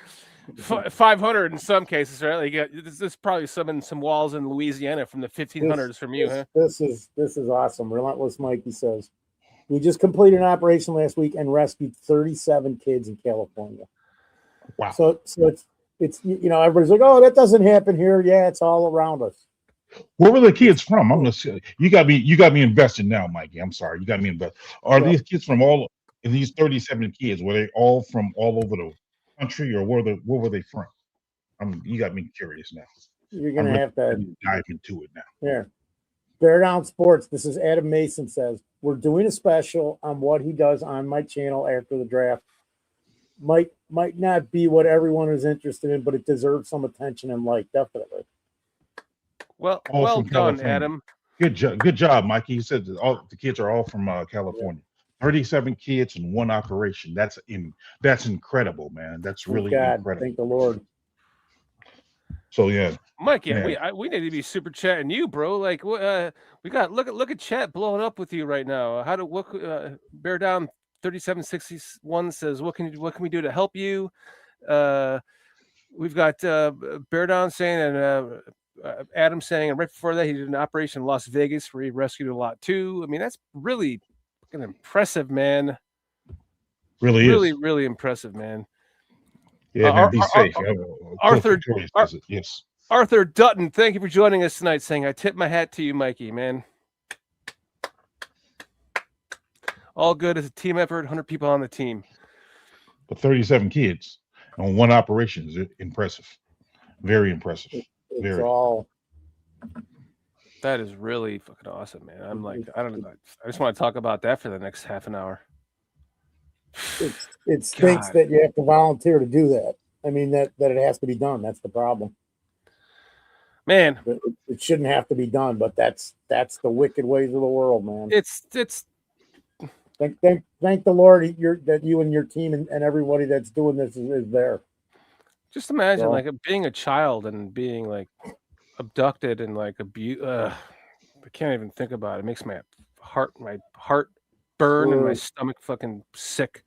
500 in some cases, right? Like this is probably some walls in Louisiana from the 1500s from you, huh? This is awesome. Relentless Mikey says, we just completed an operation last week and rescued 37 kids in California. Wow. So it's everybody's like, oh, that doesn't happen here. Yeah, it's all around us. Where were the kids from? I'm gonna say you got me invested now, Mikey. I'm sorry, you got me invested. Are these kids from these 37 kids? Were they all from all over the country, or where were they from? You got me curious now. You're gonna have to dive into it now. Yeah. Bear Down Sports. This is Adam Mason says, we're doing a special on what he does on my channel after the draft. Might not be what everyone is interested in, but it deserves some attention and definitely. Well done, California. Adam. Good job, Mikey. He said that all the kids are all from California. 37 kids in one operation. That's incredible, man. That's really incredible. Thank the Lord. So yeah, Mike, we need to be super chatting you, bro. Like, we got look at chat blowing up with you right now. Bear Down 3761 says, what can we do to help you? We've got Bear Down saying and Adam saying, and right before that he did an operation in Las Vegas where he rescued a lot too. I mean, that's really fucking impressive, man. Really impressive, man. Yeah, man, be safe. Arthur Dutton, thank you for joining us tonight, saying, I tip my hat to you, Mikey, man. All good as a team effort, 100 people on the team. But 37 kids on one operation is impressive. Very impressive. That is really fucking awesome, man. I'm like, I don't know. I just want to talk about that for the next half an hour. It stinks that you have to volunteer to do that. I mean, that it has to be done. That's the problem. Man, it shouldn't have to be done, but that's the wicked ways of the world, man. It's thank the Lord that you and your team and everybody that's doing this is there. Just imagine like being a child and being like abducted and like abused. I can't even think about it. It makes my heart burn and my stomach fucking sick.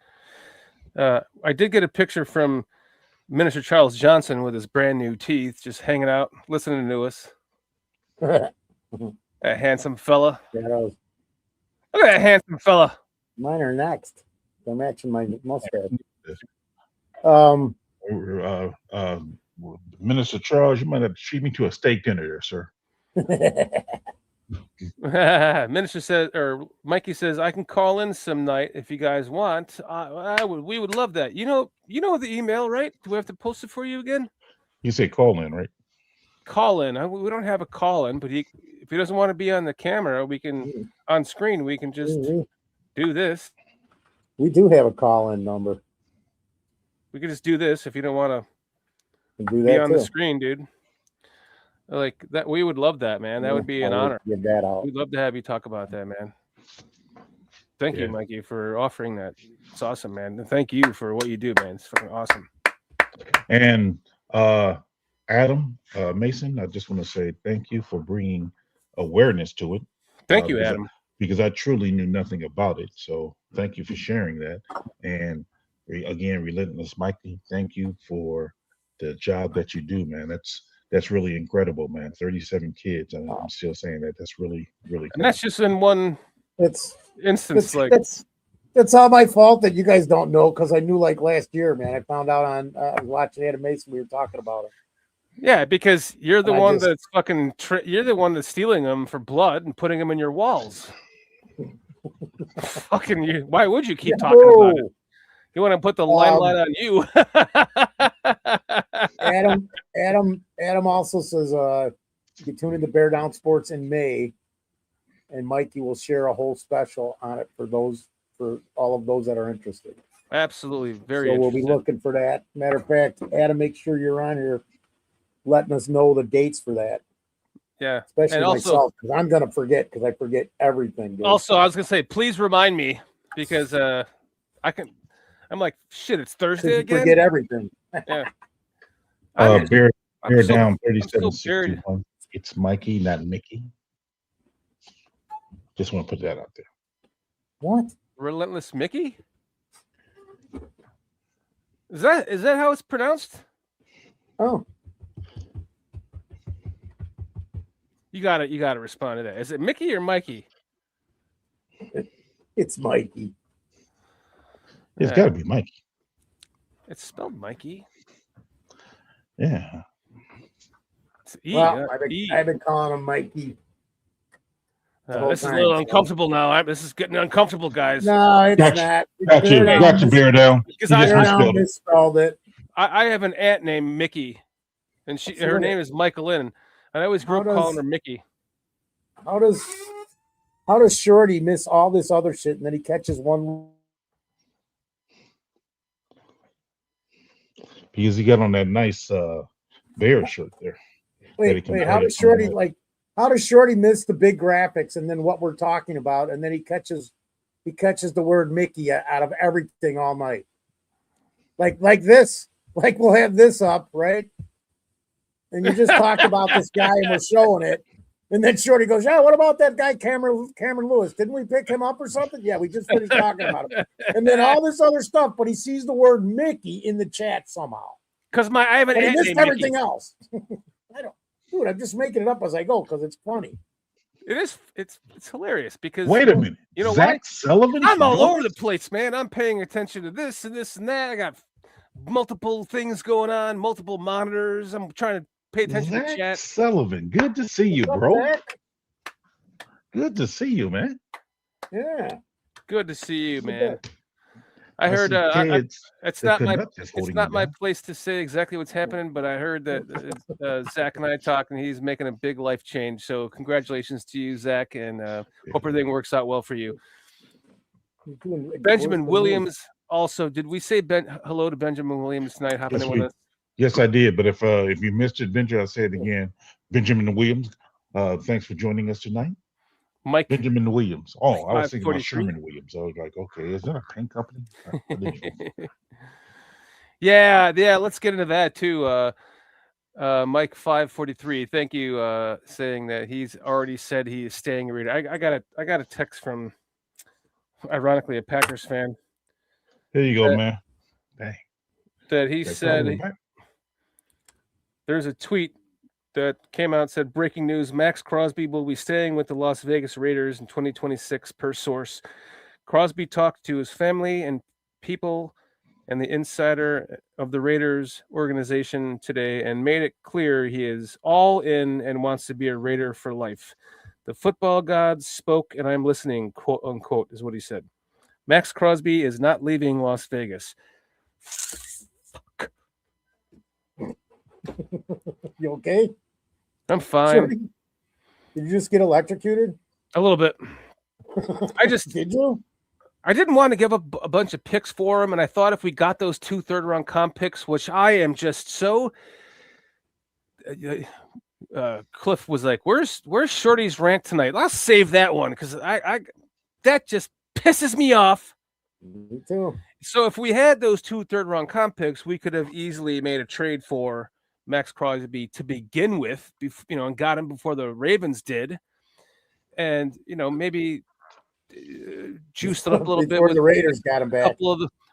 I did get a picture from Minister Charles Johnson with his brand new teeth, just hanging out, listening to us. That handsome fella. Yeah, look at that handsome fella. Mine are next. They're matching my mustache. Minister Charles, you might have to treat me to a steak dinner there, sir. Minister says, or Mikey says, I can call in some night if you guys want. We would love that. You know the email, right? Do we have to post it for you again? You say call in, right? Call in. We don't have a call in, but if he doesn't want to be on the camera, we can on screen. We can just do this. We do have a call in number. We could just do this if you don't want to Do be that on too. the screen, dude. Like that, we would love that, man. That would be an honor. Get that out. We'd love to have you talk about that, man. Thank you, Mikey, for offering that. It's awesome, man. And thank you for what you do, man. It's fucking awesome. And Adam Mason, I just want to say thank you for bringing awareness to it. Thank you, Adam. Because I truly knew nothing about it. So thank you for sharing that. And again, Relentless Mikey, thank you for the job that you do, man. That's really incredible, man. 37 kids. I'm still saying that. That's really, really cool. And that's just in one instance. That's all my fault that you guys don't know, because I knew like last year, man. I found out on watching Adam Mason. We were talking about it. Yeah, because you're the one that's fucking. You're the one that's stealing them for blood and putting them in your walls. Fucking you! Why would you keep talking about it? You want to put the limelight on you. Adam also says you tune into Bear Down Sports in May, and Mikey will share a whole special on it for all of those that are interested. Absolutely, very. So we'll be looking for that. Matter of fact, Adam, make sure you're on here, letting us know the dates for that. Yeah, especially and myself, because I'm gonna forget, because I forget everything. Dude. Also, I was gonna say, please remind me, because I'm like, shit, it's Thursday again. Forget everything. Yeah. Bear down 3761. It's Mikey, not Mickey. Just want to put that out there. What? Relentless Mickey? Is that how it's pronounced? Oh. You gotta respond to that. Is it Mickey or Mikey? It's Mikey. It's got to be Mikey. It's spelled Mikey. Yeah. It's E. Well, I've been calling him Mikey. This is a little uncomfortable now. This is getting uncomfortable, guys. No, it's not. Got you, Bear Down. Because I misspelled it. I have an aunt named Mickey, and her name is Michaelin, and I always grew up calling her Mickey. How does Shorty miss all this other shit, and then he catches one? Because he got on that nice bear shirt there. Wait, how does Shorty miss the big graphics and then what we're talking about, and then he catches the word Mickey out of everything all night? Like this. Like we'll have this up, right? And you just talked about this guy and we're showing it. And then Shorty goes, yeah, what about that guy, Cameron Lewis? Didn't we pick him up or something? Yeah, we just finished talking about him. And then all this other stuff, but he sees the word Mickey in the chat somehow. Because I have an aunt missed named everything Mickey. Else. I'm just making it up as I go because it's funny. It is. It's hilarious because wait a minute. You know Zach what? Sullivan? I'm all over the place, man. I'm paying attention to this and this and that. I got multiple things going on, multiple monitors. I'm trying to pay attention to chat. Sullivan, good to see you, bro. Good to see you, man. Yeah. Good to see you, man. I heard it's not my place to say exactly what's happening, but I heard that Zach and I talked, and he's making a big life change. So congratulations to you, Zach, and hope everything works out well for you. Benjamin Williams also. Did we say hello to Benjamin Williams tonight? Hopping in with us. Yes, I did. But if you missed it, Benjamin, I'll say it again. Benjamin Williams, thanks for joining us tonight. Mike Benjamin Williams. Oh, I was thinking about Sherman Williams. I was like, okay, is that a paint company? yeah. Let's get into that too. Mike 543. Thank you, saying that he's already said he is staying a reader. I got a text from, ironically, a Packers fan. There you go, man. Dang. That he said there's a tweet that came out and said, breaking news, Maxx Crosby will be staying with the Las Vegas Raiders in 2026 per source. Crosby talked to his family and people and the insider of the Raiders organization today and made it clear he is all in and wants to be a Raider for life. The football gods spoke and I'm listening, quote unquote, is what he said. Maxx Crosby is not leaving Las Vegas. You okay? I'm fine. Sure. Did you just get electrocuted? A little bit. Did you? I didn't want to give up a bunch of picks for him, and I thought if we got those 2 third-round comp picks, which I am just so. Cliff was like, "Where's Shorty's rant tonight?" I'll save that one because I that just pisses me off. Me too. So if we had those 2 third-round comp picks, we could have easily made a trade for Maxx Crosby to begin with, and got him before the Ravens did, and maybe juiced it up a little bit before the Raiders got him back.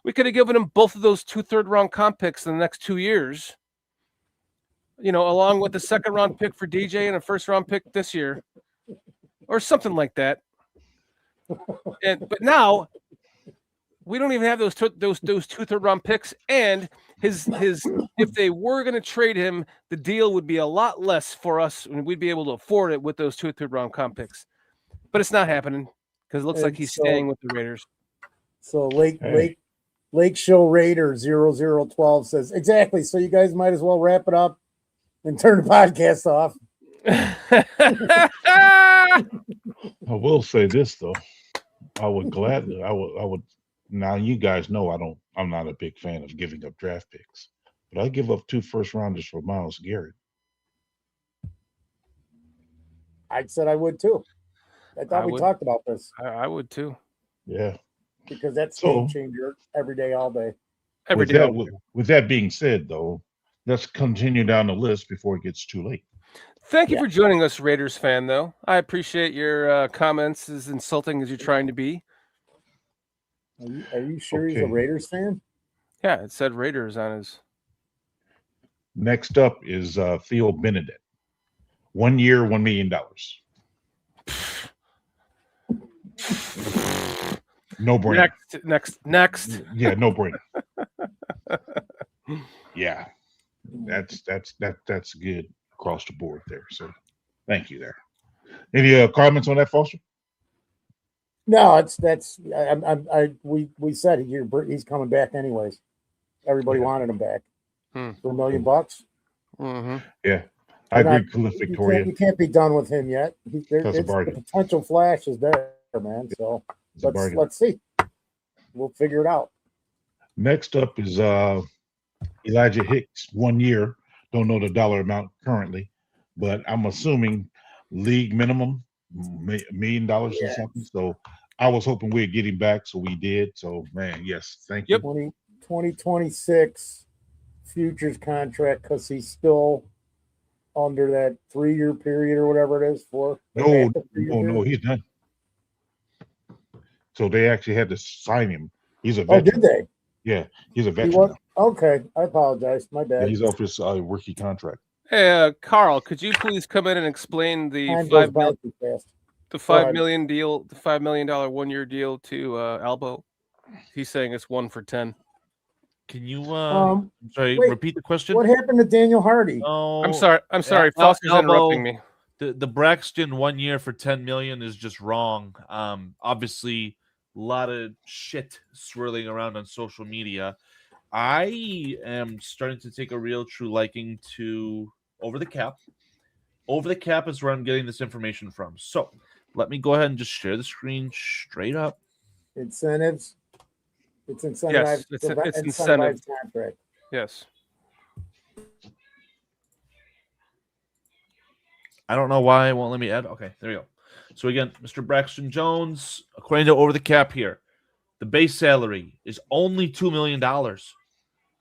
We could have given him both of those 2 third-round comp picks in the next 2 years. Along with the second-round pick for DJ and a first-round pick this year, or something like that. But now we don't even have those 2 third-round picks, and his if they were going to trade him, the deal would be a lot less for us, and we'd be able to afford it with those 2 third-round comp picks. But it's not happening because it looks like he's staying with the Raiders. So Lake Show Raider 0012 says exactly. So you guys might as well wrap it up and turn the podcast off. I will say this though. I would gladly. I would. Now you guys know I'm not a big fan of giving up draft picks, but I give up 2 first-rounders for Myles Garrett. I said I would too. I thought we talked about this. I would too. Yeah. Because that's a game changer every day, all day. Every day. With that being said, though, let's continue down the list before it gets too late. Thank you for joining us, Raiders fan, though. I appreciate your comments, as insulting as you're trying to be. Are you sure he's a Raiders fan? Yeah, it said Raiders on his. Next up is Theo Benedict. 1 year, $1 million. No brainer. Next. Yeah, no brainer. Yeah, that's good across the board there. So, thank you there. Any comments on that, Foster? No, we said he's coming back anyways. Everybody wanted him back for $1 million. Mm-hmm. Yeah, I agree, Cliff Victoria. You can't be done with him yet. The potential flash is there, man. So let's see. We'll figure it out. Next up is Elijah Hicks, 1 year. Don't know the dollar amount currently, but I'm assuming league minimum, $1 million or something. So I was hoping we'd get him back, so we did. So, man, yes, thank you. 2026 futures contract because he's still under that 3-year period or whatever it is for. No, he's done. So they actually had to sign him. He's a veteran. Oh, did they? Yeah, he's a veteran. Okay, I apologize. My bad. Yeah, he's off his rookie contract. Hey, Carl, could you please come in and explain the $5 million deal, the $5 million 1 year deal to Albo? He's saying it's 1 for 10. Can you repeat the question? What happened to Daniel Hardy? Oh, I'm sorry. Foster's interrupting me. The Braxton 1 year for $10 million is just wrong. Obviously, a lot of shit swirling around on social media. I am starting to take a real true liking to Over the Cap. Over the Cap is where I'm getting this information from. So let me go ahead and just share the screen straight up. Incentives. It's incentivized. Yes, it's incentive contract. Yes. I don't know why it won't let me add. Okay, there we go. So again, Mr. Braxton Jones, according to Over the Cap here, the base salary is only $2 million.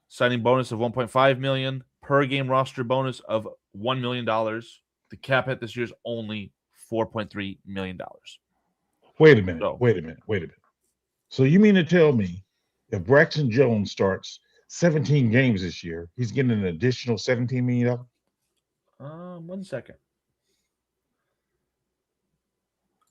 Signing bonus of $1.5 million, per game roster bonus of $1 million. The cap hit this year is only $4.3 million. Wait a minute. So you mean to tell me if Braxton Jones starts 17 games this year, he's getting an additional $17 million? 1 second.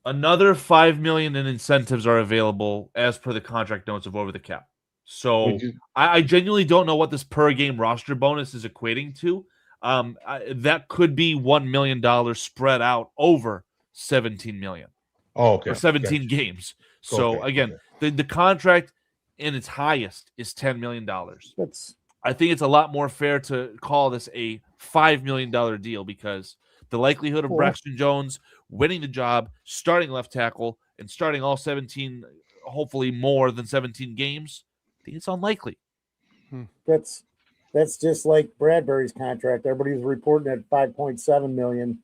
Another $5 million in incentives are available as per the contract notes of Over the Cap. So I genuinely don't know what this per game roster bonus is equating to. That could be $1 million spread out over 17 million. Oh, okay. Or 17 games. So Okay, again, the contract in its highest is $10 million. I think it's a lot more fair to call this a $5 million deal because the likelihood of Braxton Jones winning the job, starting left tackle, and starting all 17, hopefully more than 17 games, I think it's unlikely. That's just like Bradbury's contract. Everybody's reporting at 5.7 million.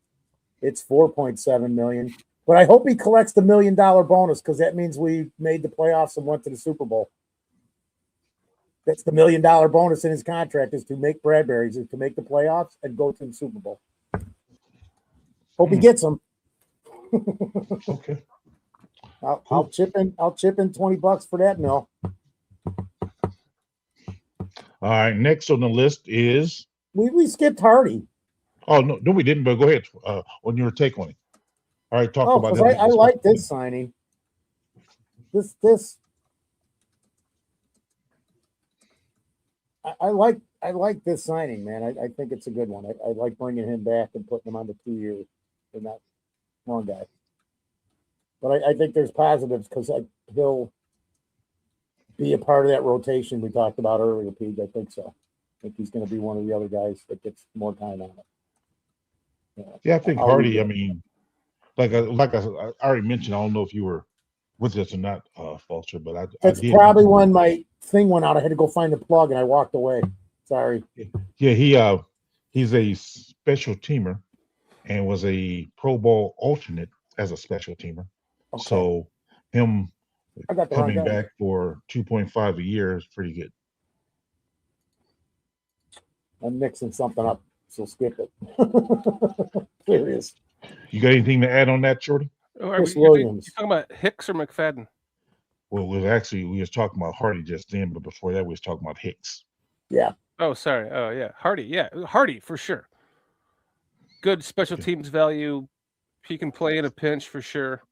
It's 4.7 million. But I hope he collects the $1 million bonus because that means we made the playoffs and went to the Super Bowl. That's the $1 million bonus in his contract is to make Bradbury's, is to make the playoffs and go to the Super Bowl. Hope he gets them. Okay. I'll chip in $20 for that mill. All right. Next on the list is we skipped Hardy. Oh no, we didn't. But go ahead on your take on it. All right, talk about that. I like this signing. I like this signing, man. I think it's a good one. I like bringing him back and putting him on the 2 years for that one guy. But I think there's positives because he'll be a part of that rotation we talked about earlier, Pete. I think so. I think he's going to be one of the other guys that gets more time on it. Yeah, I think Hardy. I mean, like I already mentioned. I don't know if you were with us or not, Foster, but that's probably when my thing went out. I had to go find the plug, and I walked away. Sorry. Yeah, he's a special teamer, and was a Pro Bowl alternate as a special teamer. Okay. So him coming back for 2.5 a year is pretty good. I'm mixing something up, so skip it. There it is. You got anything to add on that, Shorty? Chris Williams. You talking about Hicks or McFadden? Well, we was talking about Hardy just then, but before that, we was talking about Hicks. Yeah. Oh, sorry. Oh, yeah. Hardy. Yeah, Hardy for sure. Good special teams value. He can play in a pinch for sure.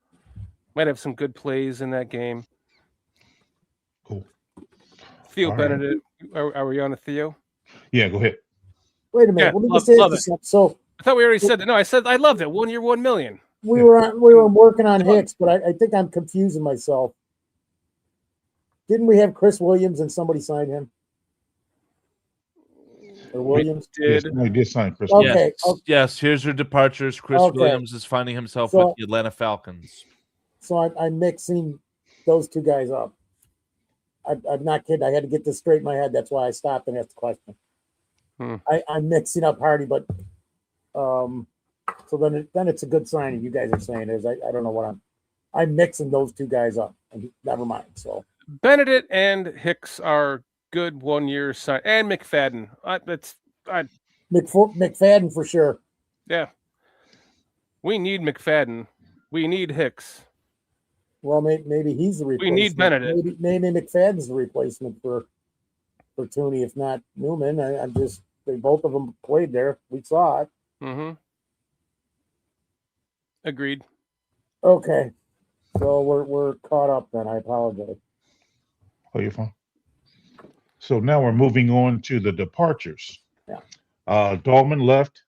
Might have some good plays in that game. Cool. Theo Benedict. Right. Are we on to Theo? Yeah, go ahead. Wait a minute. What did you say at this up? So I thought we already said that. No, I said I loved it. 1 year, 1 million. We were working on Hicks, but I think I'm confusing myself. Didn't we have Chris Williams and somebody signed him? Or Williams? Yes, we did sign Chris. Okay. Yes, here's your departures. Chris Williams is finding himself with the Atlanta Falcons. So I'm mixing those two guys up. I'm not kidding. I had to get this straight in my head. That's why I stopped and asked the question. I'm mixing up Hardy, but so then it's a good signing. You guys are saying is I don't know what I'm mixing those two guys up. And never mind. So Benedict and Hicks are good 1 year sign, and McFadden. McFadden for sure. Yeah, we need McFadden. We need Hicks. Well, maybe he's the replacement. We need Benedict. Maybe McFadden's the replacement for Tooney, if not Newman. Both of them played there. We saw it. Mm-hmm. Agreed. Okay, so we're caught up then. I apologize. Oh, you're fine. So now we're moving on to the departures. Yeah. Dahlman left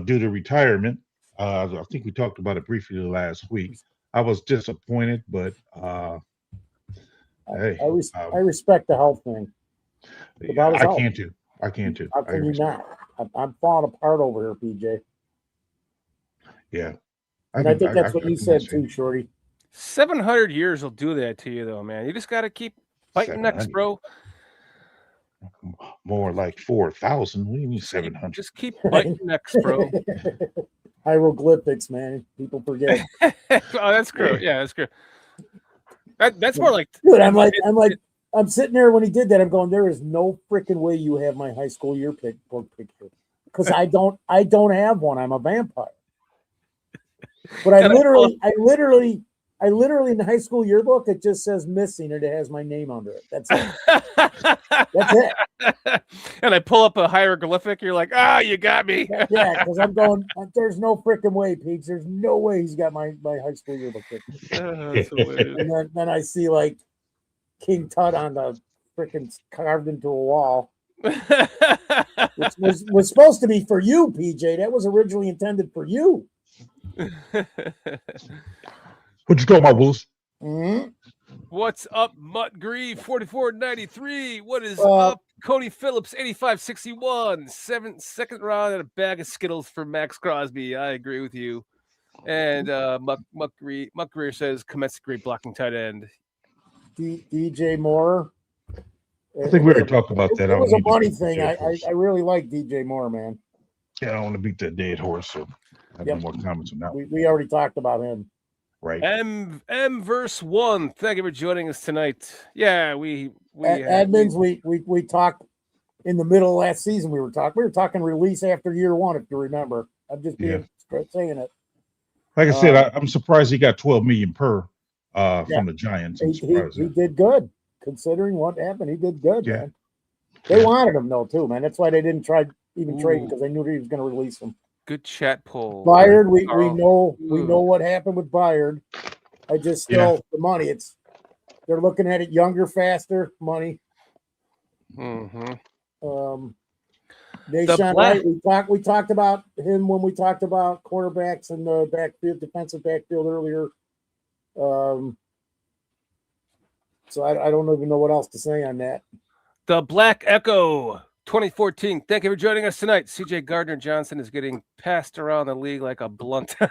due to retirement. I think we talked about it briefly last week. I was disappointed, but I respect the health thing. I can too. How can you not? I'm falling apart over here, PJ. Yeah. I think that's what you said too, Shorty. 700 years will do that to you, though, man. You just got to keep biting necks, bro. More like 4,000. What do you mean 700? Just keep biting necks, bro. Hieroglyphics, man. People forget. Oh, that's true. Yeah, that's true. That's more like. Dude, I'm sitting there when he did that. I'm going, there is no freaking way you have my high school yearbook picture because I don't have one. I'm a vampire. But I literally in the high school yearbook, it just says missing and it has my name under it. That's it. That's it. And I pull up a hieroglyphic. You're like, you got me. Yeah, because I'm going, there's no freaking way, Pete. There's no way he's got my high school yearbook picture. That's hilarious. And then I see like King Tut on the freaking carved into a wall. Which was supposed to be for you, PJ. That was originally intended for you. What you talking about, Willis? Mm-hmm. What's up, Mutt Grieve 4493? What is up, Cody Phillips 8561? Second round and a bag of Skittles for Maxx Crosby. I agree with you. And Muck Greer says commence great blocking tight end. DJ Moore. I think we already talked about that. It was a money thing. I really like DJ Moore, man. Yeah, I don't want to beat that dead horse, so I have no more comments on that. We already talked about him. Right. M verse 1. Thank you for joining us tonight. Yeah, we admins. We talked in the middle of last season. We were talking release after year 1, if you remember. I'm just being straight saying it. Like I said, I'm surprised he got $12 million per from the Giants. He did good considering what happened. He did good, man. They wanted him though too, man. That's why they didn't try even trade because they knew he was going to release him. Good chat poll. Byard, we know what happened with Byard. I just still the money. They're looking at it younger, faster, money. Mm-hmm. Nation, right? We talked about him when we talked about cornerbacks and the backfield, defensive backfield earlier. So I don't even know what else to say on that. The Black Echo 2014. Thank you for joining us tonight. CJ Gardner-Johnson is getting passed around the league like a blunt. Pull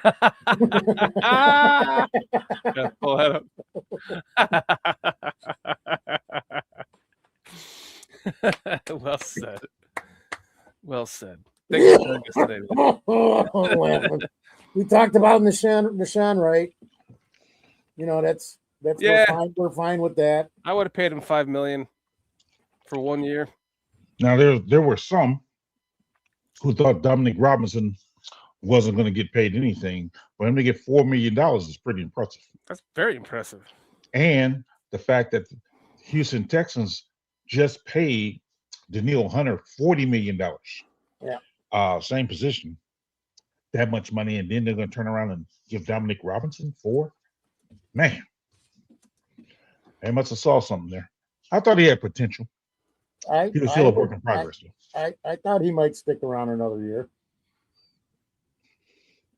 that up. Well said. Well said. Thank you for joining us today. We talked about Nashawn, right? You know, that's we're fine with that. I would have paid him $5 million for 1 year. Now there were some who thought Dominic Robinson wasn't going to get paid anything. For him to get $4 million is pretty impressive. That's very impressive. And the fact that Houston Texans just paid Danielle Hunter $40 million. Yeah. Same position. That much money, and then they're going to turn around and give Dominic Robinson $4 million? Man. They must have saw something there. I thought he had potential. He was still a work in progress. I thought he might stick around another year.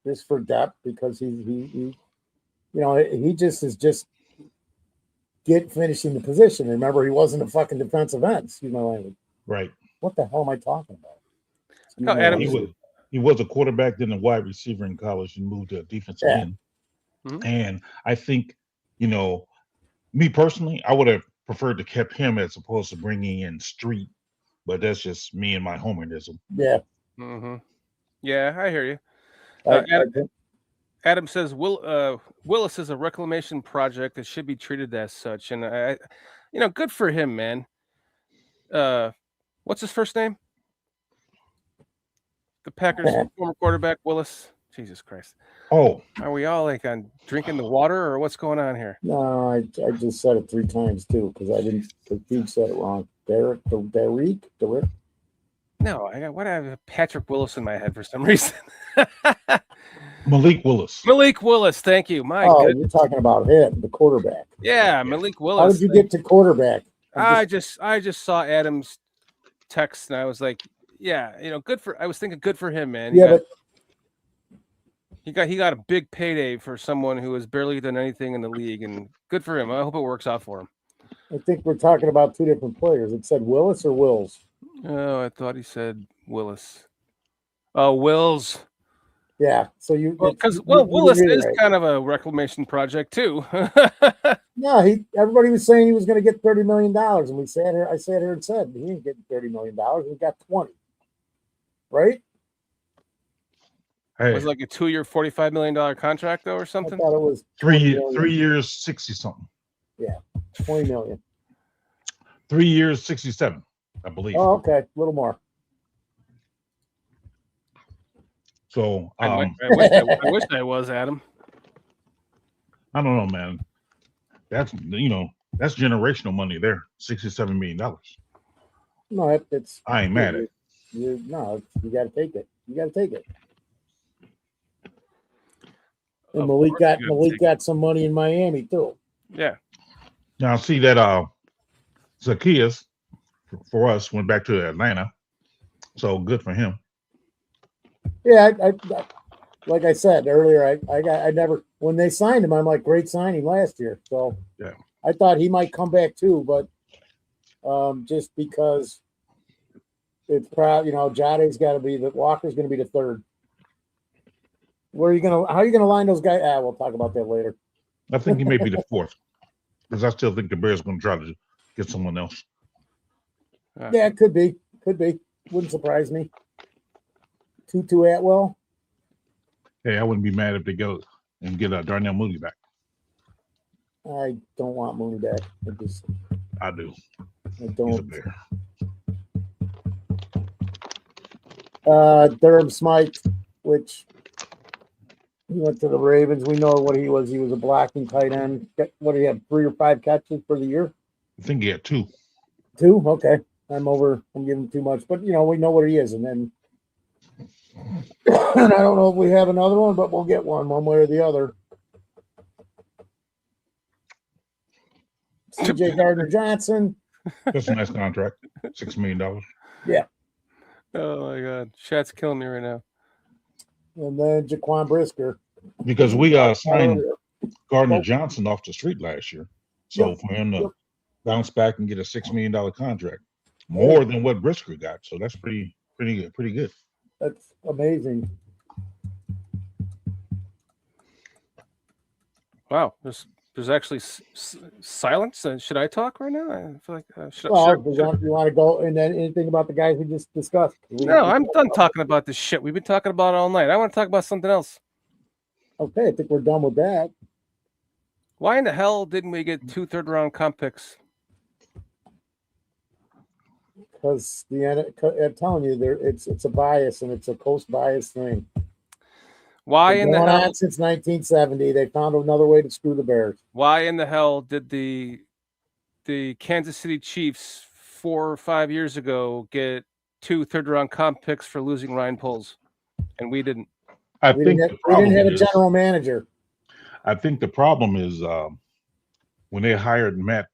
Just for depth, because he just is finishing the position. Remember, he wasn't a fucking defensive end. Right. What the hell am I talking about? No, Adam, he was a quarterback, then a wide receiver in college, and moved to a defensive end. Mm-hmm. And I think, me personally, I would have preferred to kept him as opposed to bringing in Street, but that's just me and my homerism. Yeah. Mm-hmm. Yeah, I hear you. Adam says Willis is a reclamation project that should be treated as such, and good for him, man. What's his first name? The Packers former quarterback Willis. Jesus Christ. Oh, are we all like on drinking the water, or what's going on here? No, I just said it 3 times too because I didn't. He said it wrong. Derek. No, I have Patrick Willis in my head for some reason. Malik Willis. Malik Willis, thank you. My goodness. You're talking about him, the quarterback. Yeah, Malik Willis. How did you get to quarterback? I just saw Adam's text and I was like, yeah, good for. I was thinking good for him, man. He got a big payday for someone who has barely done anything in the league, and good for him. I hope it works out for him. I think we're talking about 2 different players. It said Willis or Wills. Oh, I thought he said Willis. Oh, Wills. Yeah. So Willis is kind of a reclamation project too. No, everybody was saying he was going to get $30 million, and I sat here and said he ain't getting $30 million. He got 20. Right? Hey. It was like a 2-year, $45 million contract, though, or something. I thought it was 3 years, 60 something. Yeah, 20 million. 3 years, 67, I believe. Oh, okay, a little more. So I wish I was Adam. I don't know, man. That's generational money there. $67 million. No, it's. I ain't mad at it. You got to take it. You got to take it. And Malik got some money in Miami too. Yeah. Now see that Zacchaeus, for us, went back to Atlanta. So good for him. Yeah, I like I said earlier, I never when they signed him, I'm like, great signing last year. So yeah, I thought he might come back too, but just because it's proud, Jade's got to be Walker's going to be the third. How are you gonna line those guys? We'll talk about that later. I think he may be the fourth because I still think the Bears are going to try to get someone else. Yeah, it could be. Wouldn't surprise me. Tutu Atwell. Hey, I wouldn't be mad if they go and get Darnell Mooney back. I don't want Mooney back. I do. I don't. He's a Bear. Durham Smythe, which he went to the Ravens. We know what he was. He was a blocking tight end. What did he have? 3 or 5 catches for the year? I think he had 2. 2? Okay. I'm giving too much, but we know what he is. And then and I don't know if we have another one, but we'll get one way or the other. CJ Gardner-Johnson. That's a nice contract. $6 million. Yeah. Oh my God. Chat's killing me right now. And then Jaquan Brisker. Because we signed Gardner-Johnson off the street last year. So for him to bounce back and get a $6 million contract, more than what Brisker got. So that's pretty good. That's amazing. Wow. There's actually silence. Should I talk right now? I feel like you want to go and then anything about the guys we just discussed? No, I'm done talking about this shit. We've been talking about it all night. I want to talk about something else. Okay, I think we're done with that. Why in the hell didn't we get 2 third-round comp picks? Because I'm telling you, it's a bias and it's a coast bias thing. Why in the hell? Since 1970, they found another way to screw the Bears. Why in the hell did the Kansas City Chiefs 4 or 5 years ago get 2 third-round comp picks for losing Ryan Poles, and we didn't? We didn't have a general manager. I think the problem is when they hired Matt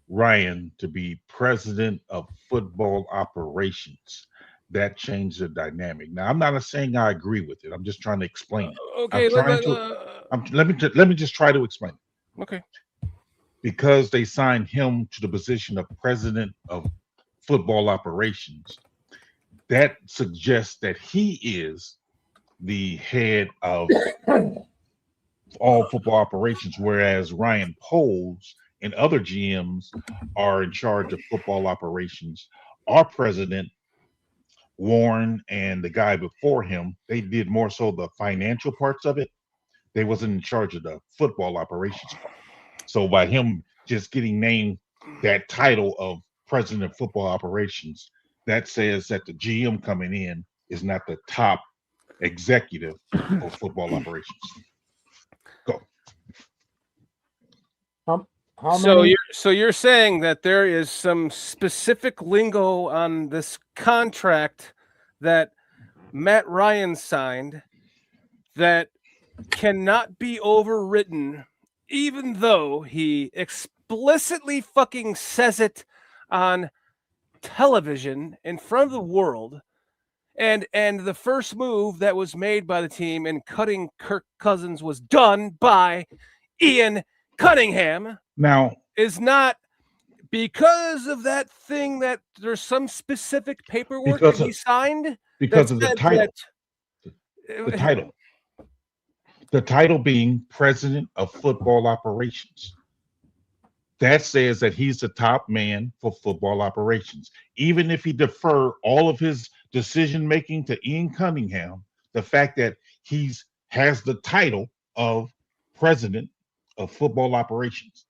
Ryan to be president of football operations, that changed the dynamic. Now, I'm not saying I agree with it. I'm just trying to explain it. Okay, let me just try to explain it. Okay. Because they signed him to the position of president of football operations, that suggests that he is the head of all football operations, whereas Ryan Poles and other GMs are in charge of football operations. Our president, Warren, and the guy before him, they did more so the financial parts of it. They wasn't in charge of the football operations part. So by him just getting named that title of president of football operations, that says that the GM coming in is not the top executive of football operations. Go. So you're saying that there is some specific lingo on this contract that Matt Ryan signed that cannot be overwritten, even though he explicitly fucking says it on television in front of the world. And the first move that was made by the team in cutting Kirk Cousins was done by Ian Cunningham. Now, is not because of that thing that there's some specific paperwork that he signed because of the title. The title being president of football operations. That says that he's the top man for football operations. Even if he defer all of his decision making to Ian Cunningham, the fact that has the title of president of football operations,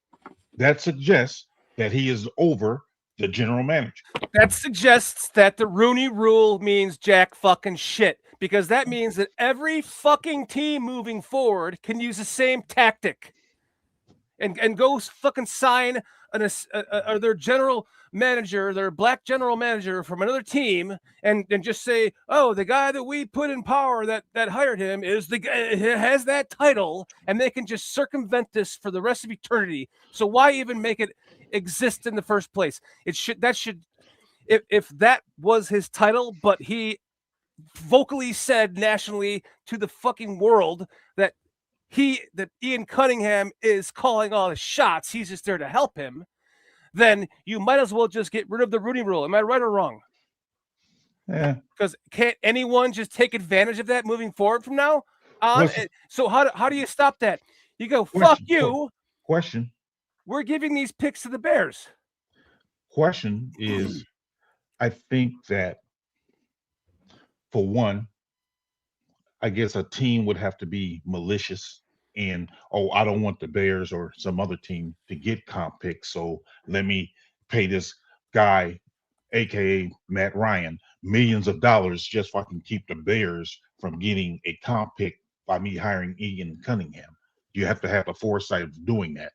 that suggests that he is over the general manager. That suggests that the Rooney Rule means jack fucking shit, because that means that every fucking team moving forward can use the same tactic and go fucking sign their general manager, their black general manager from another team, and just say, oh, the guy that we put in power that hired him is the guy has that title, and they can just circumvent this for the rest of eternity. So why even make it exist in the first place. If that was his title, but he vocally said nationally to the fucking world that Ian Cunningham is calling all the shots, he's just there to help him, then you might as well just get rid of the Rooney Rule. Am I right or wrong? Yeah. Because can't anyone just take advantage of that moving forward from now on? So how do you stop that? You go, fuck you. Question. We're giving these picks to the Bears. Question is, I think that for one, I guess a team would have to be malicious and, I don't want the Bears or some other team to get comp picks, so let me pay this guy, aka Matt Ryan, millions of dollars just so I can keep the Bears from getting a comp pick by me hiring Ian Cunningham. You have to have the foresight of doing that.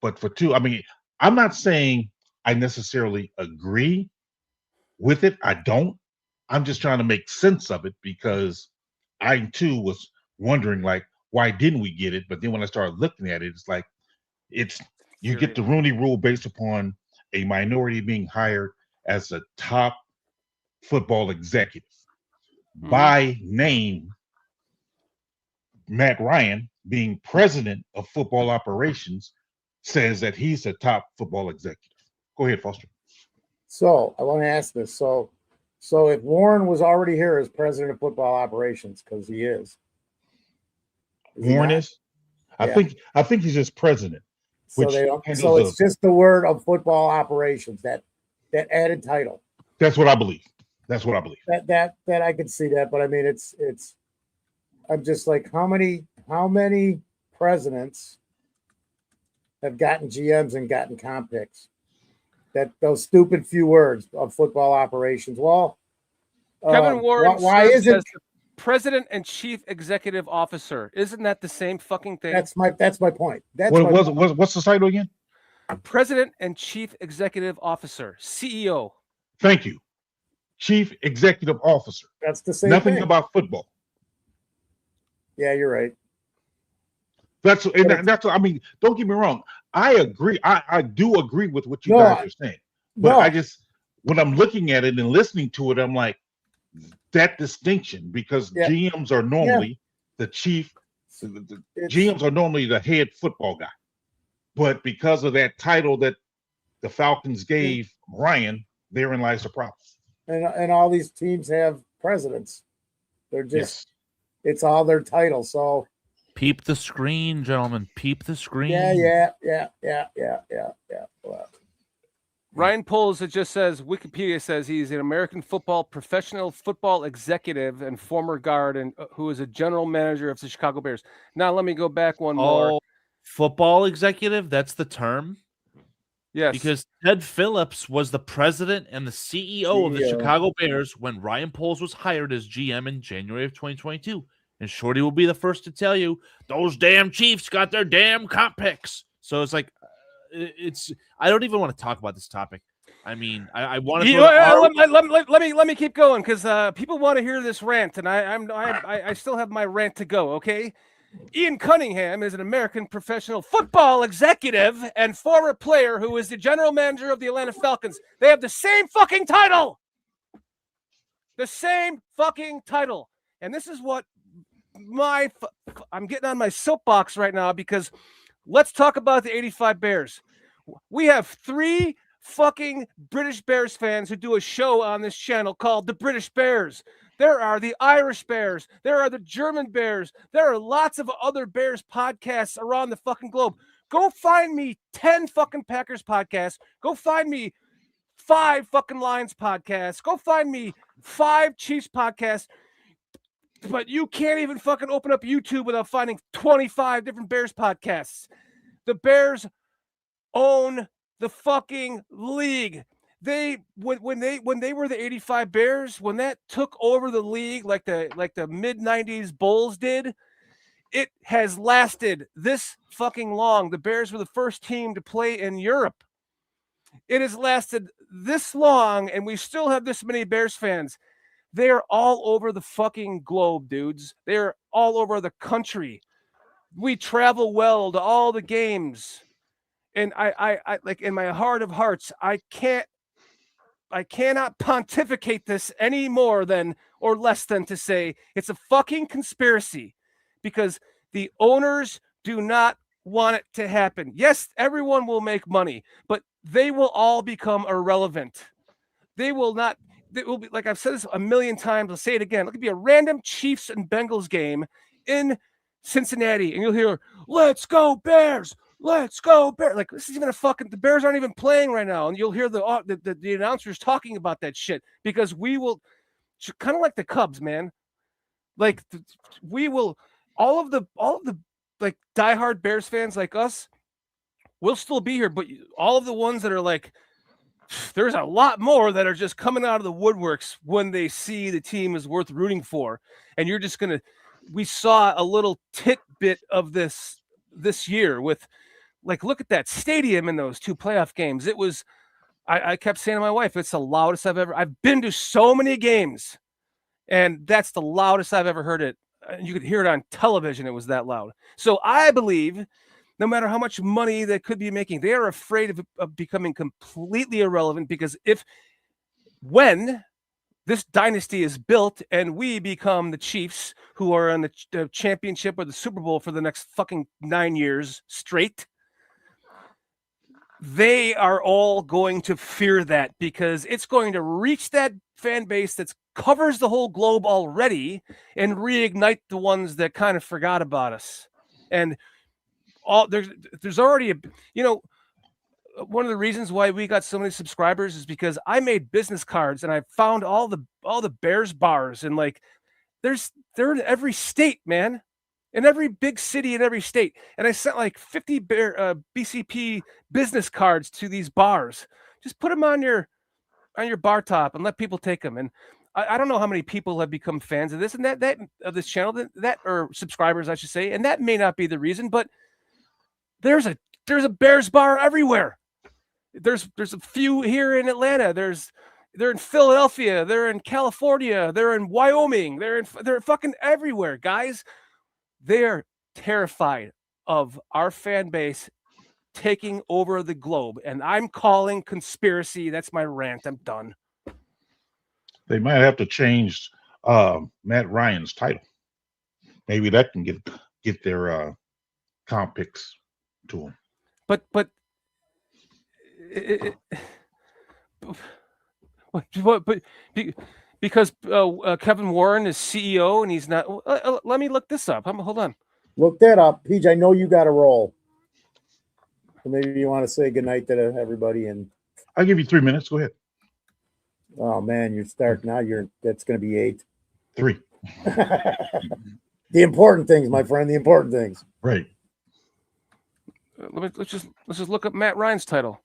But for two, I mean, I'm not saying I necessarily agree with it. I don't. I'm just trying to make sense of it because I too was wondering, like, why didn't we get it? But then when I started looking at it, it's like you get the Rooney Rule based upon a minority being hired as a top football executive. By name, Matt Ryan, being president of football operations, says that he's a top football executive. Go ahead, Foster. So I want to ask this. So if Warren was already here as president of football operations, because he is. Warren is? I think he's just president. So it's just the word of football operations, that added title. That's what I believe. That's what I believe. That I could see that, but I mean it's I'm just like, how many presidents have gotten GMs and gotten comp picks? That those stupid few words of football operations. Well, Kevin Warren, why is it president and chief executive officer? Isn't that the same fucking thing? That's my point. What's the title again? President and chief executive officer, CEO. Thank you. Chief executive officer. That's the same Nothing thing. about football. Yeah, you're right. That's I mean, don't get me wrong. I agree. I do agree with what you guys are saying. But I just, when I'm looking at it and listening to it, I'm like, that distinction, because GMs are normally the chief, GMs are normally the head football guy. But because of that title that the Falcons gave Ryan, therein lies the problem. And all these teams have presidents. They're just, it's all their title. So peep the screen, gentlemen. Peep the screen. Yeah. Well, Ryan Poles, it just says, Wikipedia says he's an American professional football executive and former guard, and who is a general manager of the Chicago Bears. Now let me go back one more. Football executive, that's the term? Yes. Because Ted Phillips was the president and the CEO of the Chicago Bears when Ryan Poles was hired as GM in January of 2022. And Shorty will be the first to tell you, those damn Chiefs got their damn comp picks. So it's like, I don't even want to talk about this topic. I mean, I want to. Let me keep going, because people want to hear this rant, and I still have my rant to go. Okay, Ian Cunningham is an American professional football executive and former player who is the general manager of the Atlanta Falcons. They have the same fucking title. The same fucking title, and this is what I'm getting on my soapbox right now, because let's talk about the 85 Bears. We have 3 fucking British Bears fans who do a show on this channel called The British Bears. There are the Irish Bears. There are the German Bears. There are lots of other Bears podcasts around the fucking globe. Go find me 10 fucking Packers podcasts. Go find me 5 fucking Lions podcasts. Go find me 5 Chiefs podcasts. But you can't even fucking open up YouTube without finding 25 different Bears podcasts. The Bears own the fucking league. When they were the 85 Bears, when that took over the league like the mid-90s Bulls did, it has lasted this fucking long. The Bears were the first team to play in Europe. It has lasted this long, and we still have this many Bears fans. They're all over the fucking globe, dudes. They're all over the country. We travel well to all the games. and I like in my heart of hearts, I cannot pontificate this any more than or less than to say it's a fucking conspiracy, because the owners do not want it to happen. Yes, everyone will make money, but they will all become irrelevant. They will not. It will be, like I've said this a million times. I'll say it again. It could be a random Chiefs and Bengals game in Cincinnati, and you'll hear, "Let's go Bears! Let's go Bears!" Like, this is even the Bears aren't even playing right now, and you'll hear the announcers talking about that shit, because we will, kind of like the Cubs, man. Like, we will, all of the like diehard Bears fans like us, we'll still be here, but all of the ones that are like, there's a lot more that are just coming out of the woodworks when they see the team is worth rooting for. And you're just gonna, we saw a little tidbit of this year with, like, look at that stadium in those 2 playoff games. It was, I kept saying to my wife, it's the loudest I've been to so many games, and that's the loudest I've ever heard it. You could hear it on television. It was that loud. So I believe no matter how much money they could be making, they are afraid of becoming completely irrelevant, because when this dynasty is built and we become the Chiefs, who are in the championship or the Super Bowl for the next fucking 9 years straight, they are all going to fear that, because it's going to reach that fan base that covers the whole globe already and reignite the ones that kind of forgot about us. And there's already one of the reasons why we got so many subscribers is because I made business cards and I found all the Bears bars, and like they're in every state, man, in every big city in every state. And I sent like 50 BCP business cards to these bars. Just put them on your bar top and let people take them. And I don't know how many people have become fans of this and that of this channel that or subscribers, I should say. And that may not be the reason, but there's a Bears bar everywhere. There's a few here in Atlanta. They're in Philadelphia. They're in California. They're in Wyoming. They're fucking everywhere, guys. They're terrified of our fan base taking over the globe, and I'm calling conspiracy. That's my rant. I'm done. They might have to change Matt Ryan's title. Maybe that can get their comp picks to him. But because Kevin Warren is CEO and he's not. Let me look this up. Hold on. Look that up, Peach. I know you got a roll. So maybe you want to say goodnight to everybody, and I'll give you 3 minutes. Go ahead. Oh man, you're starting now. That's going to be 8. 3. The important things, my friend. The important things. Right. Let's just look up Matt Ryan's title.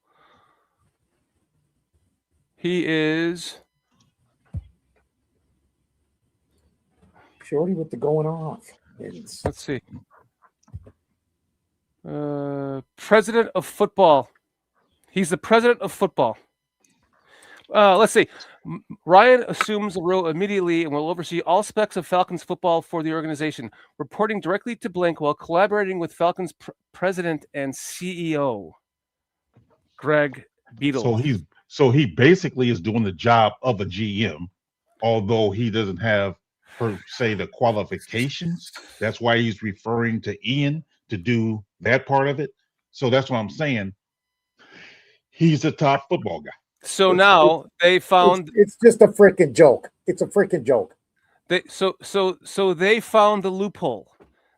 He is Shorty with the going off. Let's see. President of football. He's the president of football. Let's see. Ryan assumes the role immediately and will oversee all aspects of Falcons football for the organization, reporting directly to Blank while collaborating with Falcons president and CEO, Greg Beadle. So he basically is doing the job of a GM, although he doesn't have, per se, the qualifications. That's why he's referring to Ian to do that part of it. So that's what I'm saying. He's a top football guy. So now they found it's just a freaking joke. It's a freaking joke. So they found the loophole.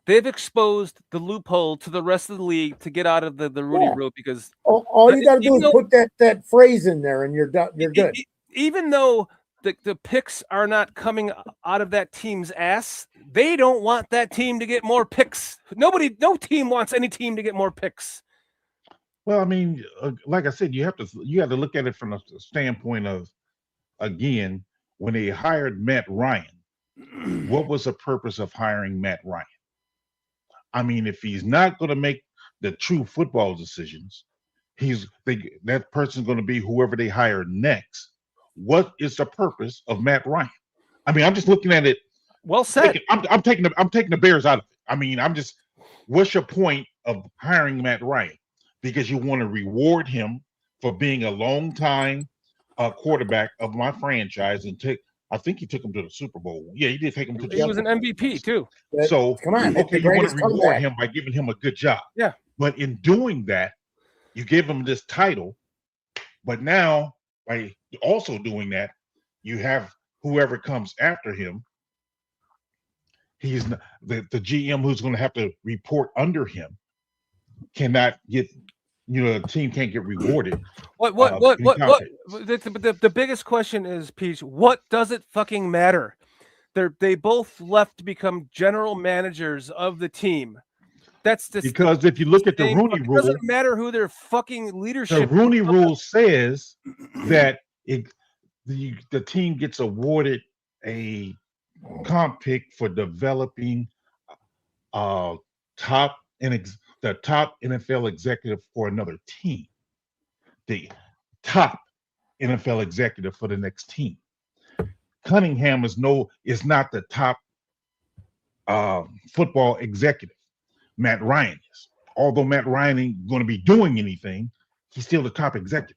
They've exposed the loophole to the rest of the league to get out of the Rudy rope, because all you got to do is put that phrase in there and you're done. You're good. Even though the picks are not coming out of that team's ass, they don't want that team to get more picks. No team wants any team to get more picks. Well, I mean, like I said, you have to look at it from a standpoint of, again, when they hired Matt Ryan, what was the purpose of hiring Matt Ryan? I mean, if he's not going to make the true football decisions, that person's going to be whoever they hire next. What is the purpose of Matt Ryan? I mean, I'm just looking at it. Well said. I'm taking the Bears out of it. I mean, what's your point of hiring Matt Ryan? because you want to reward him for being a long time quarterback of my franchise and I think he took him to the Super Bowl. Yeah, he did take him to the He Super was an Bowl. MVP too. So Come on, okay, you want to reward comeback. him by giving him a good job. Yeah. But in doing that, you give him this title. But now, by also doing that, you have whoever comes after him. He's not, the GM who's going to have to report under him cannot get. The team can't get rewarded. What? The biggest question is, Peach, what does it fucking matter? They both left to become general managers of the team. That's because if you look at the Rooney Rule, it doesn't matter who their fucking leadership. The Rooney Rule says that the team gets awarded a comp pick for developing the top NFL executive for another team. The top NFL executive for the next team. Cunningham is not the top football executive. Matt Ryan is. Although Matt Ryan ain't going to be doing anything, he's still the top executive.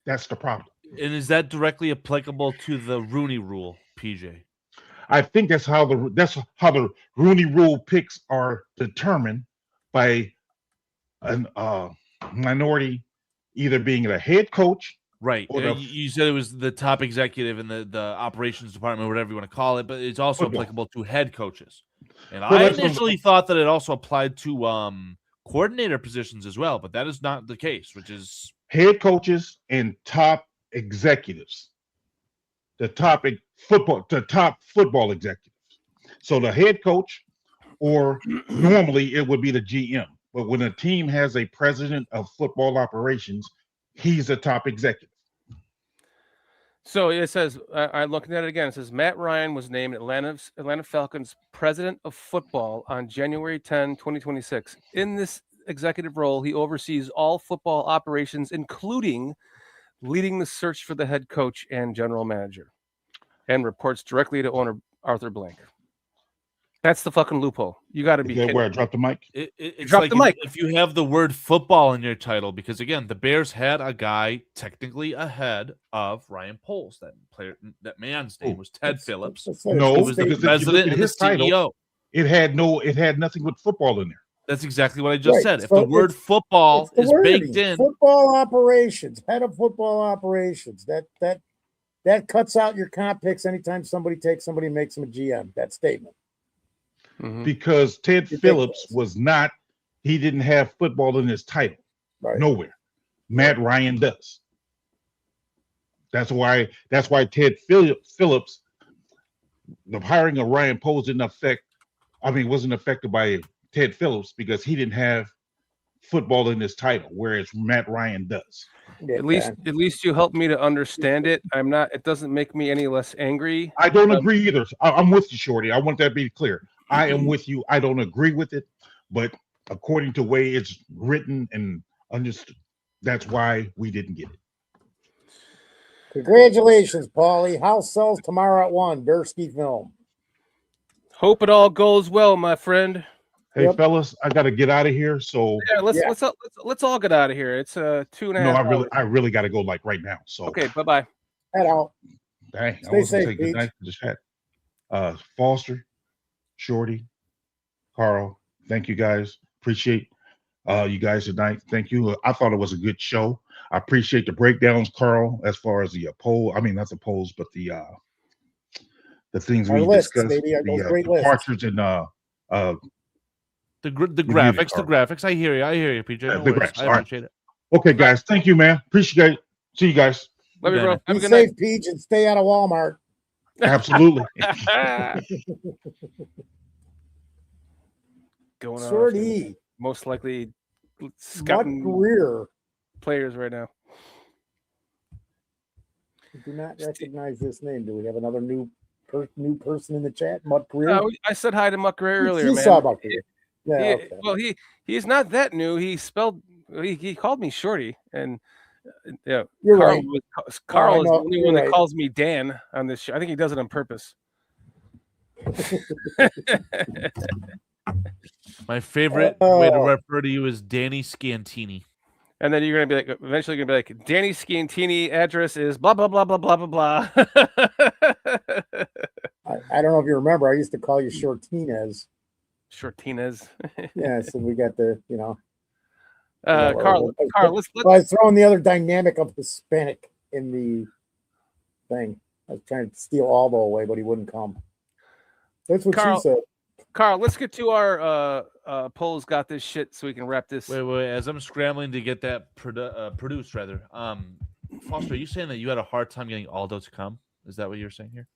That's the problem. And is that directly applicable to the Rooney Rule, PJ? I think that's how the Rooney Rule picks are determined by a minority either being the head coach. Right. You said it was the top executive in the operations department, whatever you want to call it, but it's also applicable to head coaches. And I initially thought that it also applied to coordinator positions as well, but that is not the case, which is head coaches and top executives. The top football executives. So the head coach, or normally it would be the GM. But when a team has a president of football operations, he's the top executive. So it says, I'm looking at it again. It says Matt Ryan was named Atlanta Falcons president of football on January 10, 2026. In this executive role, he oversees all football operations, including leading the search for the head coach and general manager, and reports directly to owner Arthur Blank. That's the fucking loophole. You got to be kidding. Where I dropped the mic? It's like if you have the word football in your title, because again, the Bears had a guy technically ahead of Ryan Poles. That man's name was Ted Phillips. No, he was the president and the CEO. It had nothing with football in there. That's exactly what I just said. If the word football is baked in, football operations, head of football operations, that cuts out your comp picks anytime somebody makes them a GM. That statement. Mm-hmm. Because Ted Phillips he didn't have football in his title. Right. Nowhere. Matt Ryan does. That's why Ted Phillips, the hiring of Ryan Poles wasn't affected by Ted Phillips because he didn't have football in his title, whereas Matt Ryan does. At least you helped me to understand it. It doesn't make me any less angry. I don't agree either. I'm with you, Shorty. I want that to be clear. I am with you. I don't agree with it, but according to the way it's written and understood, that's why we didn't get it. Congratulations, Paulie. House sells tomorrow at 1. Bersky Film. Hope it all goes well, my friend. Hey, fellas, I got to get out of here. So yeah, let's all get out of here. It's 2.5. No, I really got to go right now. So okay, bye. Head out. Dang, Stay safe, good night to the chat. Foster, Shorty, Carl, thank you guys. Appreciate you guys tonight. Thank you. I thought it was a good show. I appreciate the breakdowns, Carl, as far as the poll. I mean, not the polls, but the things we discussed. The departures and the graphics, the graphics. I hear you, PJ. Yeah, No the worries. graphics. I All appreciate it. Okay, guys. Thank you, man. Appreciate it. See you guys. Love you, bro. Have a Be good safe, night. Peach, and stay out of Walmart. Absolutely. Going on. Shorty. Most likely scouting career players right now. I do not recognize this name. Do we have another new person in the chat? Mutt Career? I said hi to Mutt Career earlier, You man. saw Mutt Career. Yeah, okay. Well, he's not that new. He called me Shorty, and yeah, You're Carl, right. Carl is the No, only you're one that right. calls me Dan on this show. I think he does it on purpose. My favorite way to refer to you is Danny Scantini. And then you're gonna be like, eventually you're gonna be like, Danny Scientini address is blah blah blah blah blah blah blah. I don't know if you remember. I used to call you Shortinez. Shortinez. Yeah, so we got the Carl, let's I was throwing the other dynamic of Hispanic in the thing. I was trying to steal Aldo away, but he wouldn't come. That's what Carl, she said. Carl, let's get to our polls. Got this shit, so we can wrap this. Wait. As I'm scrambling to get that produced, rather, Foster, are you saying that you had a hard time getting Aldo to come? Is that what you're saying here?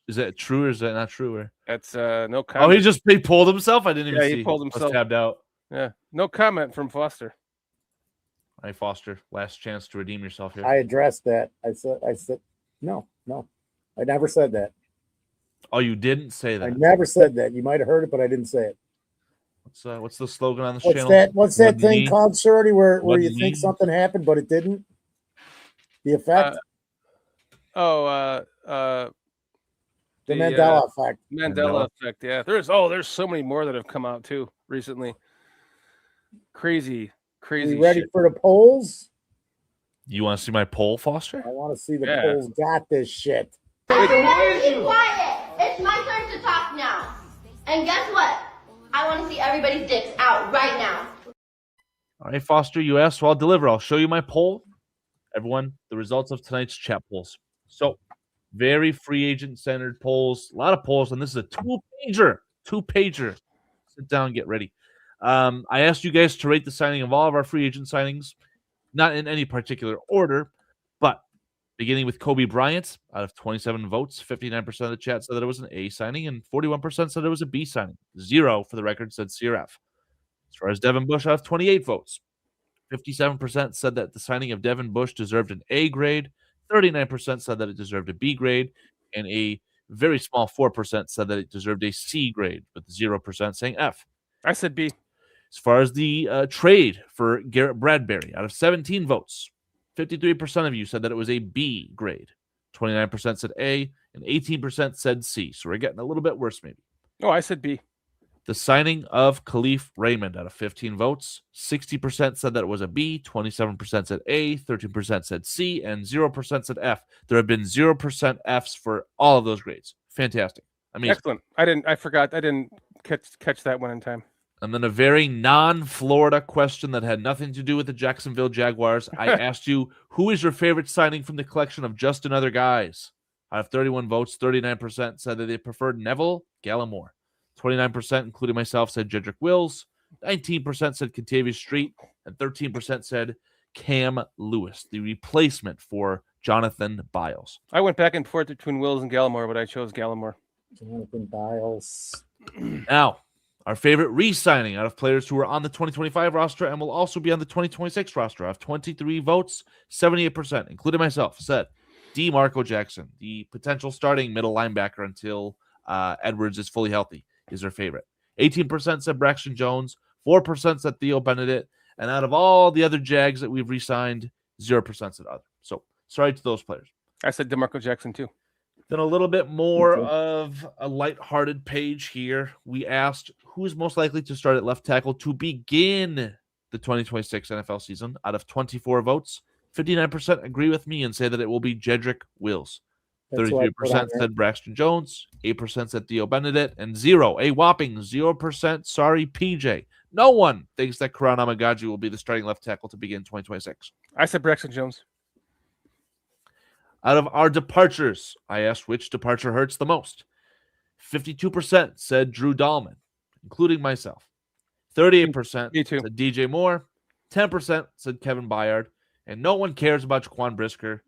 Is that true or is that not true? Or that's no comment. Oh, he pulled himself. I didn't even see. He pulled himself. I was tabbed out. Yeah, no comment from Foster. All right, Foster, last chance to redeem yourself here. I addressed that. I said no. I never said that. Oh, you didn't say that. I never said that. You might have heard it, but I didn't say it. What's the slogan on this channel? What's that thing called, Shorty, where you think something happened but it didn't? The effect. The Mandela effect. Mandela effect. Yeah, there's so many more that have come out too recently. Crazy. You ready for the polls? You want to see my poll, Foster? I want to see the polls. Got this shit. Be quiet. It's my turn to talk now. And guess what? I want to see everybody's dicks out right now. All right, Foster, you asked, so I'll deliver. I'll show you my poll. Everyone, the results of tonight's chat polls. So, very free agent-centered polls. A lot of polls, and this is a two-pager. Sit down, get ready. I asked you guys to rate the signing of all of our free agent signings, not in any particular order, but beginning with Coby Bryant, out of 27 votes, 59% of the chat said that it was an A signing, and 41% said it was a B signing. 0, for the record, said CRF. As far as Devin Bush, out of 28 votes, 57% said that the signing of Devin Bush deserved an A grade, 39% said that it deserved a B grade, and a very small 4% said that it deserved a C grade, with 0% saying F. I said B. As far as the trade for Garrett Bradbury, out of 17 votes, 53% of you said that it was a B grade. 29% said A, and 18% said C. So we're getting a little bit worse, maybe. Oh, I said B. The signing of Khalif Raymond, out of 15 votes, 60% said that it was a B, 27% said A, 13% said C, and 0% said F. There have been 0% Fs for all of those grades. Fantastic. Amazing. Excellent. I forgot. I didn't catch that one in time. And then a very non-Florida question that had nothing to do with the Jacksonville Jaguars. I asked you, who is your favorite signing from the collection of just another guys? Out of 31 votes, 39% said that they preferred Neville Gallimore. 29%, including myself, said Jedrick Wills. 19% said Contavious Street. And 13% said Cam Lewis, the replacement for Jonathan Biles. I went back and forth between Wills and Gallimore, but I chose Gallimore. Jonathan Biles. Now, our favorite re-signing out of players who are on the 2025 roster and will also be on the 2026 roster. Out of 23 votes, 78%, including myself, said DeMarco Jackson, the potential starting middle linebacker until Edwards is fully healthy, is their favorite. 18% said Braxton Jones, 4% said Theo Benedict, and out of all the other Jags that we've re-signed, 0% said other. So, sorry to those players. I said DeMarco Jackson, too. Then a little bit more of a lighthearted page here. We asked who is most likely to start at left tackle to begin the 2026 NFL season. Out of 24 votes, 59% agree with me and say that it will be Jedrick Wills. 33% said Braxton Jones, 8% said Theo Benedict, and a whopping 0%, sorry, PJ. No one thinks that Karan Amagaji will be the starting left tackle to begin 2026. I said Braxton Jones. Out of our departures, I asked which departure hurts the most. 52% said Drew Dahlman, including myself. 38% said DJ Moore. 10% said Kevin Byard. And no one cares about Jaquan Brisker.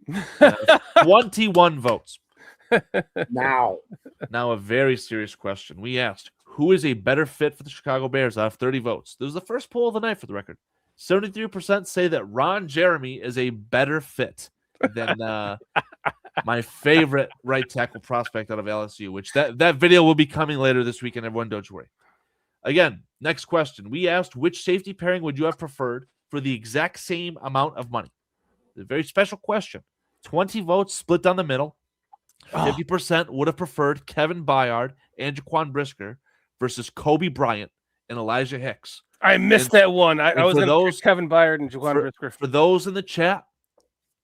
21 votes. Now, a very serious question. We asked, who is a better fit for the Chicago Bears out of 30 votes? This was the first poll of the night for the record. 73% say that Ron Jeremy is a better fit than my favorite right tackle prospect out of LSU, which that video will be coming later this weekend. Everyone, don't you worry. Again, next question. We asked which safety pairing would you have preferred for the exact same amount of money? A very special question. 20 votes split down the middle. 50% would have preferred Kevin Byard and Jaquan Brisker versus Coby Bryant and Elijah Hicks. I missed that one. I was going to Kevin Byard and Jaquan Brisker. For those in the chat,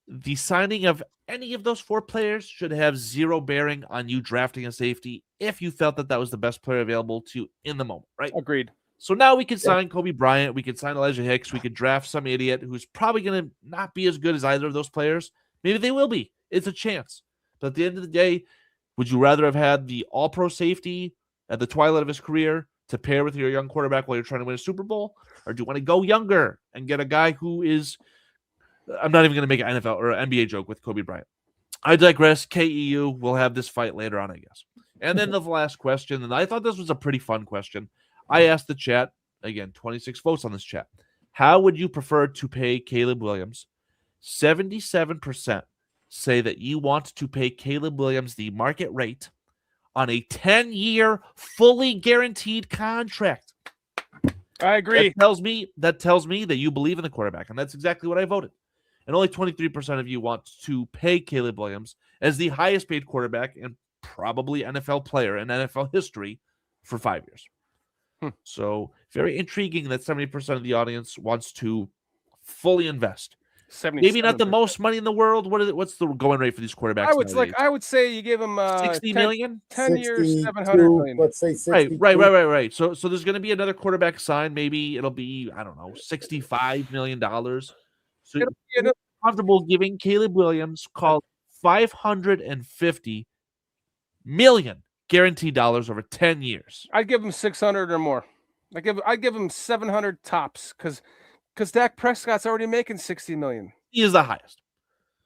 the signing of any of those 4 players should have zero bearing on you drafting a safety if you felt that was the best player available to you in the moment, right? Agreed. So now we can sign Coby Bryant. We can sign Elijah Hicks. We could draft some idiot who's probably going to not be as good as either of those players. Maybe they will be. It's a chance. But at the end of the day, would you rather have had the all-pro safety at the twilight of his career to pair with your young quarterback while you're trying to win a Super Bowl? Or do you want to go younger and get a guy who is – I'm not even going to make an NFL or an NBA joke with Coby Bryant. I digress. KEU will have this fight later on, I guess. And then the last question, and I thought this was a pretty fun question. I asked the chat, again, 26 votes on this chat. How would you prefer to pay Caleb Williams? 77% say that you want to pay Caleb Williams the market rate on a 10-year fully guaranteed contract. I agree. That tells me that you believe in the quarterback, and that's exactly what I voted. And only 23% of you want to pay Caleb Williams as the highest paid quarterback and probably NFL player in NFL history for 5 years. So very intriguing that 70% of the audience wants to fully invest. Maybe not the most money in the world. What's the going rate for these quarterbacks? I would say you give them 60 million, 10 years, 700 million. Let's say 60. Right. So there's going to be another quarterback signed. Maybe it'll be, I don't know, $65 million. So you're comfortable giving Caleb Williams called $550 million guaranteed dollars over 10 years. I'd give him 600 or more. I'd give him 700 tops because Dak Prescott's already making $60 million. He is the highest.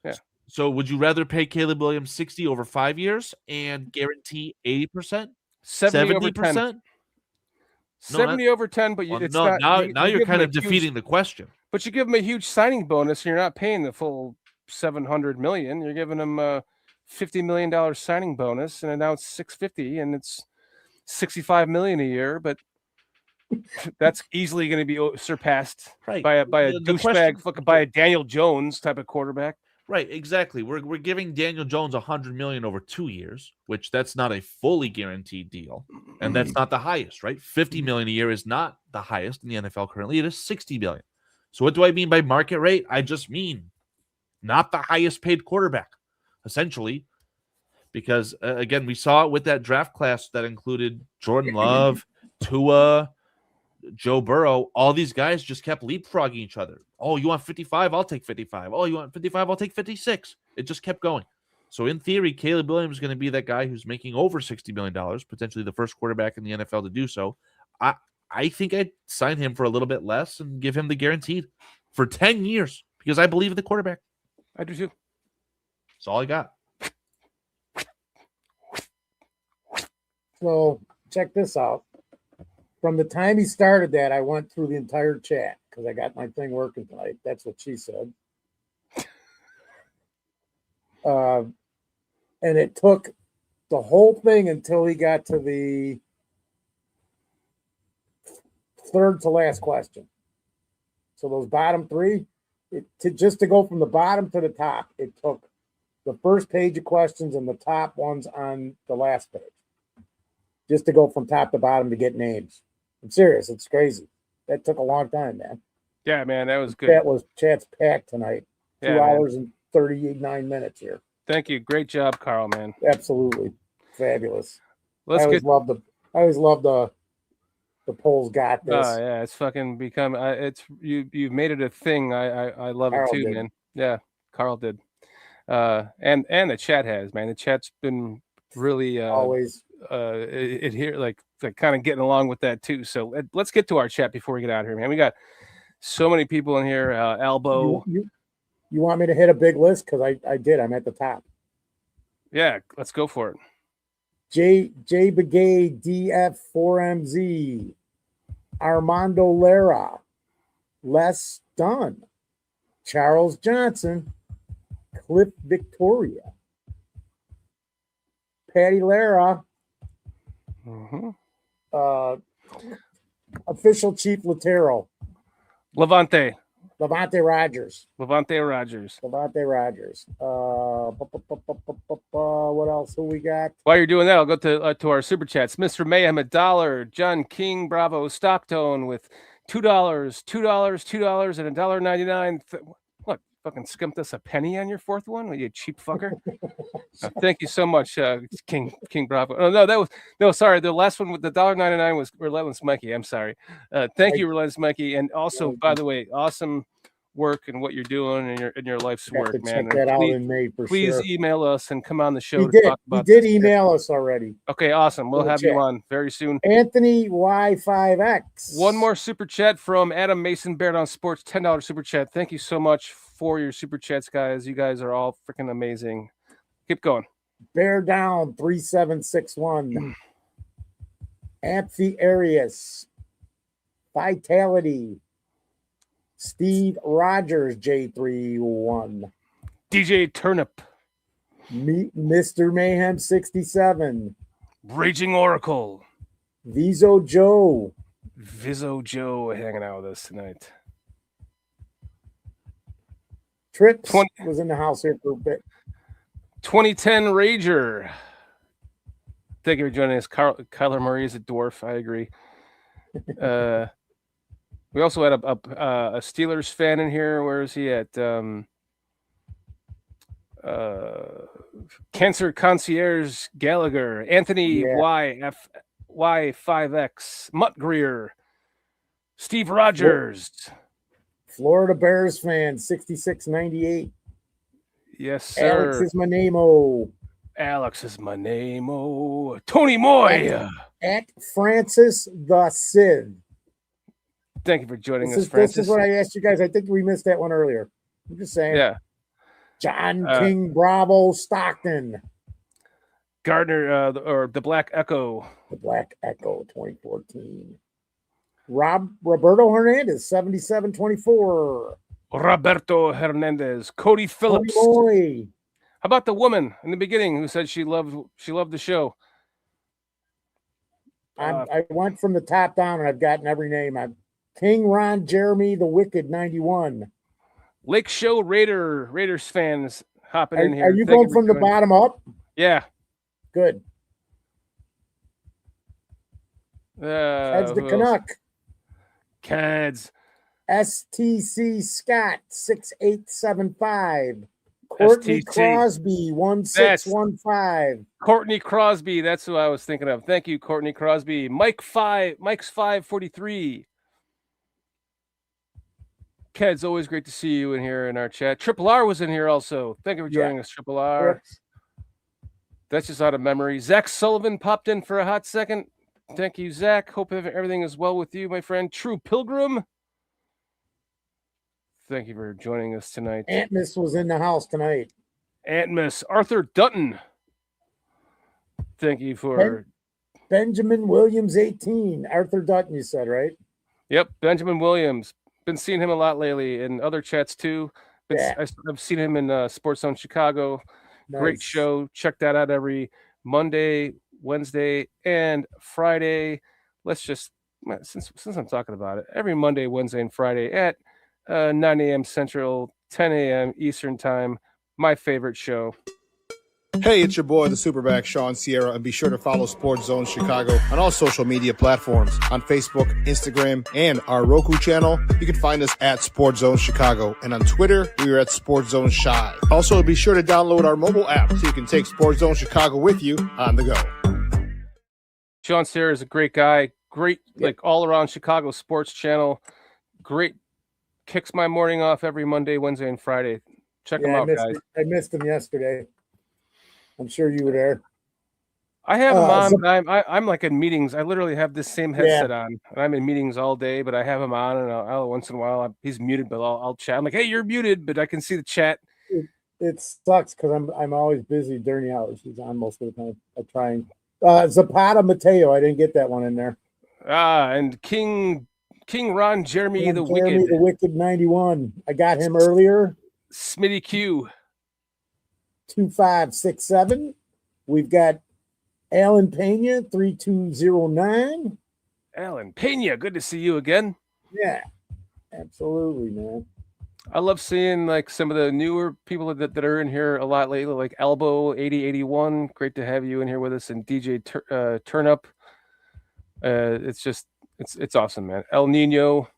Yeah. So would you rather pay Caleb Williams 60 over 5 years and guarantee 80%? 70%? 70 over 10, but now you're kind of defeating the question. But you give him a huge signing bonus, and you're not paying the full $700 million. You're giving him a $50 million signing bonus, and now it's $650, and it's $65 million a year. But that's easily going to be surpassed by a douchebag, by a Daniel Jones type of quarterback. Right, exactly. We're giving Daniel Jones $100 million over 2 years, which that's not a fully guaranteed deal, and that's not the highest, right? $50 million a year is not the highest in the NFL currently. It is $60 million. So what do I mean by market rate? I just mean not the highest paid quarterback, essentially, because again, we saw it with that draft class that included Jordan Love, Tua, Joe Burrow. All these guys just kept leapfrogging each other. Oh, you want 55? I'll take 55. Oh, you want 55? I'll take 56. It just kept going. So in theory, Caleb Williams is going to be that guy who's making over $60 million, potentially the first quarterback in the NFL to do so. I think I'd sign him for a little bit less and give him the guaranteed for 10 years because I believe in the quarterback. I do too. That's all I got. So check this out. From the time he started that, I went through the entire chat because I got my thing working tonight. That's what she said. And it took the whole thing until he got to the third to last question. So those bottom three, just to go from the bottom to the top, it took the first page of questions and the top ones on the last page. Just to go from top to bottom to get names. I'm serious. It's crazy. That took a long time, man. Yeah, man, that was good. Chat's packed tonight. 2 hours and 39 minutes here. Thank you. Great job, Carl, man. Absolutely. Fabulous. I always love the polls got this. Oh, yeah, it's fucking become you've made it a thing. I love Carl it too, did. man. Yeah, Carl did. And the chat has, man. The chat's been really always adhere like kind of getting along with that too. So let's get to our chat before we get out of here, man. We got so many people in here. Albo. You want me to hit a big list? Because I did. I'm at the top. Yeah, let's go for it. J Begay DF4MZ, Armando Lara, Les Dunn, Charles Johnson, Cliff Victoria, Patty Lara, Mm-hmm. Official Chief Latero, Levante. Levante Rogers. Levante Rogers. What else? Who we got? While you're doing that, I'll go to our super chats. Mr. Mayhem $1, John King Bravo Stocktone with $2, $2, and $1.99. What? Fucking skimped us a penny on your fourth one? You cheap fucker. Thank you so much, King Bravo. Sorry. The last one with the $1.99 was Relentless Mikey. I'm sorry. Thank you, Relentless Mikey, and also, by the way, awesome work and what you're doing in your life's work, man. Check that out in May for please sure. Email us and come on the show. He did email us already. Okay, awesome. We'll have you on very soon. Anthony Y5X. One more super chat from Adam Mason Baird on Sports, $10 super chat. Thank you so much for your super chats, guys. You guys are all freaking amazing. Keep going. Bear down 3761. Amphiarius. Vitality. Steve Rogers, J31. DJ Turnip. Mr. Mayhem 67. Raging Oracle. Vizo Joe hanging out with us tonight. Trips was in the house here for a bit. 2010 Rager. Thank you for joining us. Kyler Murray is a dwarf. I agree. We also had a Steelers fan in here. Where is he at? Cancer Concierge Gallagher. Anthony Y5X. Mutt Greer. Steve Rogers. Florida Bears fan, 6698. Yes, sir. Alex is my name-o. Tony Moy. At Francis the Sid. Thank you for joining us, Francis. This is what I asked you guys. I think we missed that one earlier. I'm just saying. Yeah. John King Bravo Stockton. Gardner, or the Black Echo. The Black Echo 2014. Roberto Hernandez, 7724. Roberto Hernandez. Cody Phillips. Boy. How about the woman in the beginning who said she loved the show? I went from the top down and I've gotten every name. I'm King Ron Jeremy the Wicked 91. Lake Show Raiders fans hopping in here. Are you going from the bottom up? Yeah. Good. That's the Canuck. Cads. STC Scott 6875. Courtney Crosby 1615. Courtney Crosby, that's who I was thinking of. Thank you, Courtney Crosby. Mike's 543. Ked's, always great to see you in here in our chat. Triple R was in here also. Thank you for joining us, Triple R. That's just out of memory. Zach Sullivan popped in for a hot second. Thank you, Zach. Hope everything is well with you, my friend. True Pilgrim. Thank you for joining us tonight. Antmas was in the house tonight. Antmas. Arthur Dutton. Thank you for... Benjamin Williams, 18. Arthur Dutton, you said, right? Yep, Benjamin Williams. Been seeing him a lot lately in other chats too. I've seen him in Sports Zone Chicago. Nice. Great show. Check that out every Monday, Wednesday, and Friday. Let's just, since I'm talking about it, every Monday, Wednesday, and Friday at 9 a.m. Central, 10 a.m. Eastern Time. My favorite show. Hey, it's your boy, the Superback, Sean Sierra, and be sure to follow Sports Zone Chicago on all social media platforms. On Facebook, Instagram, and our Roku channel, you can find us at Sports Zone Chicago. And on Twitter, we are at Sports Zone Shy. Also, be sure to download our mobile app so you can take Sports Zone Chicago with you on the go. Sean Sierra is a great guy. Great, like all-around Chicago sports channel. Great. Kicks my morning off every Monday, Wednesday, and Friday. Check him out, guys. I missed him yesterday. I'm sure you were there. I have him on, but I'm like in meetings. I literally have this same headset on, and I'm in meetings all day. But I have him on, and I'll once in a while he's muted, but I'll chat. I'm like, hey, you're muted, but I can see the chat. It sucks because I'm always busy during the hours. He's on most of the time. I try and Zapata Mateo. I didn't get that one in there. And King Ron Jeremy the Wicked. The Wicked 91. I got him earlier. Smitty Q. 2567. We've got Alan Pena 3209. Alan Pena, good to see you again. Yeah, absolutely, man. I love seeing like some of the newer people that are in here a lot lately, like Elbow 8081. Great to have you in here with us, and DJ Turn Up. It's awesome, man. El Nino.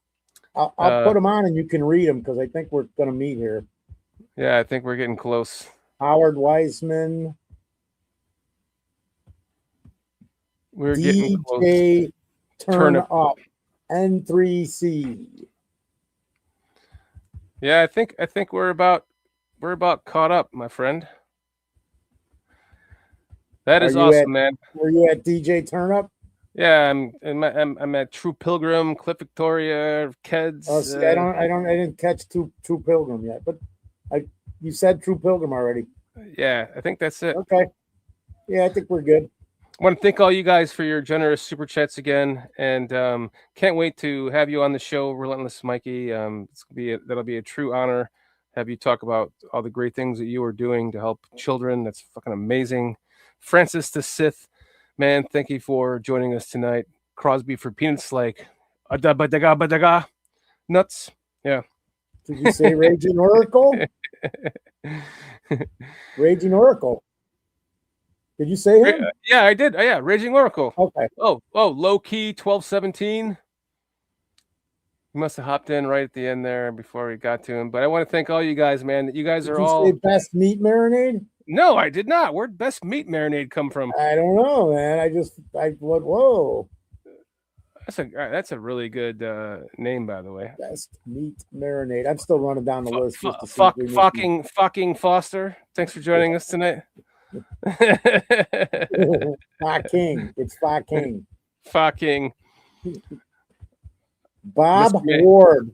I'll put them on and you can read them because I think we're going to meet here. Yeah, I think we're getting close. Howard Wiseman. We're getting close. DJ Turn Up. N3C. Yeah, I think we're about caught up, my friend. That is awesome, man. Were you at DJ Turn Up? Yeah, I'm at True Pilgrim, Cliff Victoria, Keds. Oh, see, I didn't catch True Pilgrim yet, but you said True Pilgrim already. Yeah, I think that's it. Okay. Yeah, I think we're good. I want to thank all you guys for your generous super chats again, and can't wait to have you on the show, Relentless Mikey. That'll be a true honor. Have you talk about all the great things that you are doing to help children. That's fucking amazing. Francis the Sith, man, thank you for joining us tonight. Crosby for peanuts, like adabadaga nuts. Yeah. Did you say Raging Oracle? Raging Oracle. Did you say him? Yeah, I did. Yeah, Raging Oracle. Okay. Oh, low key 1217. He must have hopped in right at the end there before we got to him. But I want to thank all you guys, man. You guys are all. Did you say best meat marinade? No, I did not. Where'd best meat marinade come from? I don't know, man. I went, whoa. That's a really good name, by the way. Best meat marinade. I'm still running down the list. Fucking Foster. Thanks for joining us tonight. Fucking. It's fucking. Fucking. Bob Ward.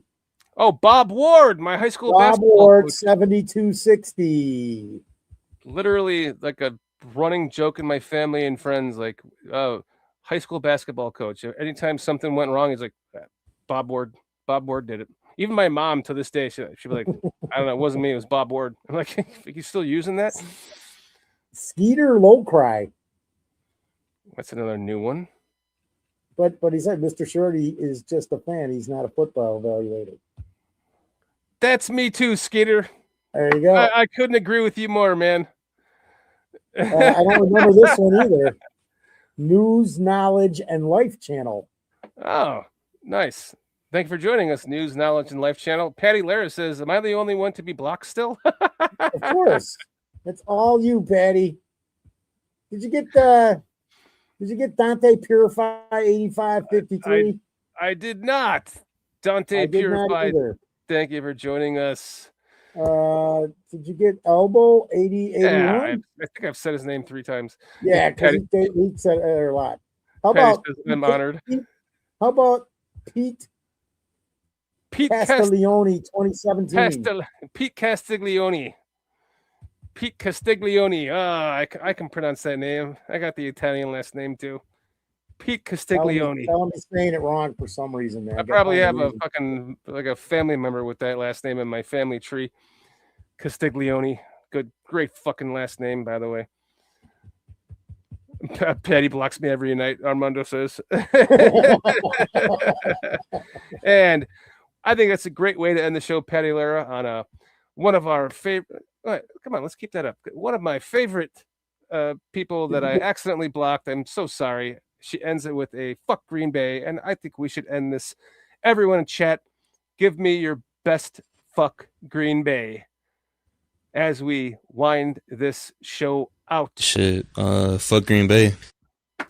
Oh, Bob Ward, my high school Bob basketball Ward, coach. 7260. Literally like a running joke in my family and friends, like, oh, high school basketball coach. Anytime something went wrong, he's like, Bob Ward did it. Even my mom to this day, she'd be like, I don't know, it wasn't me, it was Bob Ward. I'm like, you still using that? Skeeter Lowcry. That's another new one. But he said Mr. Shorty is just a fan. He's not a football evaluator. That's me too, Skeeter. There you go. I couldn't agree with you more, man. I don't remember this one either. News, Knowledge, and Life Channel. Oh, nice. Thank you for joining us, News, Knowledge, and Life Channel. Patty Lara says, am I the only one to be blocked still? Of course. It's all you, Patty. Did you get Dante Purify 8553? I did not. Dante Purified. Thank you for joining us. Did you get Elbow 8081? Yeah, I think I've said his name 3 times. Yeah, because he said it a lot. How Patty about says, I'm honored. How about Pete Castiglione 2017? Pete Castiglione. Pete Castiglione. I can pronounce that name. I got the Italian last name too. Pete Castiglione. Tell me saying it wrong for some reason, man. I probably have a fucking a family member with that last name in my family tree. Castiglione. Great fucking last name, by the way. Patty blocks me every night, Armando says. And I think that's a great way to end the show, Patty Lara, on one of our favorite. Come on, let's keep that up. One of my favorite people that I accidentally blocked. I'm so sorry. She ends it with a fuck Green Bay, and I think we should end this. Everyone in chat, give me your best fuck Green Bay as we wind this show out. Shit, fuck Green Bay.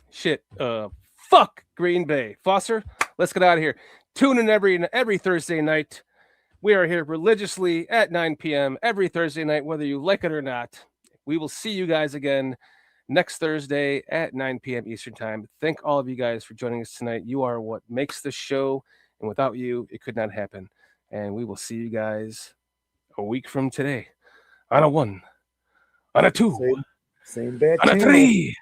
Shit, fuck Green Bay. Foster, let's get out of here. Tune in every Thursday night. We are here religiously at 9 p.m. every Thursday night, whether you like it or not. We will see you guys again next Thursday at 9 p.m. Eastern Time. Thank all of you guys for joining us tonight. You are what makes the show, and without you, it could not happen. And we will see you guys a week from today on a 1, on a 2, same bad on a 3.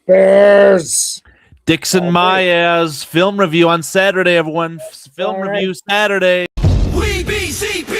Bears. Dixon Maez film review on Saturday, everyone. Film review Saturday. We BCP.